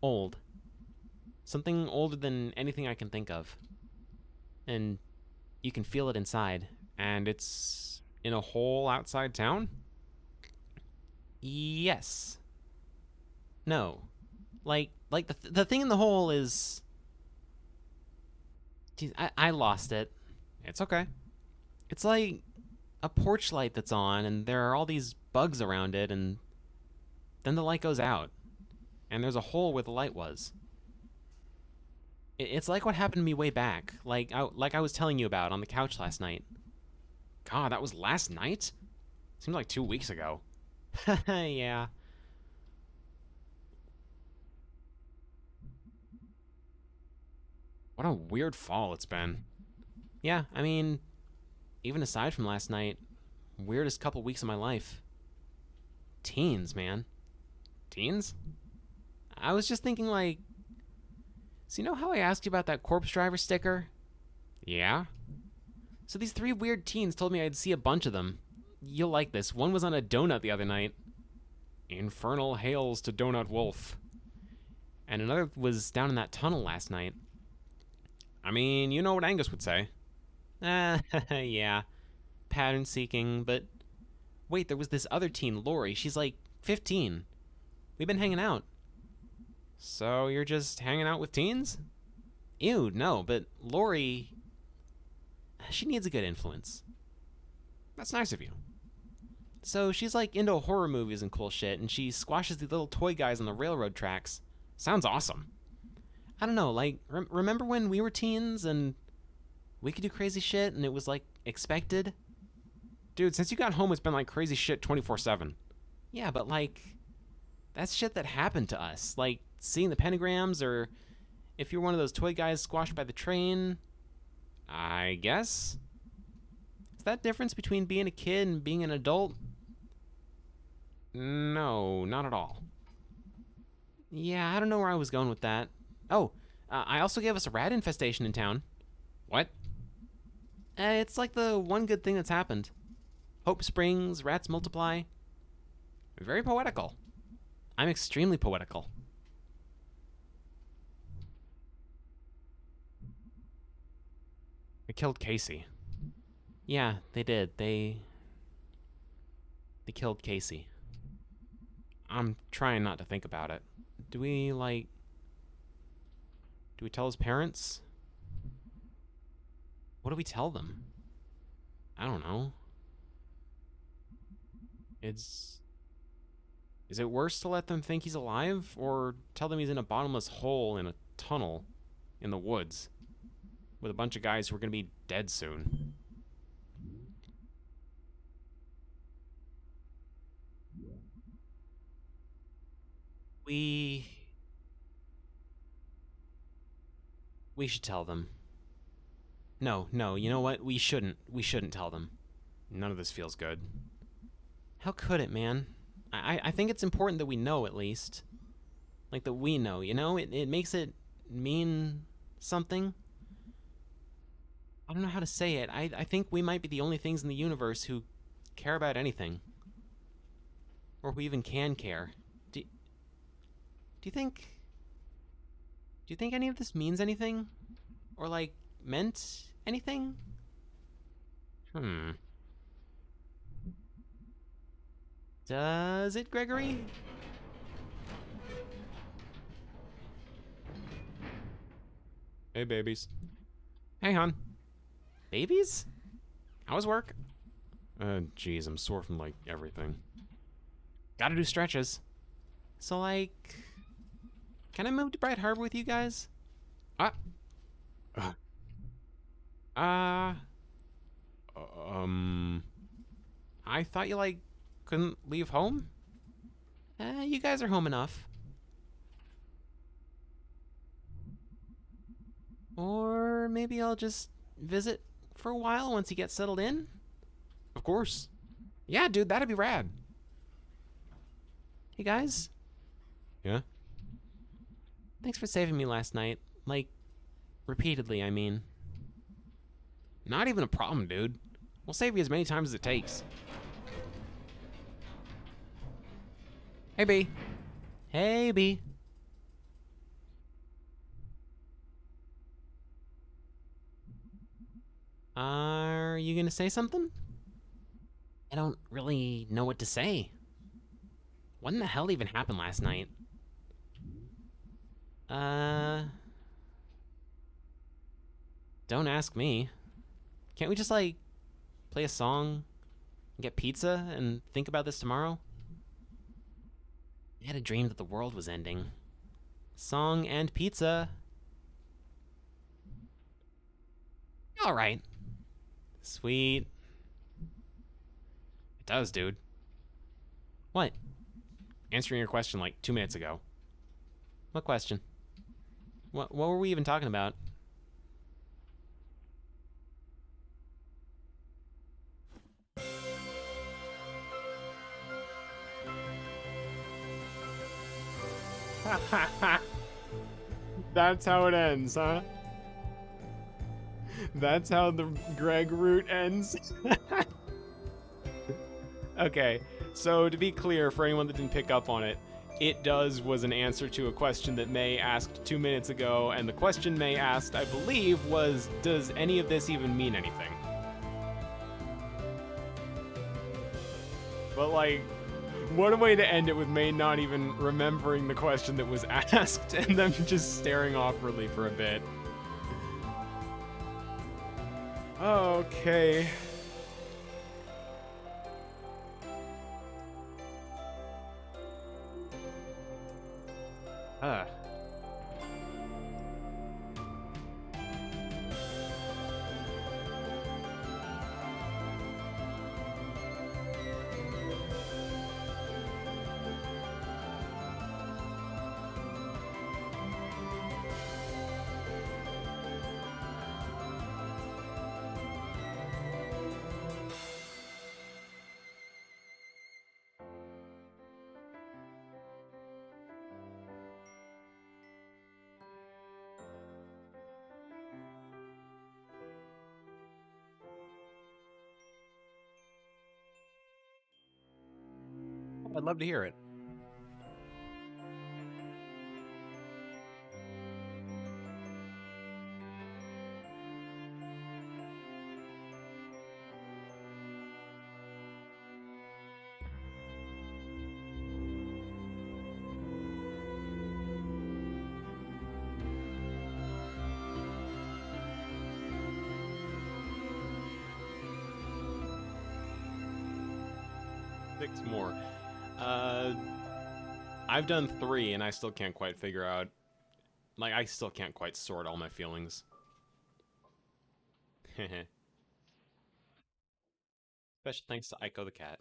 old. Something older than anything I can think of. And you can feel it inside.
And it's in a hole outside town?
Yes. No. Like the thing in the hole is... Jeez, I lost it.
It's okay.
It's like a porch light that's on, and there are all these bugs around it, and then the light goes out, and there's a hole where the light was. It's like what happened to me way back, like I was telling you about on the couch last night.
God, that was last night? Seems like 2 weeks ago.
Yeah.
What a weird fall it's been.
Yeah, I mean, even aside from last night, weirdest couple weeks of my life. Teens, man.
Teens?
I was just thinking, like, so you know how I asked you about that corpse driver sticker?
Yeah?
So these 3 weird teens told me I'd see a bunch of them.
You'll like this. One was on a donut the other night. Infernal hails to Donut Wolf. And another was down in that tunnel last night. I mean, you know what Angus would say. Yeah. Pattern seeking, but wait, there was this other teen, Lori. She's like 15. We've been hanging out. So you're just hanging out with teens? Ew, no, but Lori, she needs a good influence. That's nice of you. So she's like into horror movies and cool shit, and she squashes the little toy guys on the railroad tracks. Sounds awesome. I don't know, like, remember when we were teens and we could do crazy shit and it was like expected? Dude, since you got home, it's been like crazy shit 24/7. Yeah, but like, that's shit that happened to us. Like, seeing the pentagrams, or if you're one of those toy guys squashed by the train. I guess? Is that difference between being a kid and being an adult? No, not at all. Yeah, I don't know where I was going with that. Oh, I also gave us a rat infestation in town. What? It's like the one good thing that's happened. Hope springs, rats multiply. Very poetical. I'm extremely poetical. They killed Casey. Yeah, they did. They killed Casey. I'm trying not to think about it. Do we tell his parents? What do we tell them? I don't know. Is it worse to let them think he's alive, or tell them he's in a bottomless hole in a tunnel in the woods with a bunch of guys who are going to be dead soon? We should tell them. No, you know what? We shouldn't tell them. None of this feels good. How could it, man? I think it's important that we know, at least. Like, that we know, you know? It makes it mean something. I don't know how to say it. I think we might be the only things in the universe who care about anything. Or who even can care. Do you think any of this means anything? Or, like, meant anything? Does it, Gregory? Hey, babies. Hey, hon. Babies? How was work? Geez, I'm sore from, like, everything. Gotta do stretches. So, like, can I move to Bright Harbor with you guys? Uh, uh, I thought you, like, couldn't leave home? You guys are home enough. Or maybe I'll just visit for a while once he gets settled in? Of course. Yeah, dude, that'd be rad. Hey, guys. Yeah? Thanks for saving me last night. Like, repeatedly, I mean. Not even a problem, dude. We'll save you as many times as it takes. Hey, B. Hey, B. Are you gonna say something? I don't really know what to say. What in the hell even happened last night? Don't ask me. Can't we just, like, play a song, and get pizza, and think about this tomorrow? I had a dream that the world was ending. Song and pizza. Alright. Sweet. It does, dude. What? Answering your question like 2 minutes ago. What question? What were we even talking about? That's how it ends, huh? That's how the Greg route ends. Okay, so to be clear, for anyone that didn't pick up on it, it does was an answer to a question that May asked 2 minutes ago, and the question May asked, I believe, was, does any of this even mean anything? But, like, what a way to end it with May not even remembering the question that was asked and them just staring awkwardly for a bit. Okay. Ah.
'I'd love to hear it.
Six more. Uh, I've done three, and I still can't quite figure out. Like, I still can't quite sort all my feelings. Special thanks to Aiko the cat.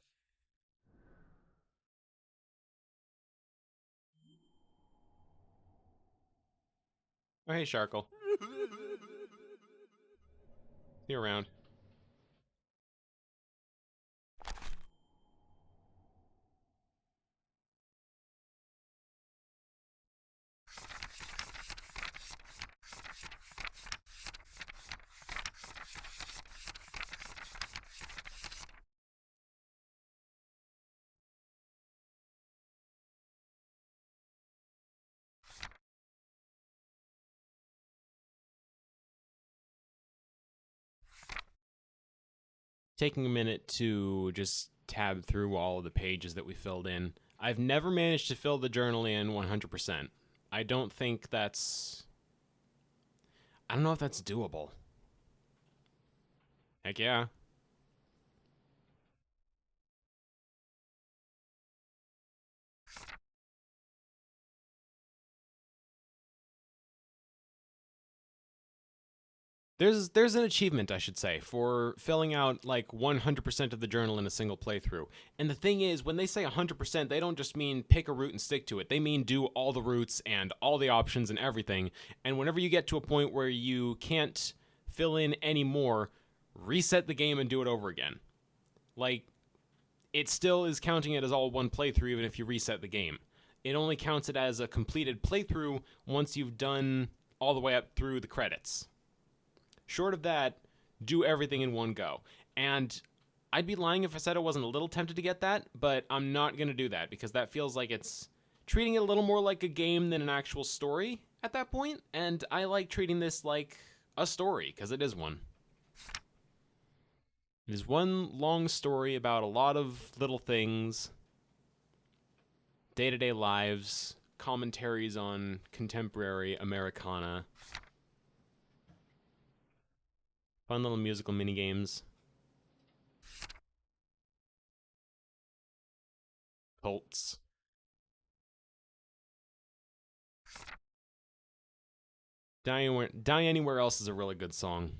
Oh, hey, Sharkle. See you around. Taking a minute to just tab through all of the pages that we filled in. I've never managed to fill the journal in 100%. I don't think that's. I don't know if that's doable. Heck yeah. There's an achievement, I should say, for filling out like 100% of the journal in a single playthrough. And the thing is, when they say 100%, they don't just mean pick a route and stick to it. They mean do all the routes and all the options and everything. And whenever you get to a point where you can't fill in any more, reset the game and do it over again. Like, it still is counting it as all one playthrough even if you reset the game. It only counts it as a completed playthrough once you've done all the way up through the credits. Short of that, do everything in one go. And I'd be lying if I said I wasn't a little tempted to get that, but I'm not going to do that because that feels like it's treating it a little more like a game than an actual story at that point. And I like treating this like a story because it is one. It is one long story about a lot of little things, day to day lives, commentaries on contemporary Americana, fun little musical mini games, cults. Die Anywhere Else is a really good song.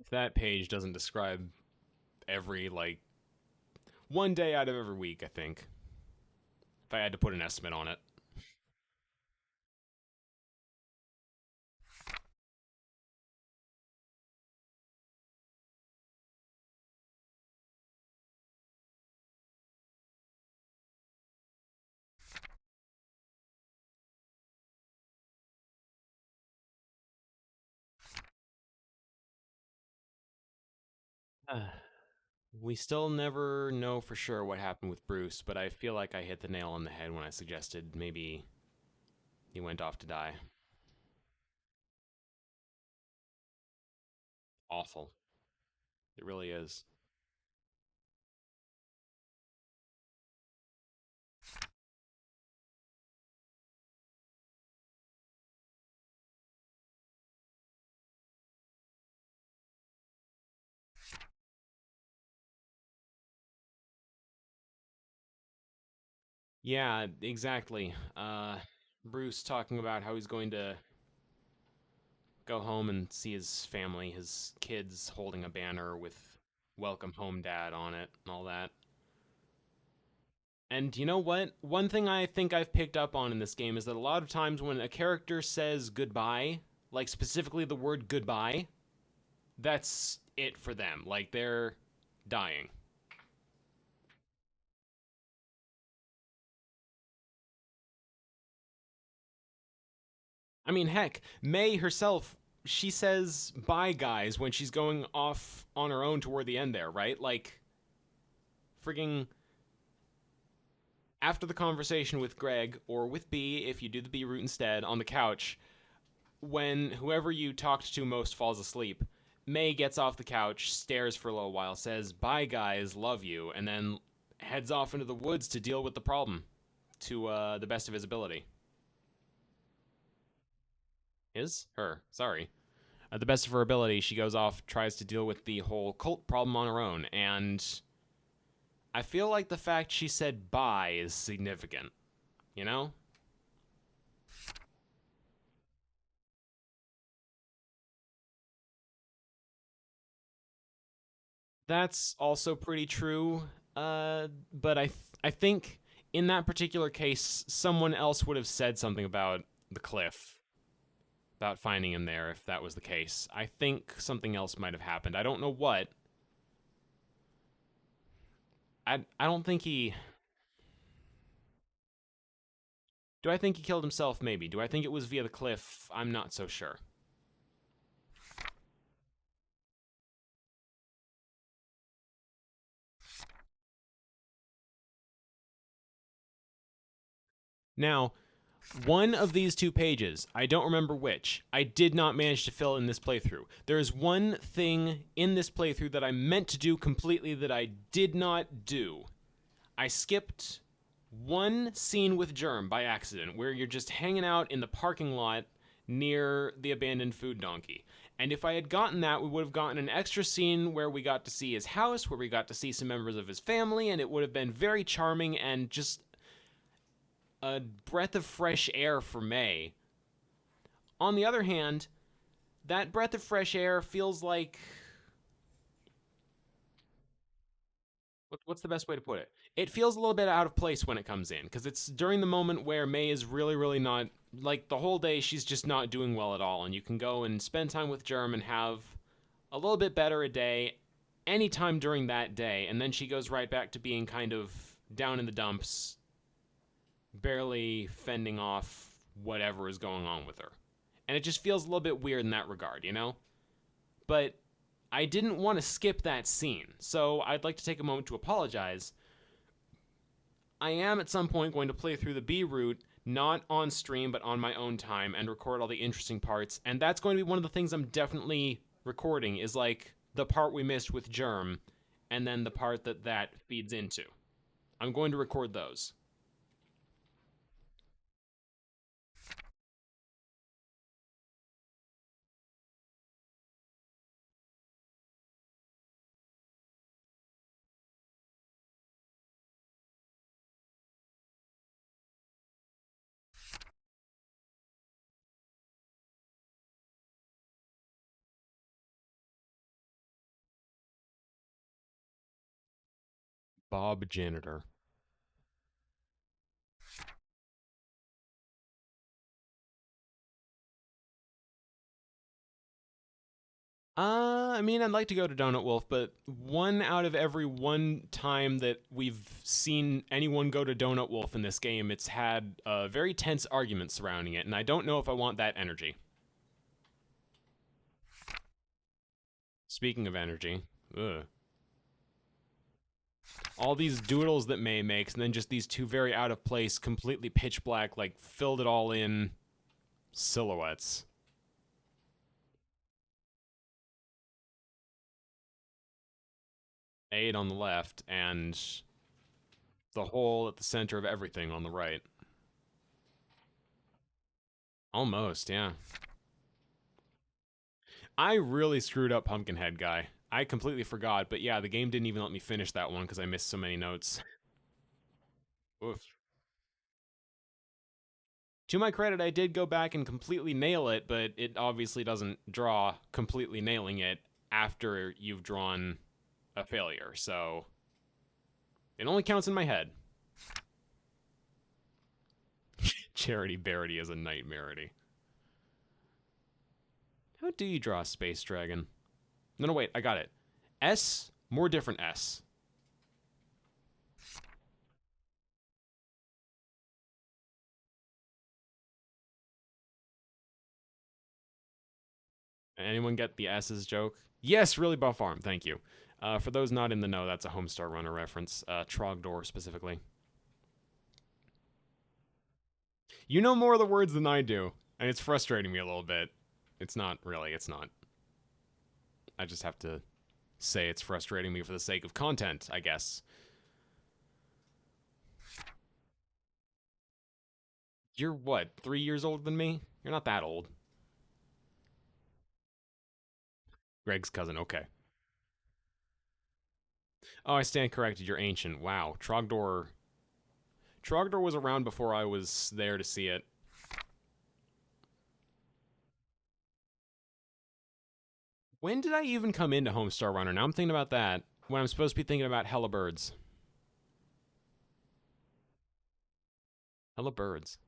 If that page doesn't describe every, like, one day out of every week, I think, if I had to put an estimate on it. We still never know for sure what happened with Bruce, but I feel like I hit the nail on the head when I suggested maybe he went off to die. Awful. It really is. Yeah, exactly. Bruce talking about how he's going to go home and see his family, his kids holding a banner with "Welcome Home, Dad" on it and all that. And you know what? One thing I think I've picked up on in this game is that a lot of times when a character says goodbye, like specifically the word goodbye, that's it for them. Like they're dying. I mean, heck, May herself, she says bye, guys, when she's going off on her own toward the end there, right? Like, frigging after the conversation with Greg, or with B, if you do the B route instead, on the couch, when whoever you talked to most falls asleep, May gets off the couch, stares for a little while, says, bye, guys, love you, and then heads off into the woods to deal with the problem to the best of his ability. Her. Sorry. At the best of her ability, she goes off, tries to deal with the whole cult problem on her own, and I feel like the fact she said bye is significant, you know? That's also pretty true, but I think in that particular case, someone else would have said something about the cliff, about finding him there if that was the case. I think something else might have happened. I don't know what. I don't think he. Do I think he killed himself? Maybe. Do I think it was via the cliff? I'm not so sure. Now, one of these two pages, I don't remember which, I did not manage to fill in this playthrough. There is one thing in this playthrough that I meant to do completely that I did not do. I skipped one scene with Germ by accident where you're just hanging out in the parking lot near the abandoned food donkey. And if I had gotten that, we would have gotten an extra scene where we got to see his house, where we got to see some members of his family, and it would have been very charming and just a breath of fresh air for May. On the other hand, that breath of fresh air feels like what's the best way to put it? It feels a little bit out of place when it comes in because it's during the moment where May is really not like the whole day she's just not doing well at all, and you can go and spend time with Germ and have a little bit better a day anytime during that day, and then she goes right back to being kind of down in the dumps, barely fending off whatever is going on with her. And it just feels a little bit weird in that regard, you know? But I didn't want to skip that scene, so I'd like to take a moment to apologize. I am at some point going to play through the B route, not on stream, but on my own time, and record all the interesting parts, and that's going to be one of the things I'm definitely recording, is like the part we missed with Germ, and then the part that feeds into. I'm going to record those. Bob Janitor. I mean, I'd like to go to Donut Wolf, but one out of every one time that we've seen anyone go to Donut Wolf in this game, it's had a very tense argument surrounding it, and I don't know if I want that energy. Speaking of energy, ugh. all these doodles that May makes, and then just these two very out of place, completely pitch black, like filled it all in silhouettes. Aid on the left, and the hole at the center of everything on the right. Almost, yeah. I really screwed up Pumpkinhead Guy. I completely forgot, but yeah, the game didn't even let me finish that one because I missed so many notes. Oof. To my credit, I did go back and completely nail it, but it obviously doesn't draw completely nailing it after you've drawn a failure, so it only counts in my head. Charity Barity is a nightmarity. How do you draw a space dragon? No, wait, I got it. S, more different S. Anyone get the S's joke? Yes, really buff arm, thank you. For those not in the know, that's a Homestar Runner reference, Trogdor specifically. You know more of the words than I do, and it's frustrating me a little bit. It's not, really, it's not. I just have to say it's frustrating me for the sake of content, I guess. You're what, 3 years older than me? You're not that old. Greg's cousin, okay. Oh, I stand corrected, you're ancient. Wow, Trogdor was around before I was there to see it. When did I even come into Homestar Runner? Now I'm thinking about that, when I'm supposed to be thinking about Hella Birds. Hella Birds.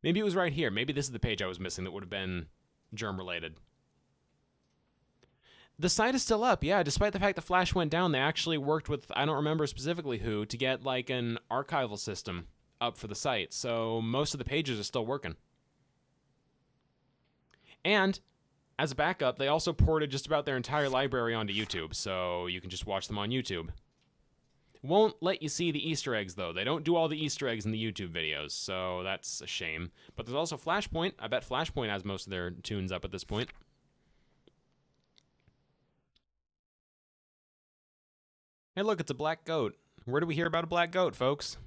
Maybe it was right here. Maybe this is the page I was missing that would have been germ-related. The site is still up, yeah. Despite the fact the Flash went down, they actually worked with, I don't remember specifically who, to get like an archival system up for the site. So most of the pages are still working. And as a backup, they also ported just about their entire library onto YouTube, so you can just watch them on YouTube. Won't let you see the Easter eggs, though. They don't do all the Easter eggs in the YouTube videos, so that's a shame. But there's also Flashpoint. I bet Flashpoint has most of their tunes up at this point. Hey, look, it's a black goat. Where do we hear about a black goat, folks?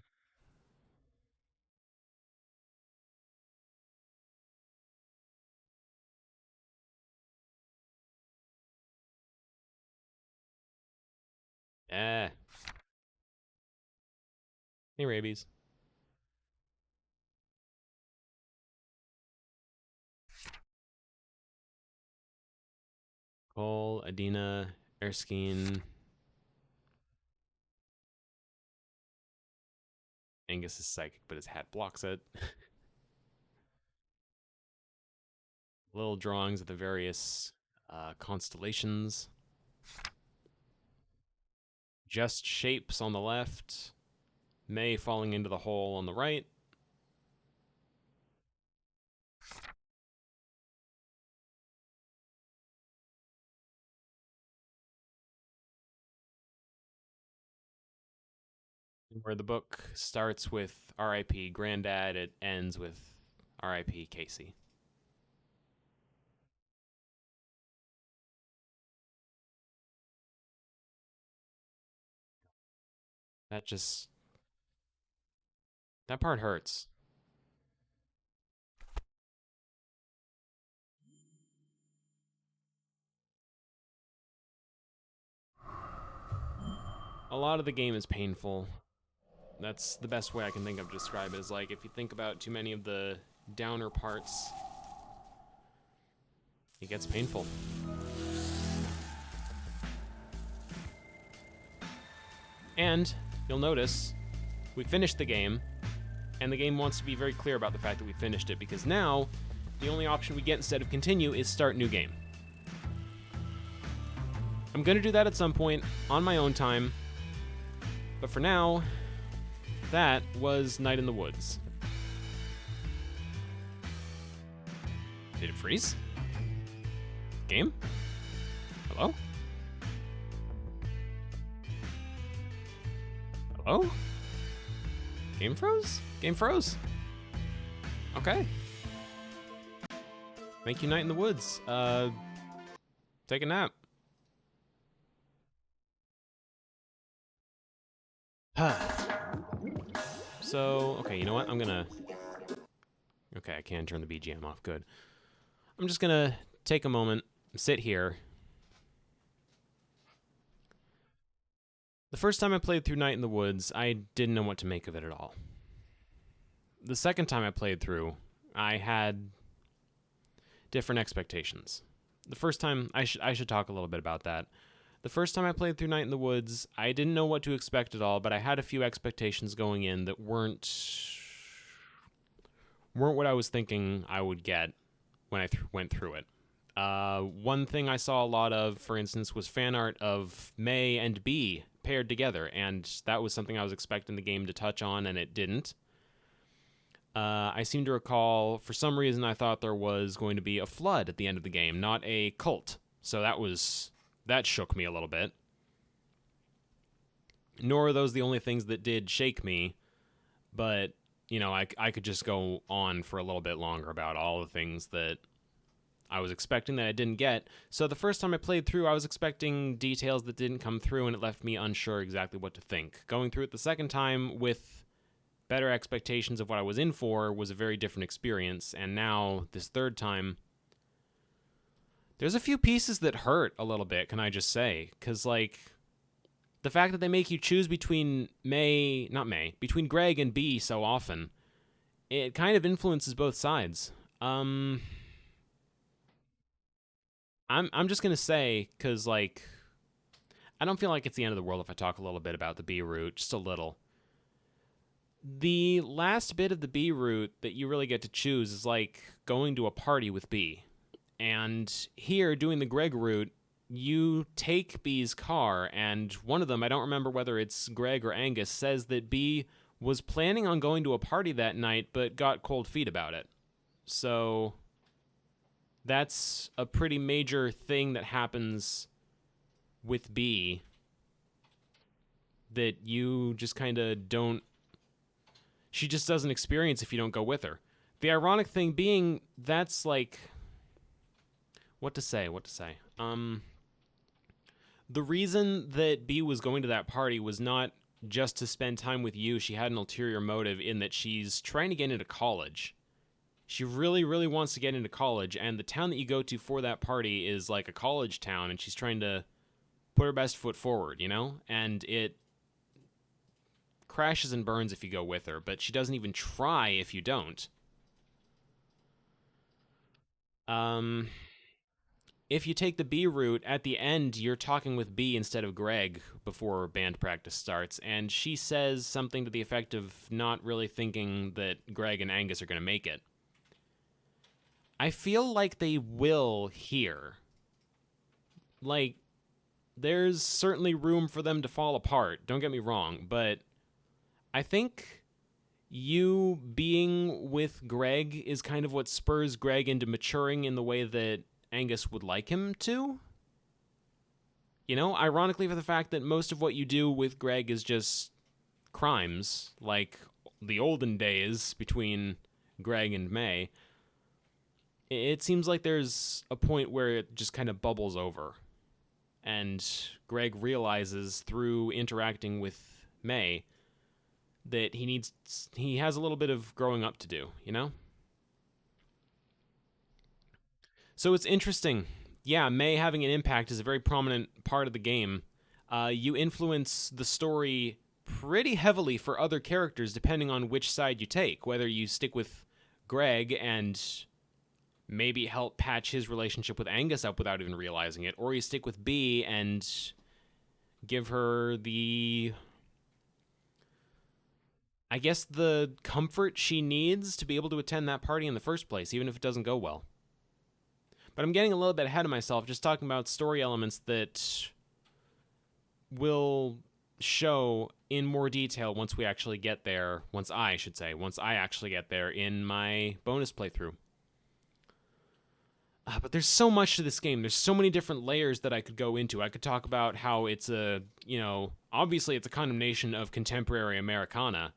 Eh. Hey, rabies. Cole, Adina, Erskine. Angus is psychic, but his hat blocks it. Little drawings of the various constellations. Just shapes on the left. May falling into the hole on the right. Where the book starts with R.I.P. Granddad, it ends with R.I.P. Casey. That part hurts. A lot of the game is painful. That's the best way I can think of to describe it, is like if you think about too many of the downer parts, it gets painful. And you'll notice we finished the game, and the game wants to be very clear about the fact that we finished it, because now the only option we get instead of continue is start new game. I'm gonna do that at some point on my own time, but for now, that was Night in the Woods. Did it freeze? Game? Hello? Hello? Game froze? Game froze. Okay. Thank you, Night in the Woods. Take a nap. So, okay, you know what? Okay, I can turn the BGM off. Good. I'm just gonna take a moment, sit here. The first time I played through Night in the Woods, I didn't know what to make of it at all. The second time I played through, I had different expectations. The first time, I should talk a little bit about that. The first time I played through Night in the Woods, I didn't know what to expect at all, but I had a few expectations going in that weren't what I was thinking I would get when I went through it. One thing I saw a lot of, for instance, was fan art of May and B paired together, and that was something I was expecting the game to touch on, and it didn't. I seem to recall, for some reason, I thought there was going to be a flood at the end of the game, not a cult. So that shook me a little bit. Nor are those the only things that did shake me, but, you know, I could just go on for a little bit longer about all the things that I was expecting that I didn't get. So the first time I played through, I was expecting details that didn't come through, and it left me unsure exactly what to think. Going through it the second time with better expectations of what I was in for was a very different experience, and now, this third time, there's a few pieces that hurt a little bit, can I just say? Because, like, the fact that they make you choose between between Greg and B so often, it kind of influences both sides. I'm just gonna say, because, like, I don't feel like it's the end of the world if I talk a little bit about the B route, just a little. The last bit of the B route that you really get to choose is, like, going to a party with B. And here, doing the Greg route, you take B's car, and one of them, I don't remember whether it's Greg or Angus, says that B was planning on going to a party that night, but got cold feet about it. So that's a pretty major thing that happens with B that you just kind of don't... She just doesn't experience if you don't go with her. The ironic thing being, that's like... What to say? The reason that B was going to that party was not just to spend time with you. She had an ulterior motive in that she's trying to get into college. She really, really wants to get into college, and the town that you go to for that party is like a college town, and she's trying to put her best foot forward, you know? And it crashes and burns if you go with her, but she doesn't even try if you don't. If you take the B route, at the end, you're talking with B instead of Greg before band practice starts, and she says something to the effect of not really thinking that Greg and Angus are going to make it. I feel like they will here. Like, there's certainly room for them to fall apart, don't get me wrong, but I think you being with Greg is kind of what spurs Greg into maturing in the way that Angus would like him to. You know, ironically, for the fact that most of what you do with Greg is just crimes, like the olden days between Greg and May, it seems like there's a point where it just kind of bubbles over. And Greg realizes through interacting with May that he has a little bit of growing up to do, you know? So it's interesting. Yeah, May having an impact is a very prominent part of the game. You influence the story pretty heavily for other characters depending on which side you take, whether you stick with Greg and maybe help patch his relationship with Angus up without even realizing it, or you stick with B and give her the comfort she needs to be able to attend that party in the first place, even if it doesn't go well. But I'm getting a little bit ahead of myself, just talking about story elements that will show in more detail once I actually get there in my bonus playthrough. But there's so much to this game. There's so many different layers that I could go into. I could talk about how it's a, obviously it's a condemnation of contemporary Americana.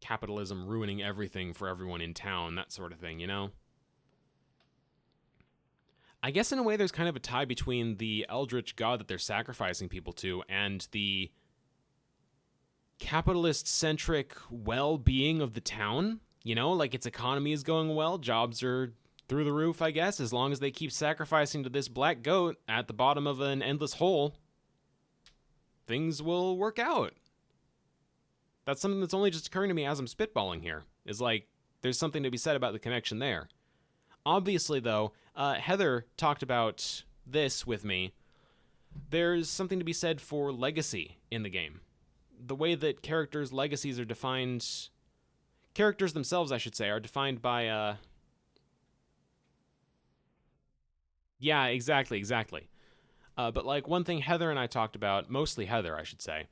Capitalism ruining everything for everyone in town, that sort of thing, you know? I guess in a way there's kind of a tie between the eldritch god that they're sacrificing people to and the capitalist-centric well-being of the town. You know, like its economy is going well, jobs are through the roof, I guess, as long as they keep sacrificing to this black goat at the bottom of an endless hole, things will work out. That's something that's only just occurring to me as I'm spitballing here, is like, there's something to be said about the connection there. Obviously, though, Heather talked about this with me. There's something to be said for legacy in the game. The way that characters' legacies are defined... Characters themselves, I should say, are defined by... Yeah, exactly. But, like, one thing Heather and I talked about, mostly Heather, I should say,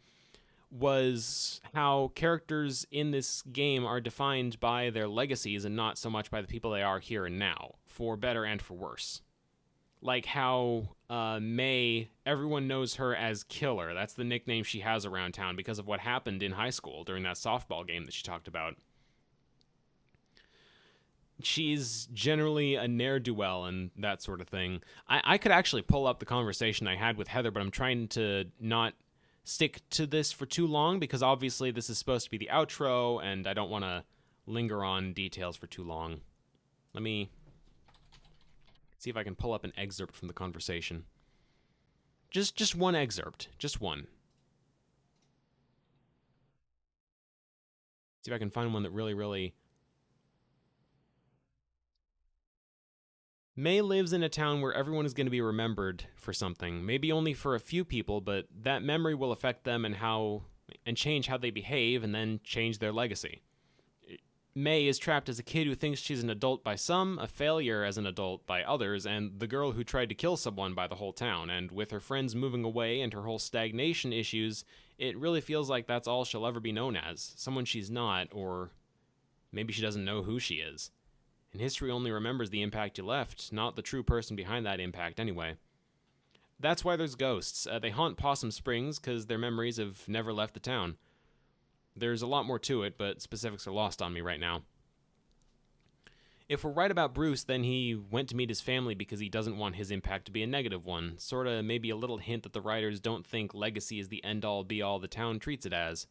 was how characters in this game are defined by their legacies and not so much by the people they are here and now, for better and for worse. Like how May, everyone knows her as Killer. That's the nickname she has around town because of what happened in high school during that softball game that she talked about. She's generally a ne'er-do-well and that sort of thing. I could actually pull up the conversation I had with Heather, but I'm trying to not stick to this for too long because obviously this is supposed to be the outro and I don't want to linger on details for too long. Let me see if I can pull up an excerpt from the conversation. Just one excerpt. Just one. See if I can find one that really... May lives in a town where everyone is going to be remembered for something. Maybe only for a few people, but that memory will affect them and change how they behave and then change their legacy. May is trapped as a kid who thinks she's an adult by some, a failure as an adult by others, and the girl who tried to kill someone by the whole town. And with her friends moving away and her whole stagnation issues, it really feels like that's all she'll ever be known as. Someone she's not, or maybe she doesn't know who she is. And history only remembers the impact you left, not the true person behind that impact anyway. That's why there's ghosts. They haunt Possum Springs because their memories have never left the town. There's a lot more to it, but specifics are lost on me right now. If we're right about Bruce, then he went to meet his family because he doesn't want his impact to be a negative one. Sorta maybe a little hint that the writers don't think legacy is the end-all be-all the town treats it as.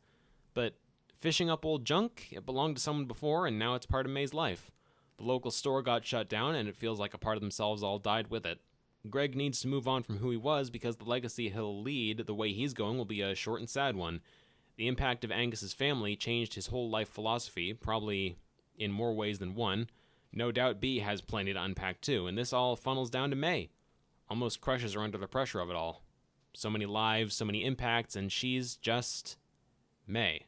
But fishing up old junk, it belonged to someone before and now it's part of May's life. The local store got shut down, and it feels like a part of themselves all died with it. Greg needs to move on from who he was because the legacy he'll lead, the way he's going, will be a short and sad one. The impact of Angus's family changed his whole life philosophy, probably in more ways than one. No doubt B has plenty to unpack too, and this all funnels down to May. Almost crushes her under the pressure of it all. So many lives, so many impacts, and she's just May.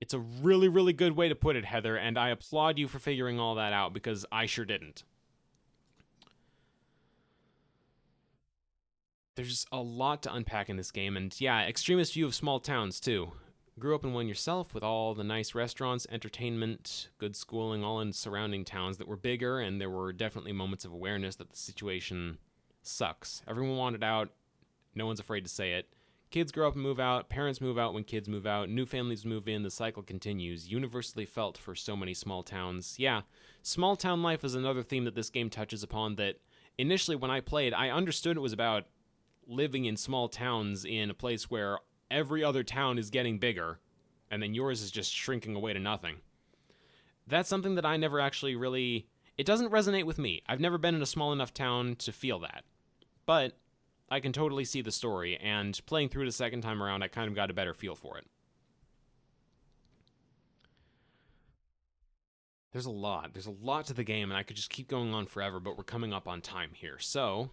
It's a really good way to put it, Heather, and I applaud you for figuring all that out, because I sure didn't. There's a lot to unpack in this game, and yeah, extremist view of small towns, too. Grew up in one yourself, with all the nice restaurants, entertainment, good schooling, all in surrounding towns that were bigger, and there were definitely moments of awareness that the situation sucks. Everyone wanted out, no one's afraid to say it. Kids grow up and move out, parents move out when kids move out, new families move in, the cycle continues, universally felt for so many small towns. Yeah, small town life is another theme that this game touches upon that initially when I played, I understood it was about living in small towns in a place where every other town is getting bigger, and then yours is just shrinking away to nothing. That's something that I never actually really... It doesn't resonate with me. I've never been in a small enough town to feel that. But I can totally see the story, and playing through it a second time around, I kind of got a better feel for it. There's a lot to the game, and I could just keep going on forever, but we're coming up on time here. So,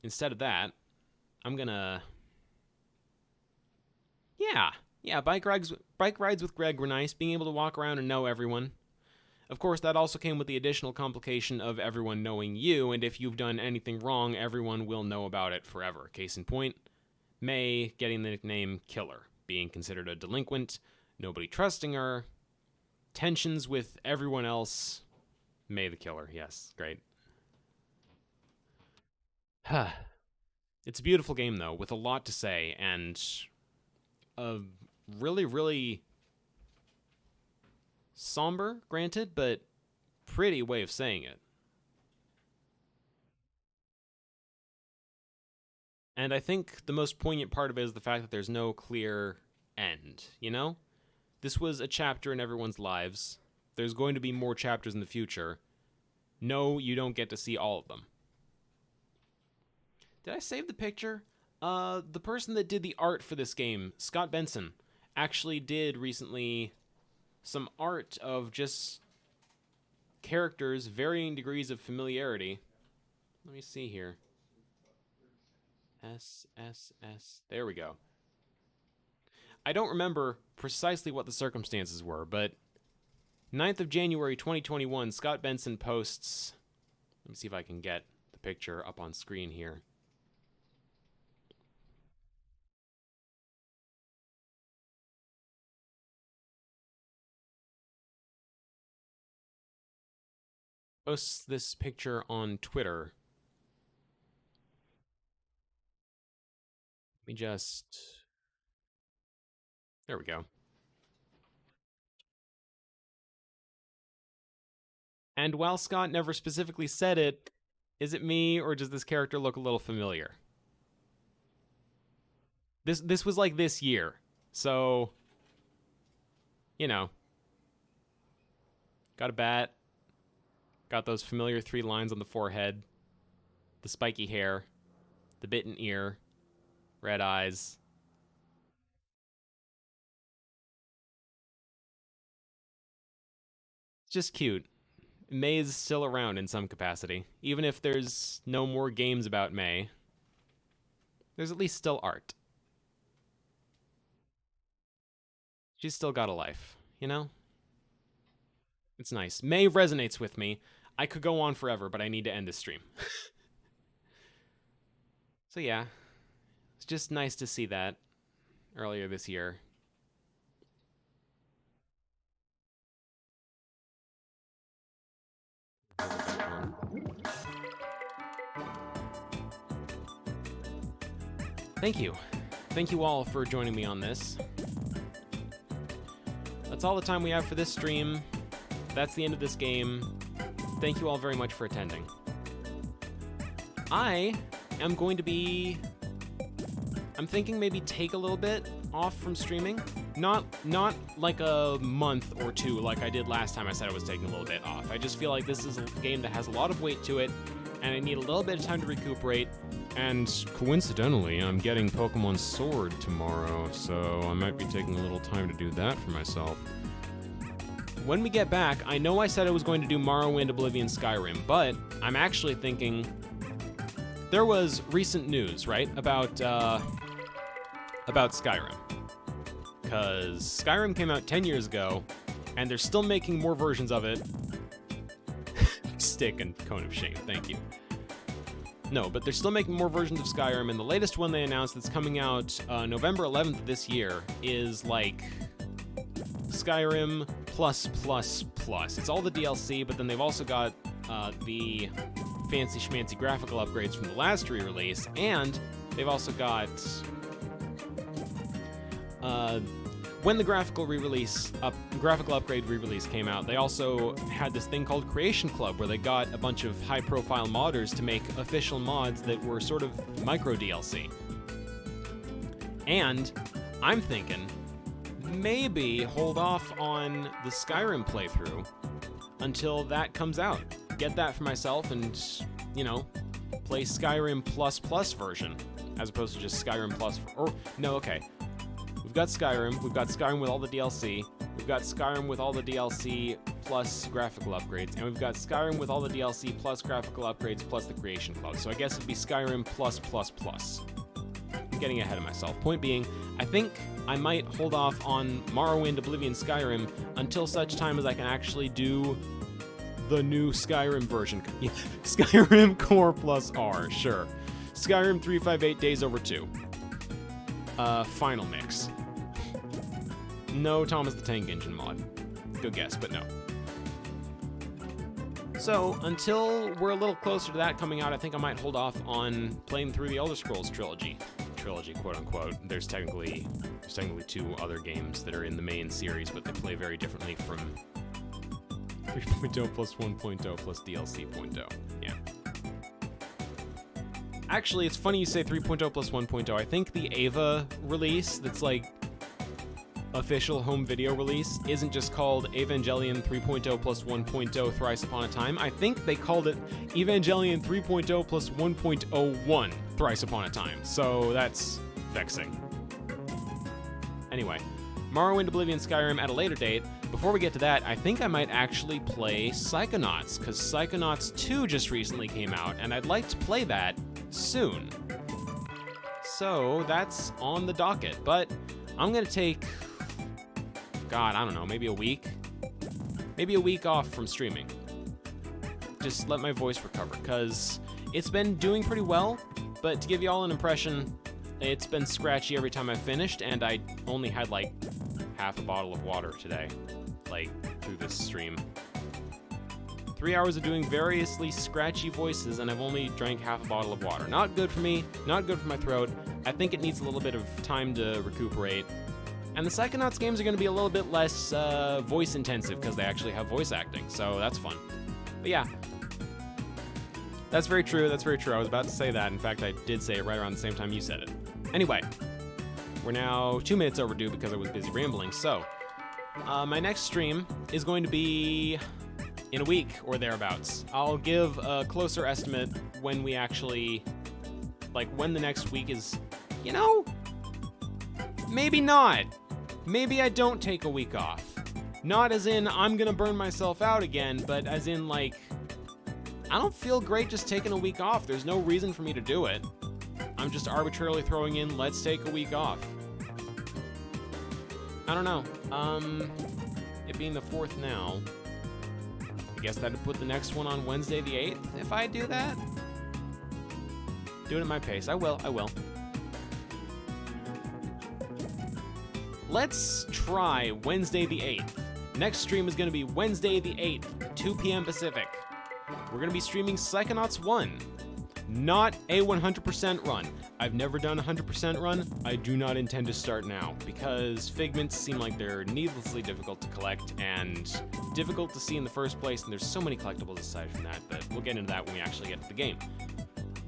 instead of that, I'm gonna... Yeah, bike rides with Greg were nice, being able to walk around and know everyone. Of course, that also came with the additional complication of everyone knowing you, and if you've done anything wrong, everyone will know about it forever. Case in point, May getting the nickname Killer, being considered a delinquent, nobody trusting her, tensions with everyone else. May the Killer, yes, great. It's a beautiful game, though, with a lot to say, and a really, really somber, granted, but pretty way of saying it. And I think the most poignant part of it is the fact that there's no clear end, you know? This was a chapter in everyone's lives. There's going to be more chapters in the future. No, you don't get to see all of them. Did I save the picture? The person that did the art for this game, Scott Benson, actually did recently some art of just characters, varying degrees of familiarity. Let me see here. S. There we go. I don't remember precisely what the circumstances were, but 9th of January 2021, Scott Benson posts... Let me see if I can get the picture up on screen here. Posts this picture on Twitter. Let me just... There we go. And while Scott never specifically said it, is it me or does this character look a little familiar? This was like this year. So, you know. Got a bat. Got those familiar 3 lines on the forehead. The spiky hair. The bitten ear. Red eyes. It's just cute. May is still around in some capacity. Even if there's no more games about May, there's at least still art. She's still got a life, you know? It's nice. May resonates with me. I could go on forever, but I need to end this stream. So yeah, it's just nice to see that earlier this year. Thank you. Thank you all for joining me on this. That's all the time we have for this stream. That's the end of this game. Thank you all very much for attending. I am going to be... I'm thinking maybe take a little bit off from streaming. Not like a month or 2 like I did last time I said I was taking a little bit off. I just feel like this is a game that has a lot of weight to it, and I need a little bit of time to recuperate. And coincidentally, I'm getting Pokemon Sword tomorrow, so I might be taking a little time to do that for myself. When we get back, I know I said I was going to do Morrowind, Oblivion, Skyrim, but I'm actually thinking... There was recent news, right, about Skyrim. Because Skyrim came out 10 years ago, and they're still making more versions of it. Stick and Cone of Shame, thank you. No, but they're still making more versions of Skyrim, and the latest one they announced that's coming out November 11th this year is like Skyrim plus. It's all the DLC, but then they've also got the fancy schmancy graphical upgrades from the last re-release, and they've also got when the graphical upgrade re-release came out, they also had this thing called Creation Club, where they got a bunch of high-profile modders to make official mods that were sort of micro DLC. And I'm thinking maybe hold off on the Skyrim playthrough until that comes out. Get that for myself and, you know, play Skyrim plus version as opposed to just Skyrim plus. Or no, okay. We've got Skyrim with all the DLC, we've got Skyrim with all the DLC plus graphical upgrades, and we've got Skyrim with all the DLC plus graphical upgrades plus the Creation Club. So I guess it'd be Skyrim plus. I'm getting ahead of myself. Point being, I think I might hold off on Morrowind, Oblivion, Skyrim until such time as I can actually do the new Skyrim version. Skyrim Core plus R, sure. Skyrim 358 Days Over 2. Final Mix. No Thomas the Tank Engine mod. Good guess, but no. So, until we're a little closer to that coming out, I think I might hold off on playing through the Elder Scrolls trilogy. Trilogy, quote-unquote. There's technically 2 other games that are in the main series, but they play very differently from 3.0 plus 1.0 plus DLC 0.0. Yeah. Actually, it's funny you say 3.0 plus 1.0. I think the Ava release that's like official home video release isn't just called Evangelion 3.0 plus 1.0 Thrice Upon a Time. I think they called it Evangelion 3.0 plus 1.01 Thrice Upon a Time. So that's vexing. Anyway, Morrowind, Oblivion, Skyrim at a later date. Before we get to that, I think I might actually play Psychonauts, because Psychonauts 2 just recently came out, and I'd like to play that soon. So that's on the docket, but I'm gonna take, God, I don't know, maybe a week? Maybe a week off from streaming. Just let my voice recover, because it's been doing pretty well, but to give you all an impression, it's been scratchy every time I've finished, and I only had like half a bottle of water today, like, through this stream. 3 hours of doing variously scratchy voices, and I've only drank half a bottle of water. Not good for me, not good for my throat. I think it needs a little bit of time to recuperate. And the Psychonauts games are going to be a little bit less voice intensive because they actually have voice acting, so that's fun. But yeah, that's very true, that's very true. I was about to say that. In fact, I did say it right around the same time you said it. Anyway, we're now 2 minutes overdue because I was busy rambling, so my next stream is going to be in a week or thereabouts. I'll give a closer estimate when we actually, like, when the next week is, you know, maybe not. Maybe I don't take a week off. Not as in I'm gonna burn myself out again, but as in, like, I don't feel great just taking a week off. There's no reason for me to do it. I'm just arbitrarily throwing in, let's take a week off. I don't know. It being the 4th now, I guess that'd put the next one on Wednesday the 8th, if I do that. Do it at my pace. I will. Let's try Wednesday the 8th. Next stream is going to be Wednesday the 8th, 2 p.m. Pacific. We're going to be streaming Psychonauts 1. Not a 100% run. I've never done a 100% run. I do not intend to start now, because figments seem like they're needlessly difficult to collect and difficult to see in the first place, and there's so many collectibles aside from that, but we'll get into that when we actually get to the game.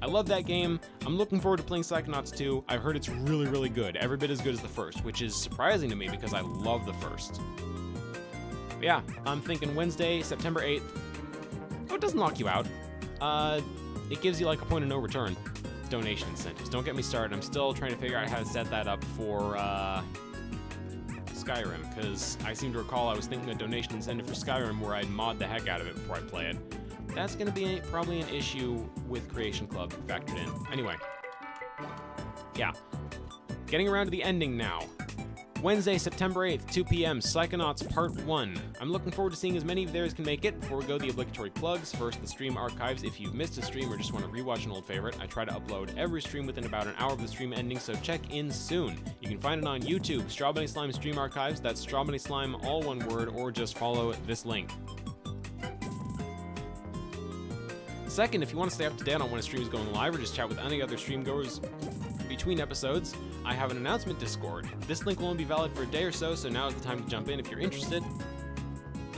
I love that game. I'm looking forward to playing Psychonauts 2. I've heard it's really, really good. Every bit as good as the first, which is surprising to me because I love the first. But yeah, I'm thinking Wednesday, September 8th. Oh, it doesn't lock you out. It gives you like a point of no return. Donation incentives. Don't get me started. I'm still trying to figure out how to set that up for Skyrim, because I seem to recall I was thinking a donation incentive for Skyrim where I'd mod the heck out of it before I play it. That's going to be probably an issue with Creation Club factored in. Anyway. Yeah. Getting around to the ending now. Wednesday, September 8th, 2 p.m., Psychonauts Part 1. I'm looking forward to seeing as many of there as can make it. Before we go, the obligatory plugs. First, the stream archives. If you've missed a stream or just want to rewatch an old favorite, I try to upload every stream within about an hour of the stream ending, so check in soon. You can find it on YouTube, Strawbunny Slime Stream Archives. That's Strawbunny Slime, all one word, or just follow this link. Second, if you want to stay up to date on when a stream is going live or just chat with any other stream goers between episodes, I have an announcement Discord. This link will only be valid for a day or so, so now is the time to jump in if you're interested.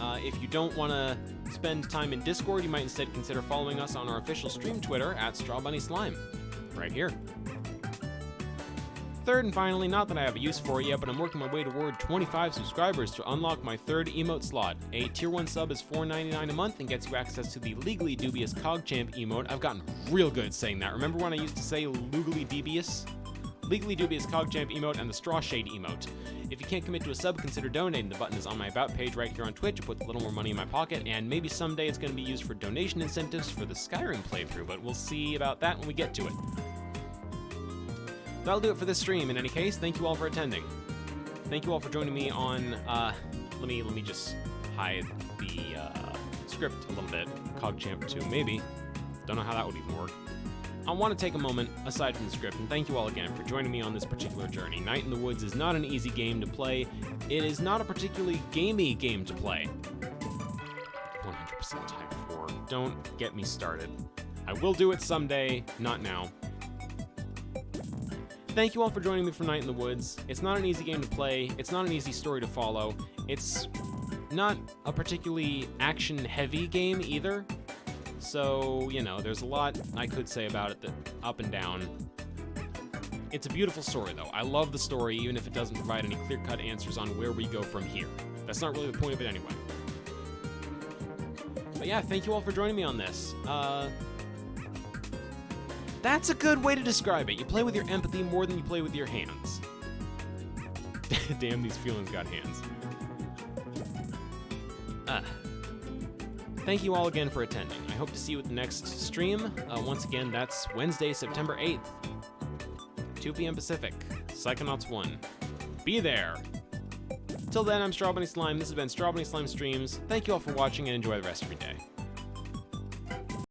If you don't want to spend time in Discord, you might instead consider following us on our official stream Twitter at StrawBunnySlime, right here. Third and finally, not that I have a use for it yet, but I'm working my way toward 25 subscribers to unlock my third emote slot. A tier 1 sub is $4.99 a month and gets you access to the Legally Dubious CogChamp emote. I've gotten real good at saying that. Remember when I used to say Legally Dubious? Legally Dubious CogChamp emote and the Straw Shade emote. If you can't commit to a sub, consider donating. The button is on my About page right here on Twitch. It puts a little more money in my pocket, and maybe someday it's going to be used for donation incentives for the Skyrim playthrough, but we'll see about that when we get to it. That'll do it for this stream. In any case, thank you all for attending. Thank you all for joining me on, let me just hide the script a little bit. CogChamp 2, maybe. Don't know how that would even work. I want to take a moment, aside from the script, and thank you all again for joining me on this particular journey. Night in the Woods is not an easy game to play. It is not a particularly gamey game to play. 100% Type 4. hour. Don't get me started. I will do it someday, not now. Thank you all for joining me for Night in the Woods. It's not an easy game to play. It's not an easy story to follow. It's not a particularly action-heavy game either. So, you know, there's a lot I could say about it, that up and down. It's a beautiful story, though. I love the story, even if it doesn't provide any clear-cut answers on where we go from here. That's not really the point of it anyway. But yeah, thank you all for joining me on this. That's a good way to describe it. You play with your empathy more than you play with your hands. Damn, these feelings got hands. Thank you all again for attending. I hope to see you at the next stream. Once again, that's Wednesday, September 8th. 2 p.m. Pacific. Psychonauts 1. Be there! Till then, I'm Strawbunny Slime. This has been Strawbunny Slime Streams. Thank you all for watching and enjoy the rest of your day.